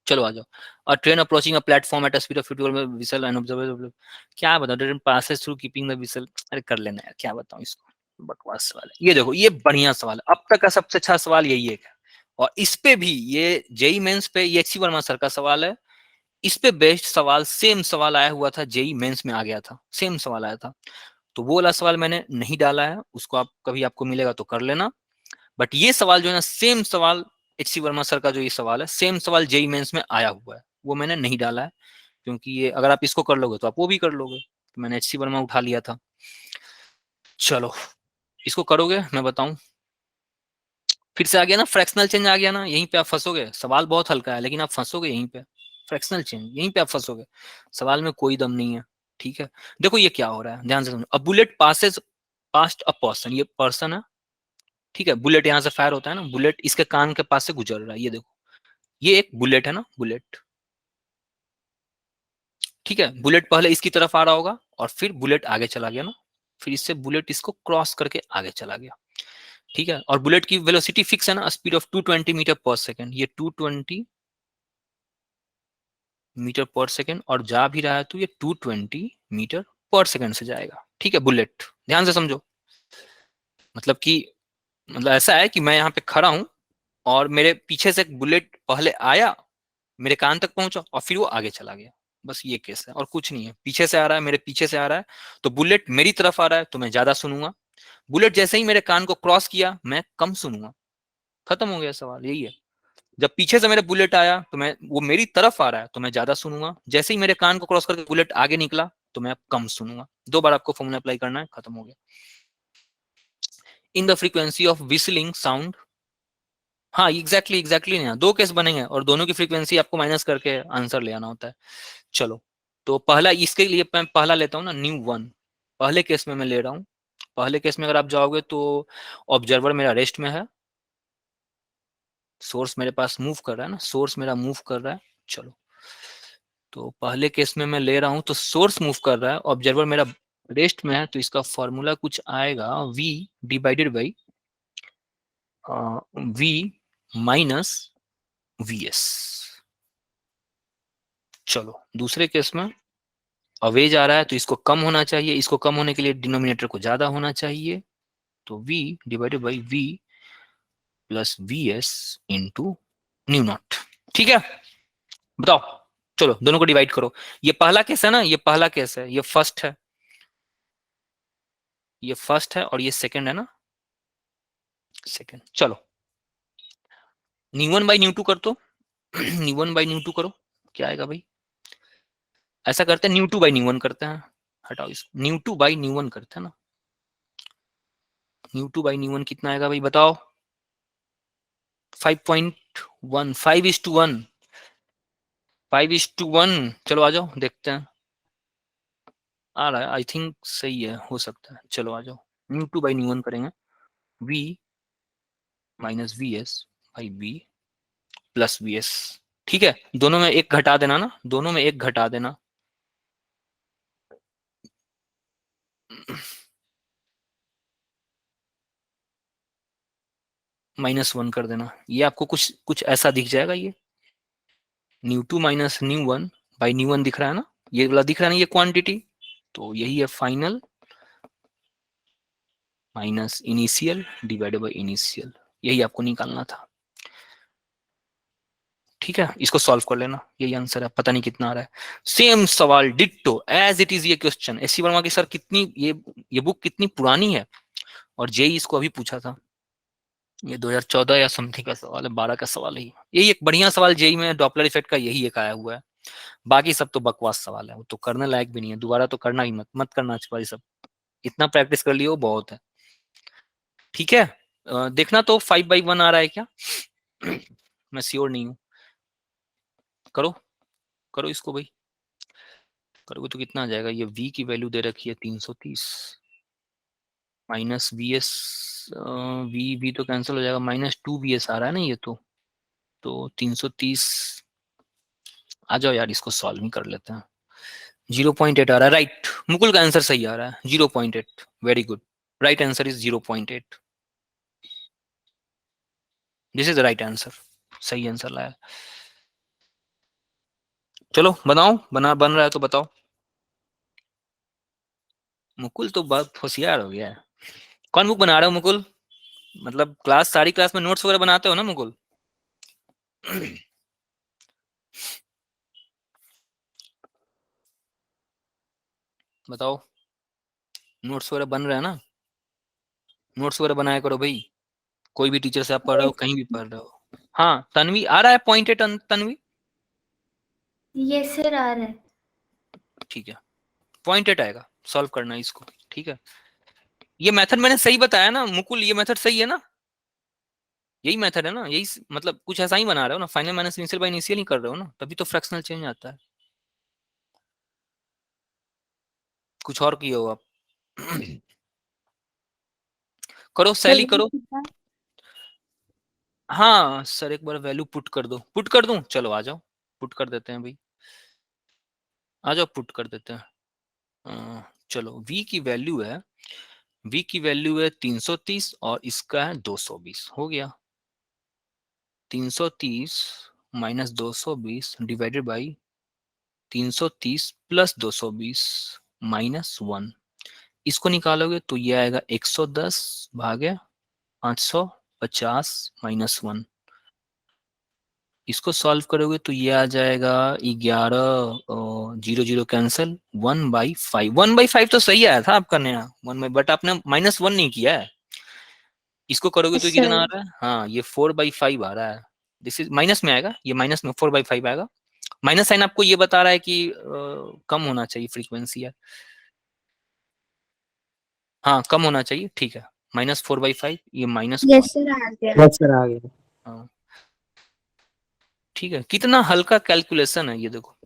चलो आ जाओ। अ train approaching a platform eight a speed of 50 whistle and observer, क्या बताऊं, train passes through keeping the whistle. अरे कर लेना यार, क्या बताऊं इसको, बकवास सवाल है। ये देखो, ये बढ़िया सवाल है, अब तक का सबसे अच्छा सवाल यही है। और इस पे भी ये जेई मेंस पे ये एचसी वर्मा सर का सवाल है। इस पे बेस्ड सवाल, सेम सवाल आया हुआ था जेई मेंस में, आ गया था सेम सवाल आया था। तो वो वाला सवाल मैंने नहीं डाला है, उसको आप कभी आपको मिलेगा तो कर लेना। बट ये सवाल जो है ना, सेम सवाल एचसी वर्मा सर का जो ये सवाल है, सेम सवाल जेई मेंस में आया हुआ है, वो मैंने नहीं डाला है। क्योंकि ये अगर आप इसको कर लोगे तो आप वो भी कर लोगे, तो मैंने एचसी वर्मा उठा लिया था। चलो इसको करोगे, मैं बताऊं, फिर से आ गया ना फ्रैक्शनल चेंज आ गया ना, यहीं पे आप फंसोगे। सवाल बहुत हल्का है लेकिन आप फंसोगे यहीं पे, फ्रैक्शनल चेंज, यहीं पे आप फंसोगे। सवाल में कोई दम नहीं है। ठीक है, देखो ये क्या हो रहा है, ध्यान से समझो। A bullet passes past a person, ये पर्सन है। ठीक है, बुलेट यहाँ से फायर होता है ना, बुलेट इसके कान के पास से गुजर रहा है, ये देखो, ये एक बुलेट है ना, बुलेट। ठीक है, बुलेट पहले इसकी तरफ आ रहा होगा और फिर बुलेट आगे चला गया ना, फिर इससे बुलेट इसको क्रॉस करके आगे चला गया। ठीक है, और बुलेट की वेलोसिटी फिक्स है ना, speed of 220 metre per second, ये 220 मीटर पर सेकेंड, और जा भी रहा है तो ये 220 मीटर पर सेकेंड से जाएगा। ठीक है, बुलेट ध्यान से समझो। मतलब कि मतलब ऐसा है कि मैं यहाँ पे खड़ा हूं और मेरे पीछे से एक बुलेट पहले आया, मेरे कान तक पहुंचा और फिर वो आगे चला गया। बस ये केस है और कुछ नहीं है। पीछे से आ रहा है, मेरे पीछे से आ रहा है, तो बुलेट मेरी तरफ आ रहा है तो मैं ज्यादा सुनूंगा। बुलेट जैसे ही मेरे कान को क्रॉस किया मैं कम सुनूंगा। खत्म हो गया सवाल, यही है। जब पीछे से मेरे बुलेट आया तो मैं, वो मेरी तरफ आ रहा है तो मैं ज्यादा सुनूंगा, जैसे ही मेरे कान को क्रॉस करके बुलेट आगे निकला तो मैं कम सुनूंगा। 2 बार आपको फॉर्मूला अप्लाई करना है, खत्म हो गया। In the frequency of whistling sound, हाँ एग्जैक्टली नहीं, 2 केस बनेंगे और दोनों की फ्रीक्वेंसी आपको माइनस करके आंसर ले आना होता है। चलो, तो पहला, इसके लिए मैं पहला लेता हूँ ना, न्यू वन। पहले केस में मैं ले रहा हूँ। पहले केस में अगर आप जाओगे तो ऑब्जर्वर मेरा रेस्ट में है, सोर्स मेरे पास मूव कर रहा है ना, सोर्स मेरा मूव कर रहा है। चलो, तो पहले केस में मैं ले रहा हूं तो सोर्स मूव कर रहा है, ऑब्जर्वर मेरा रेस्ट में है, तो इसका फॉर्मूला कुछ आएगा v divided by v minus vs। चलो दूसरे केस में अवेज आ रहा है तो इसको कम होना चाहिए, इसको कम होने के लिए डिनोमिनेटर को ज्यादा होना चाहिए, तो v divided by v plus vs into nu not. ठीक है, बताओ। चलो दोनों को डिवाइड करो। ये पहला केस है ना, ये पहला केस है, ये फर्स्ट है, ये फर्स्ट है और ये सेकंड है ना, सेकंड। चलो nu one by nu two कर दो। Nu one by nu two करो, क्या आएगा भाई? ऐसा करते हैं nu two by nu one करते हैं, हटाओ इसको, nu two by nu one करते हैं ना। Nu two by nu one कितना आएगा भाई बताओ? 5.1, 5:1, 5:1। चलो आ जाओ देखते हैं, आ रहा है आई थिंक, सही है, हो सकता है। चलो आ जाओ, nu two by nu one करेंगे, v minus v s by b plus v s. ठीक है, दोनों में एक घटा देना ना, दोनों में एक घटा देना। -1 कर देना, ये आपको कुछ कुछ ऐसा दिख जाएगा। ये nu two minus nu one by nu one दिख रहा है ना, ये वाला दिख रहा है ना, ये क्वांटिटी, तो यही है final minus initial divided by initial, यही आपको निकालना था। ठीक है, इसको सॉल्व कर लेना, यही आंसर है, पता नहीं कितना आ रहा है। सेम सवाल डिट्टो एज इट इज ये क्वेश्चन। एससी वर्मा की सर कितनी ये बुक कितनी पुरानी है, और जेई इसको अभी पूछा था, ये 2014 या समथिंग का सवाल है, 12 का सवाल है। यही एक बढ़िया सवाल जेई में डॉपलर इफेक्ट का यही एक आया हुआ है, बाकी सब तो बकवास सवाल है, वो तो करने लायक भी नहीं है, दोबारा तो करना ही मत करना भाई सब, इतना प्रैक्टिस कर लियो बहुत है। ठीक है, देखना तो 5/1 आ रहा है क्या? मैं श्योर नहीं हूँ, करो करो इसको भाई, करोगे तो कितना आ जाएगा? ये v की वैल्यू दे रखी है 330 माइनस वी एस, वी तो कैंसिल हो जाएगा, -2 vs आ रहा है ना ये तो 330 आ जाओ यार, इसको सॉल्व ही कर लेते हैं। 0.8 आ रहा है, राइट। मुकुल का आंसर सही आ रहा है 0.8, very good, right answer is 0.8, this is the right answer, सही आंसर लाया। चलो बनाओ, बन रहा है तो बताओ। मुकुल तो बहुत होशियार हो गया है। कौन बुक बना रहे हो मुकुल? मतलब सारी क्लास में नोट्स वगैरह बनाते हो ना मुकुल? बताओ, नोट्स वगैरह बन रहा है ना? नोट्स वगैरह बनाया करो भाई, कोई भी टीचर से आप पढ़ रहे हो, कहीं भी पढ़ रहे हो। हाँ तन्वी आ रहा है .8 तन्वी? यस सर आ रहा है। ठीक है, .8 आएगा, सॉल्व करना है इसको। ठीक है, ये मेथड मैंने सही बताया ना मुकुल, ये मेथड सही है ना? यही मेथड है ना, यही मतलब कुछ ऐसा ही बना रहे हो ना, final minus initial by initial ही कर रहे हो ना, तभी तो फ्रैक्शनल चेंज आता है, कुछ और किए हो आप। करो सैली करो। हाँ सर एक बार वैल्यू पुट कर दो, पुट कर दूं? चलो आ जाओ, पुट कर देते हैं भाई, आ जाओ पुट कर देते हैं। चलो v की वैल्यू है, v की वैल्यू है 330 और इसका है 220, हो गया 330 minus 220 divided by 330 plus 220 minus 1, इसको निकालोगे तो ये आएगा 110 भागे 550 माइनस 1, इसको सॉल्व करोगे तो ये आ जाएगा 11, 0 0 कैंसिल, 1/5, 1/5 तो सही आया था आपका नया 1/, बट आपने -1 नहीं किया है, इसको करोगे तो कितना आ रहा है? हाँ ये 4/5 आ रहा है, दिस इज माइनस में आएगा, ये माइनस में 4/5 आएगा, माइनस साइन आपको ये बता रहा है कि कम होना चाहिए फ्रीक्वेंसी है, हाँ कम होना चाहिए, ठीक है, -4/5 ये माइनस यस सर आ गया। यस सर आ गया। हाँ ठीक है, कितना हल्का कैलकुलेशन है ये देखो।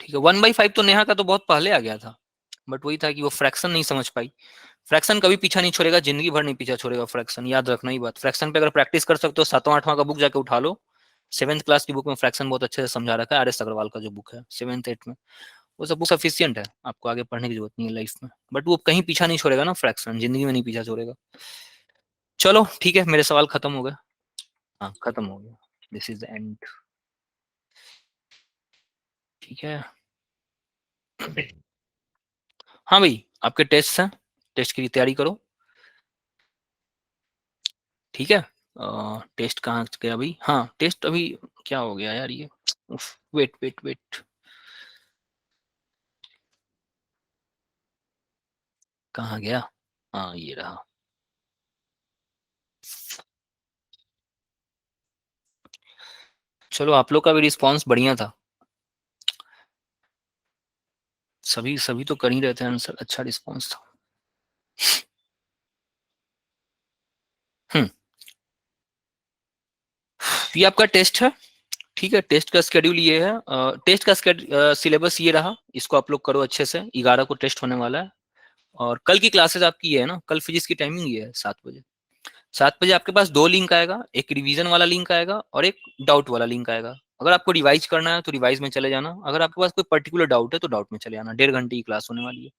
ठीक है 1/5 तो नेहा का तो बहुत पहले आ गया था, बट वही था कि वो फ्रैक्शन नहीं समझ पाई। फ्रैक्शन कभी पीछा नहीं छोड़ेगा, जिंदगी भर नहीं पीछा छोड़ेगा फ्रैक्शन, याद रखना ही बात। फ्रैक्शन पे अगर प्रैक्टिस कर सकते हो 7वां 8वां का बुक जाके उठा लो, 7th क्लास की बुक में फ्रैक्शन बहुत अच्छे से समझा रखा है, RS अग्रवाल का जो बुक है 7th 8th में, वो सब बुक सफिशियंट है, आपको आगे पढ़ने की जरूरत नहीं है लाइफ में, बट वो कहीं पीछा नहीं छोड़ेगा ना, फ्रैक्शन जिंदगी में नहीं पीछा छोड़ेगा। चलो ठीक है, मेरे सवाल खत्म हो गए, हाँ खत्म हो गया, दिस इज द एंड। ठीक है हाँ भाई आपके टेस्ट हैं, टेस्ट की तैयारी करो। ठीक है, टेस्ट कहाँ गया भाई? हाँ टेस्ट अभी क्या हो गया यार ये, वेट वेट वेट, कहाँ गया? हाँ ये रहा। चलो आप लोग का भी रिस्पॉन्स बढ़िया था, सभी सभी तो कर ही रहे थे आंसर, अच्छा रिस्पॉन्स था। हम्म, ये आपका टेस्ट है। ठीक है, टेस्ट का स्केड्यूल ये है, टेस्ट का सिलेबस ये रहा, इसको आप लोग करो अच्छे से, 11 को टेस्ट होने वाला है, और कल की क्लासेस आपकी ये है ना, कल फिजिक्स की टाइमिंग ये है 7 बजे। 7 बजे आपके पास 2 लिंक आएगा, एक रिवीजन वाला लिंक आएगा और एक डाउट वाला लिंक आएगा। अगर आपको रिवाइज करना है तो रिवाइज में चले जाना, अगर आपके पास कोई पर्टिकुलर डाउट है तो डाउट में चले जाना, 1.5 घंटे की क्लास होने वाली है।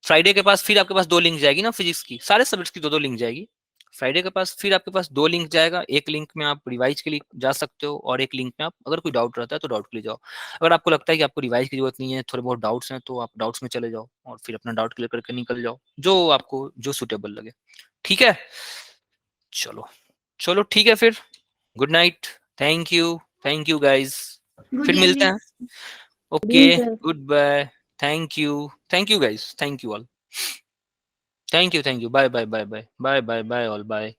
फ्राइडे के पास फिर आपके पास 2 लिंक जाएगी ना, फिजिक्स की सारे सब्जेक्ट्स की 2 लिंक जाएगी। फ्राइडे के पास फिर आपके पास 2 लिंक जाएगा, एक लिंक में आप रिवाइज के लिए जा सकते हो और एक लिंक में आप अगर कोई डाउट रहता है तो डाउट के लिए जाओ। अगर आपको लगता है कि आपको रिवाइज की जरूरत नहीं है, थोड़े बहुत डाउट्स हैं, तो आप डाउट्स में चले जाओ और फिर अपना डाउट क्लियर करके निकल जाओ, जो आपको जो सुटेबल लगे। ठीक है, चलो चलो ठीक है फिर, good night, thank you guys, Good फिर मिलते evening. हैं। Okay, sir. Goodbye, thank you guys, thank you all, thank you, bye bye bye bye bye bye bye all, bye.